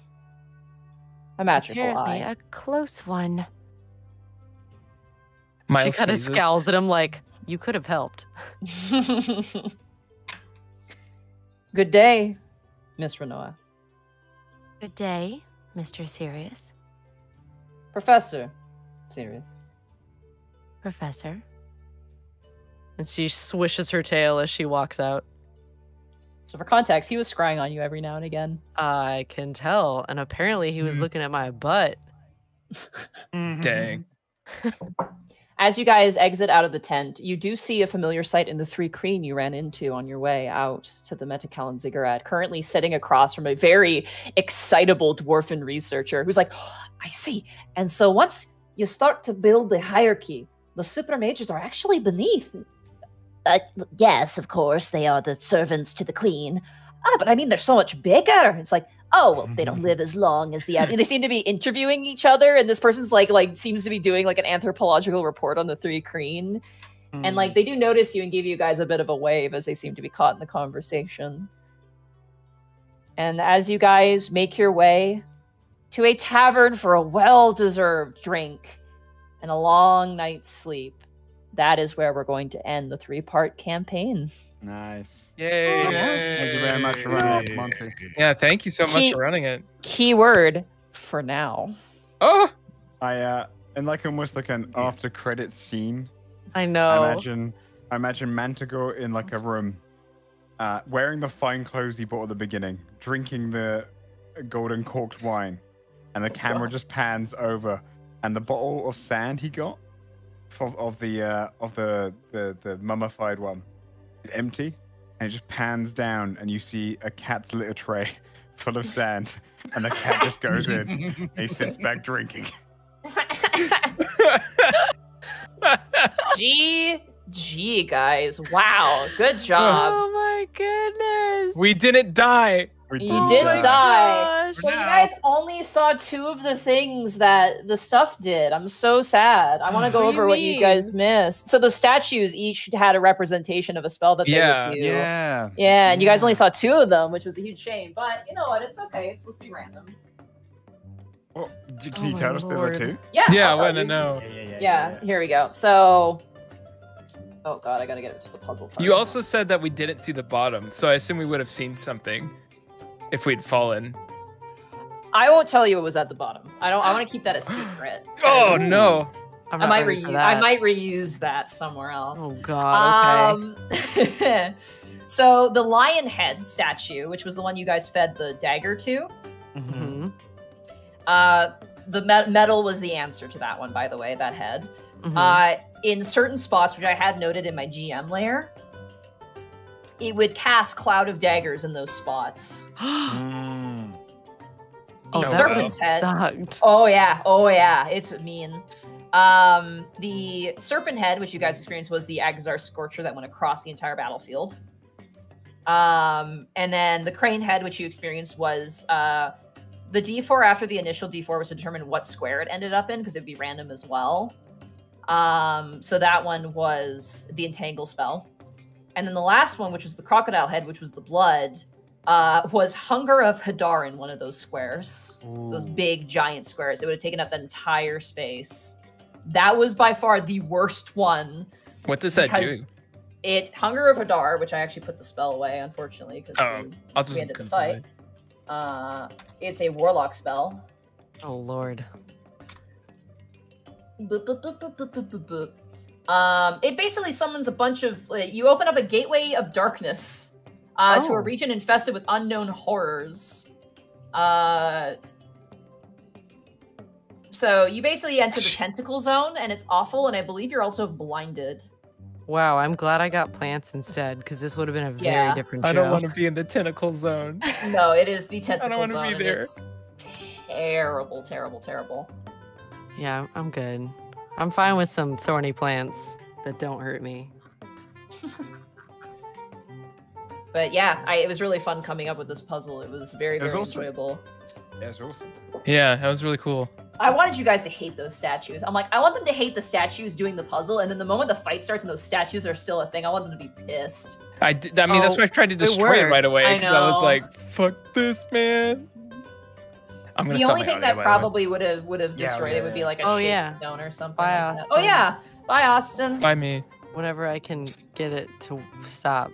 A magical Apparently eye. a close one. Miles she kind of sneezes. scowls at him like, you could have helped. Good day, Miss Renoa. Good day, Mr. Sirius. Professor Sirius. Professor. And she swishes her tail as she walks out. So for context, he was scrying on you every now and again. I can tell. And apparently he was looking at my butt. Dang. As you guys exit out of the tent, you do see a familiar sight in the three Kreen you ran into on your way out to the Metacallan Ziggurat, currently sitting across from a very excitable dwarfen researcher who's like, I see. And so once you start to build the hierarchy, the super mages are actually beneath. Yes, of course, they are the servants to the queen. But I mean, they're so much bigger. It's like, oh, well, they don't live as long as the... They seem to be interviewing each other, and this person's like seems to be doing like an anthropological report on the three Kreen. And like, they do notice you and give you guys a bit of a wave as they seem to be caught in the conversation. And as you guys make your way to a tavern for a well-deserved drink and a long night's sleep, that is where we're going to end the 3-part campaign. Nice. Yay. Thank you very much for running it, Monty. Yeah, thank you so much for running it. Keyword for now. Oh! In like almost like an after credit scene. I know. I imagine Manticore in like a room, wearing the fine clothes he bought at the beginning, drinking the golden corked wine, and the camera just pans over, and the bottle of sand he got of the mummified one is empty, and it just pans down, and you see a cat's litter tray full of sand, and the cat just goes in, and he sits back drinking. GG, guys. Wow, good job. Oh my goodness. We didn't die. You didn't die. Gosh. So you guys only saw 2 of the things that the stuff did. I'm so sad. I want to go What do you over what you mean? guys missed. So the statues each had a representation of a spell that they would do. Yeah. Yeah, and you guys only saw 2 of them, which was a huge shame. But you know what? It's okay. It's supposed to be random. Well, can Oh you my tell us the other Lord. 2? Yeah. Yeah, I I'll tell want to you. know. Yeah, here we go. So, oh god, I gotta get to the puzzle part. You also said that we didn't see the bottom, so I assume we would have seen something if we'd fallen. I won't tell you what was at the bottom. I want to keep that a secret. Oh 'cause no! I'm I not might ready for reuse. that. I might reuse that somewhere else. Oh god. Okay. So the lion head statue, which was the one you guys fed the dagger to, Mhm. the metal was the answer to that one, by the way, that head. Mhm. In certain spots, which I had noted in my GM layer, it would cast Cloud of Daggers in those spots. Mm. The Oh, that serpent's head. sucked. Oh yeah, it's mean. The serpent head, which you guys experienced, was the Agazar Scorcher that went across the entire battlefield. And then the crane head, which you experienced, was the D4 after the initial D4 was to determine what square it ended up in, because it'd be random as well. So that one was the Entangle spell. And then the last one, which was the crocodile head, which was the blood, was Hunger of Hadar in one of those squares. Those big, giant squares. It would have taken up that entire space. That was by far the worst one. What does that do? because Hunger of Hadar, which I actually put the spell away, unfortunately, because I'll just we ended the Google fight. it. It's a warlock spell. Oh lord. It basically summons a bunch of. You open up a gateway of darkness to a region infested with unknown horrors. So you basically enter the tentacle zone, and it's awful. And I believe you're also blinded. Wow, I'm glad I got plants instead, because this would have been a very Yeah. different show. I don't want to be in the tentacle zone. No, it is the tentacle wanna zone. be and there. It's terrible, terrible, terrible. Yeah, I'm good. I'm fine with some thorny plants that don't hurt me. But yeah, it was really fun coming up with this puzzle. It was very, very awesome. enjoyable. Yeah, it's awesome. Yeah, that was really cool. I wanted you guys to hate those statues. I'm like, I want them to hate the statues doing the puzzle, and then the moment the fight starts and those statues are still a thing, I want them to be pissed. I mean, that's why I tried to destroy it right away, because I was like, fuck this, man. I'm gonna the stop only my thing audio, that by the way. probably would have destroyed it would be like a shade stone or something. Bye, like that. Austin. Oh yeah, bye Austin. By me. Whenever I can get it to stop.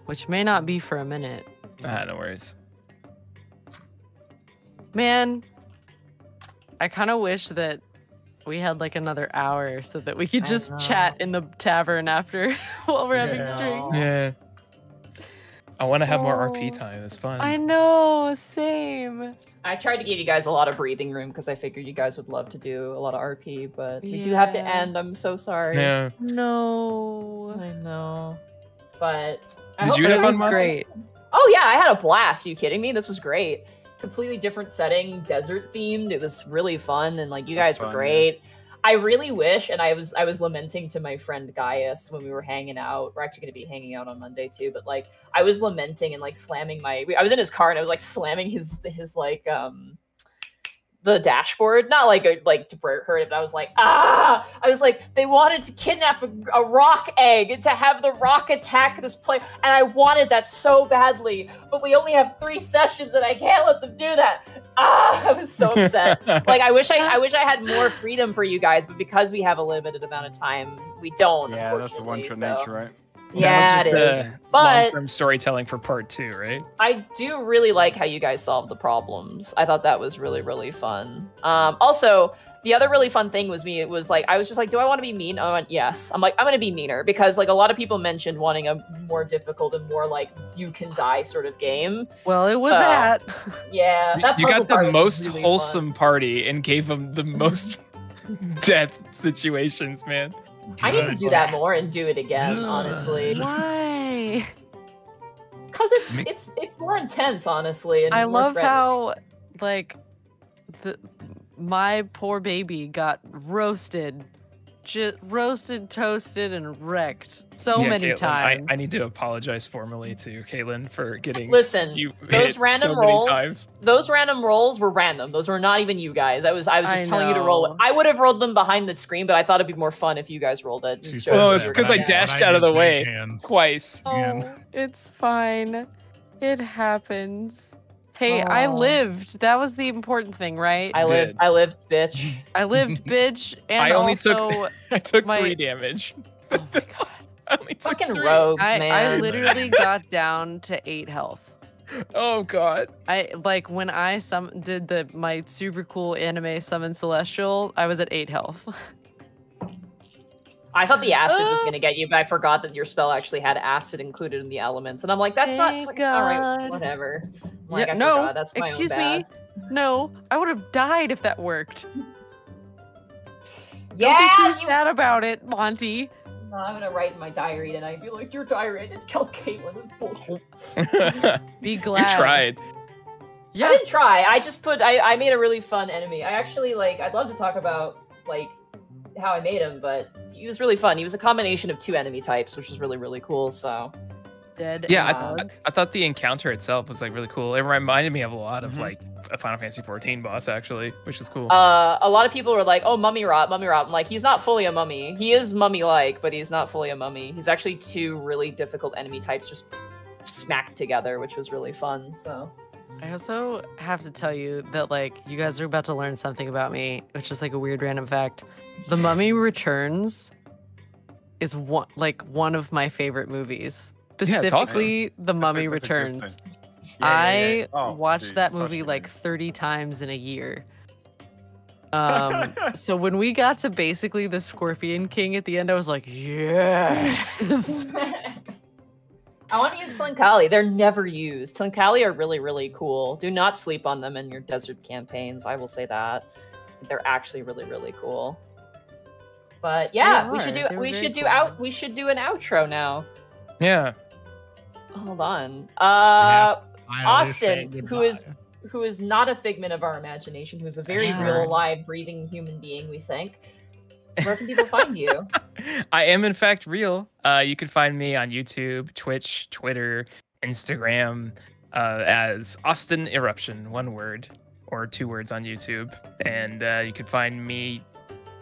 Which may not be for a minute. No worries. Man, I kind of wish that we had like another hour so that we could just chat in the tavern after while we're having drinks. Yeah. I want to have more RP time. It's fun. I know, same. I tried to give you guys a lot of breathing room because I figured you guys would love to do a lot of RP, but we do have to end. I'm so sorry. Yeah. No. I know. But Did you have fun, Monty? Great. Oh yeah, I had a blast. Are you kidding me? This was great. Completely different setting, desert themed. It was really fun, and like you guys were great. Yeah. I really wish, and I was lamenting to my friend Gaius when we were hanging out. We're actually going to be hanging out on Monday too, but like I was lamenting and like slamming I was in his car and I was like slamming his like the dashboard, not like to hurt it, but I was like they wanted to kidnap a rock egg to have the rock attack this place, and I wanted that so badly, but we only have 3 sessions and I can't let them do that. I was so upset. Like I wish I had more freedom for you guys, but because we have a limited amount of time, we don't. Yeah, that's the one-shot nature, right? Yeah, it is. But long-term storytelling for part 2, right? I do really like how you guys solved the problems. I thought that was really, really fun. Also, the other really fun thing was I was just like, do I want to be mean? I went, yes. I'm like, I'm going to be meaner because like a lot of people mentioned wanting a more difficult and more like you can die sort of game. Well, it was that. Yeah. That you got the most really wholesome party and gave them the most death situations, man. I need to do that more and do it again, honestly. Why? Because it's more intense, honestly. And I more love threatening. how my poor baby got roasted, toasted, and wrecked so many Caitlin, times. I need to apologize formally to Caitlin for getting Listen, you those hit random so many rolls. times. Those random rolls were random. Those were not even you guys. I was just telling you to roll. I would have rolled them behind the screen, but I thought it'd be more fun if you guys rolled it. Well, it's because I dashed out of the way twice. Oh, it's fine. It happens. Hey, I lived. That was the important thing, right? I lived, bitch. I lived, bitch, and I only also took 3 damage. Oh my god. I only took Fucking 3. rogues, man. I literally got down to 8 health. Oh god. When I did my super cool anime summon celestial, I was at 8 health. I thought the acid was gonna get you, but I forgot that your spell actually had acid included in the elements, and I'm like, that's not fucking, all right, whatever. I'm like, I forgot. That's my excuse own bad. me. No, I would have died if that worked. Yeah, don't be too sad about it, Monty. No, I'm gonna write in my diary tonight. Be like, your diary, I didn't kill Caitlin. It was bullshit. Be glad. You tried. Yeah. I didn't try. I just I made a really fun enemy. I actually I'd love to talk about how I made him, but he was really fun. He was a combination of 2 enemy types, which was really, really cool. So dead. Yeah, I thought the encounter itself was really cool. It reminded me of a lot of a Final Fantasy 14 boss actually, which is cool. A lot of people were like, "Oh, mummy rot." I'm like, he's not fully a mummy. He is mummy-like, but he's not fully a mummy. He's actually 2 really difficult enemy types just smacked together, which was really fun. So I also have to tell you that you guys are about to learn something about me, which is a weird random fact. The Mummy Returns is one of my favorite movies. Specifically, The Mummy Returns. I watched that movie 30 times in a year. So when we got to basically the Scorpion King at the end, I was like, yes. I want to use Tlinkali. They're never used. Tlinkali are really, really cool. Do not sleep on them in your desert campaigns. I will say that. They're actually really, really cool. But yeah, we should do an outro now. Yeah. Hold on. Austin, who is not a figment of our imagination, who is a very real, live, breathing human being, we think. Where can people find you? I am in fact real. You can find me on YouTube, Twitch, Twitter, Instagram as Austin Eruption, one word or two words on YouTube. And you can find me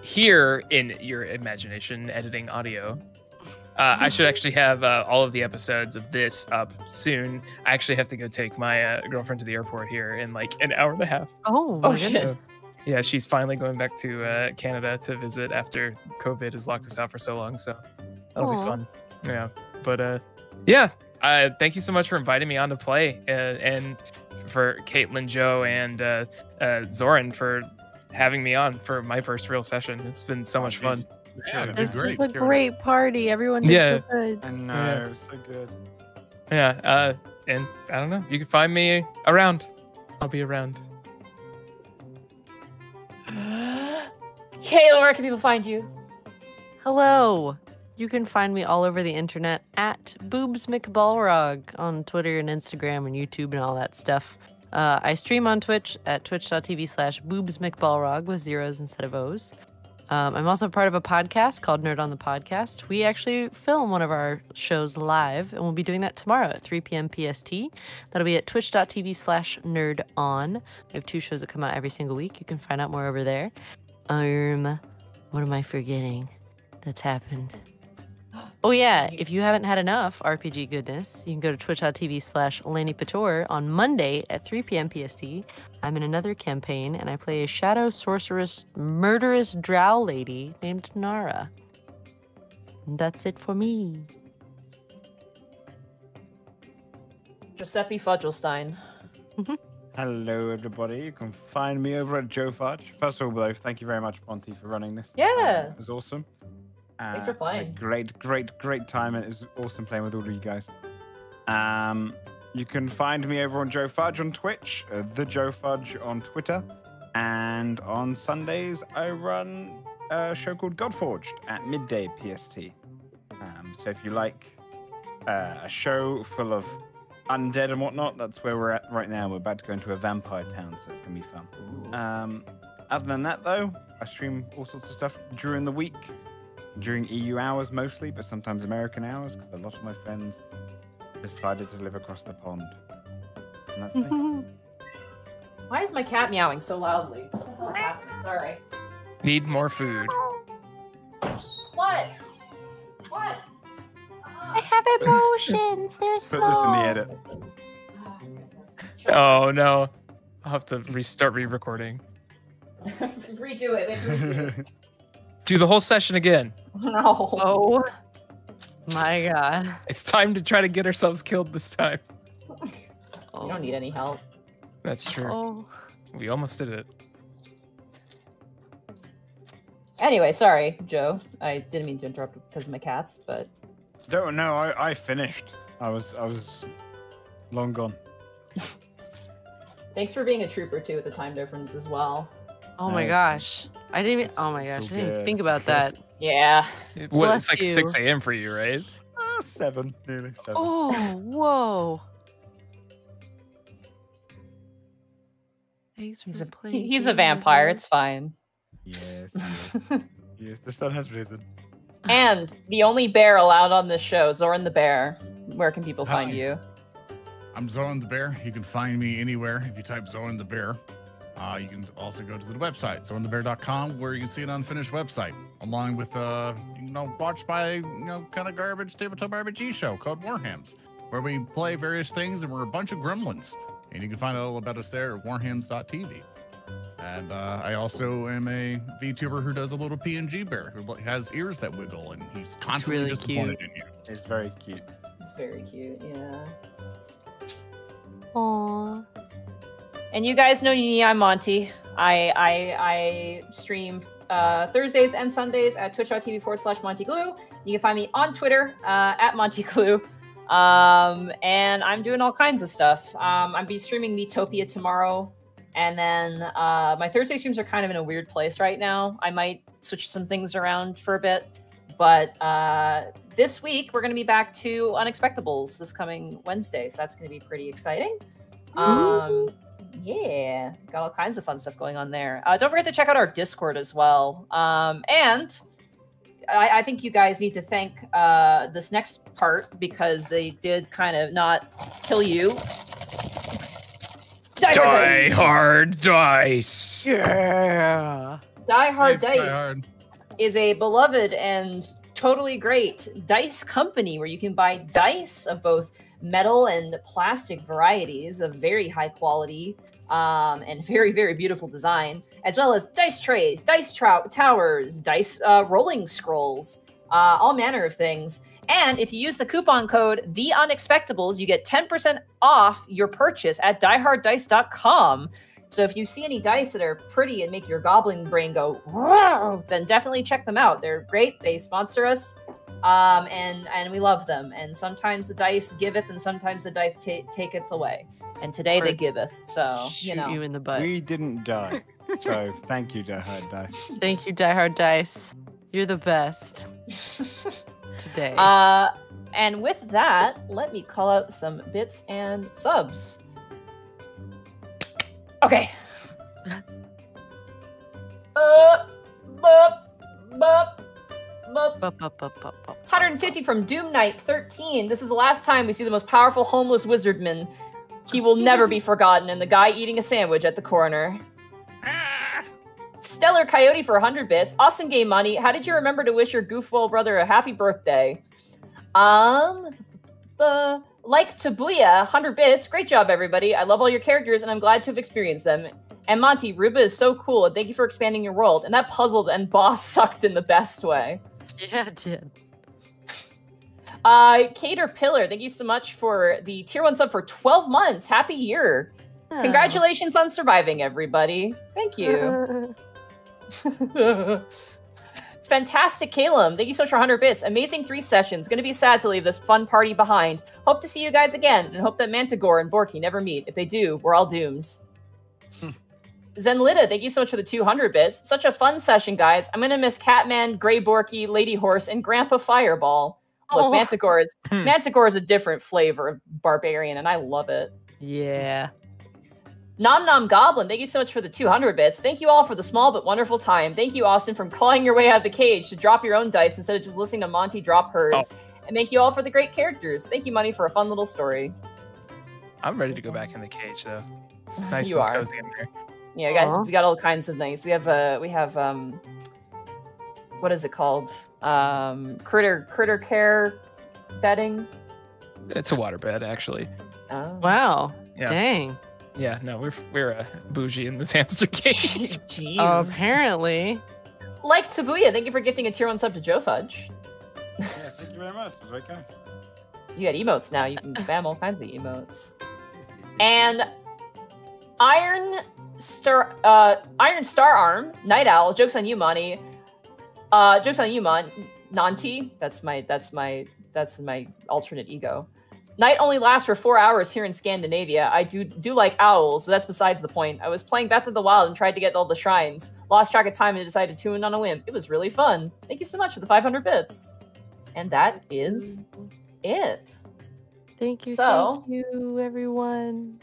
here in your imagination editing audio. I should actually have all of the episodes of this up soon. I actually have to go take my girlfriend to the airport here in like an hour and a half. Oh, Oh, my shit. goodness. Yeah, she's finally going back to Canada to visit after COVID has locked us out for so long. So that'll Aw. be fun. Yeah, but yeah. Thank you so much for inviting me on to play, and for Caitlin, Joe, and Zoran for having me on for my first real session. It's been so much fun. Yeah, it'd be This great. is a great party. Everyone did Yeah. so good. I know, Yeah. it was so good. Yeah, and I don't know. You can find me around. I'll be around. Kayla, where can people find you? Hello. You can find me all over the internet at Boobs McBallrog on Twitter and Instagram and YouTube and all that stuff. I stream on Twitch at twitch.tv/boobsmcballrog with zeros instead of O's. I'm also part of a podcast called Nerd on the Podcast. We actually film one of our shows live, and we'll be doing that tomorrow at 3 p.m. PST. That'll be at twitch.tv/nerdon. We have 2 shows that come out every single week. You can find out more over there. What am I forgetting that's happened? Oh yeah, if you haven't had enough RPG goodness, you can go to twitch.tv/LannyPator on Monday at 3 p.m. PST. I'm in another campaign, and I play a shadow sorceress murderous drow lady named Nara. And that's it for me. Giuseppe Fudgelstein. Hello, everybody. You can find me over at Joe Fudge. First of all, though, thank you very much, Monty, for running this. Yeah. It was awesome. Thanks for playing. Great time. And it was awesome playing with all of you guys. You can find me over on Joe Fudge on Twitch, the Joe Fudge on Twitter, and on Sundays I run a show called Godforged at midday PST. So if you like a show full of undead and whatnot, that's where we're at right now. We're about to go into a vampire town, so it's gonna be fun. Other than that, though, I stream all sorts of stuff during the week, during EU hours mostly, but sometimes American hours, because a lot of my friends decided to live across the pond. And that's me. Why is my cat meowing so loudly? What the hell's happening? Sorry. Need more food. What? What? I have emotions. They're Put this in small. the edit. Oh, goodness. Oh no, I'll have to restart re-recording. Redo it. Make it redo. Do the whole session again. No. Oh my god. It's time to try to get ourselves killed this time. You don't need any help. That's true. Oh. We almost did it. Anyway, sorry, Joe. I didn't mean to interrupt because of my cats, but Don't know. I finished. I was long gone. thanks for being a trooper too with the time difference as well. Oh my Nice. gosh. I didn't even. Oh my gosh. I So didn't even good. think about that. Yeah. What, it's Bless like you. 6 a.m. for you, right? 7, nearly 7. Oh, whoa. Thanks for playing. He's a games, vampire. man. It's fine. Yes, yes. The sun has risen. And the only bear allowed on this show, Zoran the Bear. Where can people find Hi. you? I'm Zoran the Bear. You can find me anywhere if you type Zoran the Bear. You can also go to the website, zoranthebear.com, where you can see an unfinished website, along with, watched by, kind of garbage tabletop RPG show called Warhams, where we play various things and we're a bunch of gremlins. And you can find out all about us there at warhams.tv. And I also am a VTuber who does a little PNG bear who has ears that wiggle, and he's constantly really disappointed cute. in you. It's very cute. It's very cute, yeah. Aw. And you guys know me, I'm Monty. I stream Thursdays and Sundays at twitch.tv/MontyGlue. You can find me on Twitter at MontyGlue. And I'm doing all kinds of stuff. I'll be streaming Metopia tomorrow. And then my Thursday streams are kind of in a weird place right now. I might switch some things around for a bit. But this week, we're going to be back to Unexpectables this coming Wednesday. So that's going to be pretty exciting. Yeah, got all kinds of fun stuff going on there. Don't forget to check out our Discord as well. And I think you guys need to thank this next part because they did kind of not kill you. Die Hard Dice. Yeah. Die Hard Nice, Die Dice Hard. is a beloved and totally great dice company where you can buy dice of both metal and plastic varieties of very high quality and very, very beautiful design, as well as dice trays, dice towers, dice rolling scrolls, all manner of things. And if you use the coupon code TheUnexpectables, you get 10% off your purchase at dieharddice.com. So if you see any dice that are pretty and make your goblin brain go, "Whoa," then definitely check them out. They're great. They sponsor us, and we love them. And sometimes the dice giveth, and sometimes the dice taketh away. And today they giveth. So Shoot you in the butt. We didn't die. So thank you, Die Hard Dice. Thank you, Die Hard Dice. You're the best. Today. And with that, let me call out some bits and subs. Okay. 150 from Doom Knight 13. This is the last time we see the most powerful homeless wizardman. He will never be forgotten, and the guy eating a sandwich at the corner. Stellar Coyote for 100 bits. Awesome game, Money. How did you remember to wish your goofball brother a happy birthday? Like Tabuya, 100 bits. Great job, everybody. I love all your characters, and I'm glad to have experienced them. And Monty, Ruba is so cool, and thank you for expanding your world. And that puzzled and boss sucked in the best way. Yeah, it did. Caterpillar, thank you so much for the tier 1 sub for 12 months. Happy year. Oh. Congratulations on surviving, everybody. Thank you. Fantastic, Calum. Thank you so much for 100 bits. Amazing 3 sessions. Gonna be sad to leave this fun party behind. Hope to see you guys again, and hope that Manticore and Borky never meet. If they do, we're all doomed. Zenlita, thank you so much for the 200 bits. Such a fun session, guys. I'm gonna miss Catman, Grey Borky, Lady Horse, and Grandpa Fireball. Look, Manticore is a different flavor of barbarian, and I love it. Yeah. Nom Nom Goblin, thank you so much for the 200 bits. Thank you all for the small but wonderful time. Thank you, Austin, for clawing your way out of the cage to drop your own dice instead of just listening to Monty drop hers. Oh. And thank you all for the great characters. Thank you, Money, for a fun little story. I'm ready to go back in the cage, though. It's nice You and are. cozy in there. Yeah, we got all kinds of things. We have what is it called? Critter care bedding. It's a waterbed, actually. Oh. Wow. Yeah. Dang. Yeah, no, we're bougie in this hamster cage. Jeez. Apparently. Like Tabuya, thank you for gifting a tier 1 sub to Joe Fudge. Yeah, thank you very much. It's very kind. You got emotes now. You can spam all kinds of emotes. And Iron Star Arm, Night Owl. Jokes on you, Monty. Jokes on you, Nanti. That's my alternate ego. Night only lasts for 4 hours here in Scandinavia. I do like owls, but that's besides the point. I was playing Breath of the Wild and tried to get all the shrines. Lost track of time and decided to tune in on a whim. It was really fun. Thank you so much for the 500 bits. And that is it. Thank you, So- thank you, everyone.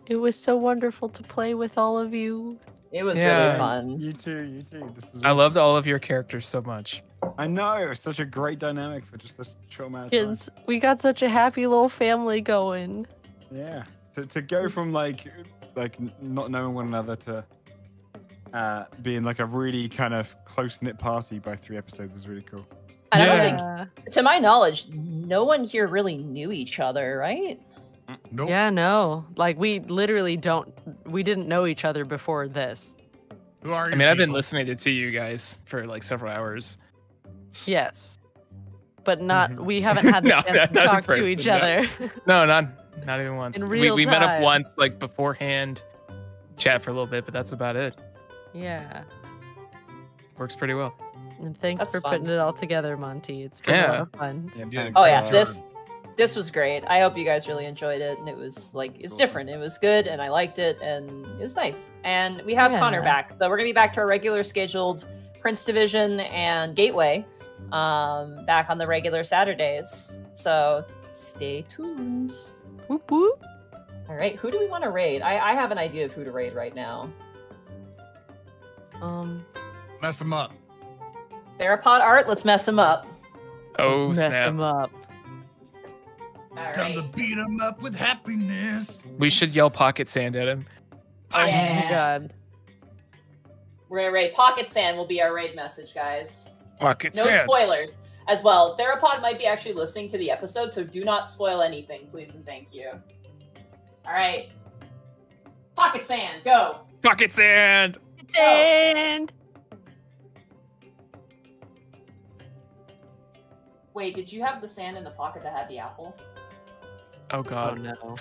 It was so wonderful to play with all of you. It was Yeah. really fun. You too. This was I loved all of your characters so much. I know, it's such a great dynamic for just this short amount of time. Kids, we got such a happy little family going. Yeah. To go from like not knowing one another to being like a really kind of close-knit party by 3 episodes is really cool. And I Yeah. don't think, to my knowledge, no one here really knew each other, right? Nope. Yeah, no. Like, we didn't know each other before this. Who are you? I mean, I've been listening to you guys for like several hours. Yes. But we haven't had the No, chance to not in talk to person, each no. other. No, not even once. In real we met up time. once, like beforehand, chat for a little bit, but that's about it. Yeah. Works pretty well. And thanks That's for fun. putting it all together, Monty. It's been a lot of fun. Yeah, Oh yeah, thanks. this was great. I hope you guys really enjoyed it, and it was like it's different. It was good, and I liked it, and it was nice. And we have Connor Yeah. back, so we're gonna be back to our regular scheduled Prince Division and Gateway, back on the regular Saturdays. So stay tuned. Whoop whoop. All right, who do we want to raid? I have an idea of who to raid right now. Mess them up. Theropod art, let's mess him up. Oh, Let's mess snap. him up. All Time to right. beat him up with happiness. We should yell pocket sand at him. Oh my Yeah. god. We're gonna raid. Pocket Sand will be our raid message, guys. Pocket No sand. spoilers as well. Theropod might be actually listening to the episode, so do not spoil anything, please and thank you. All right. Pocket Sand, go. Pocket sand. And Wait, did you have the sand in the pocket that had the apple? Oh oh god. no.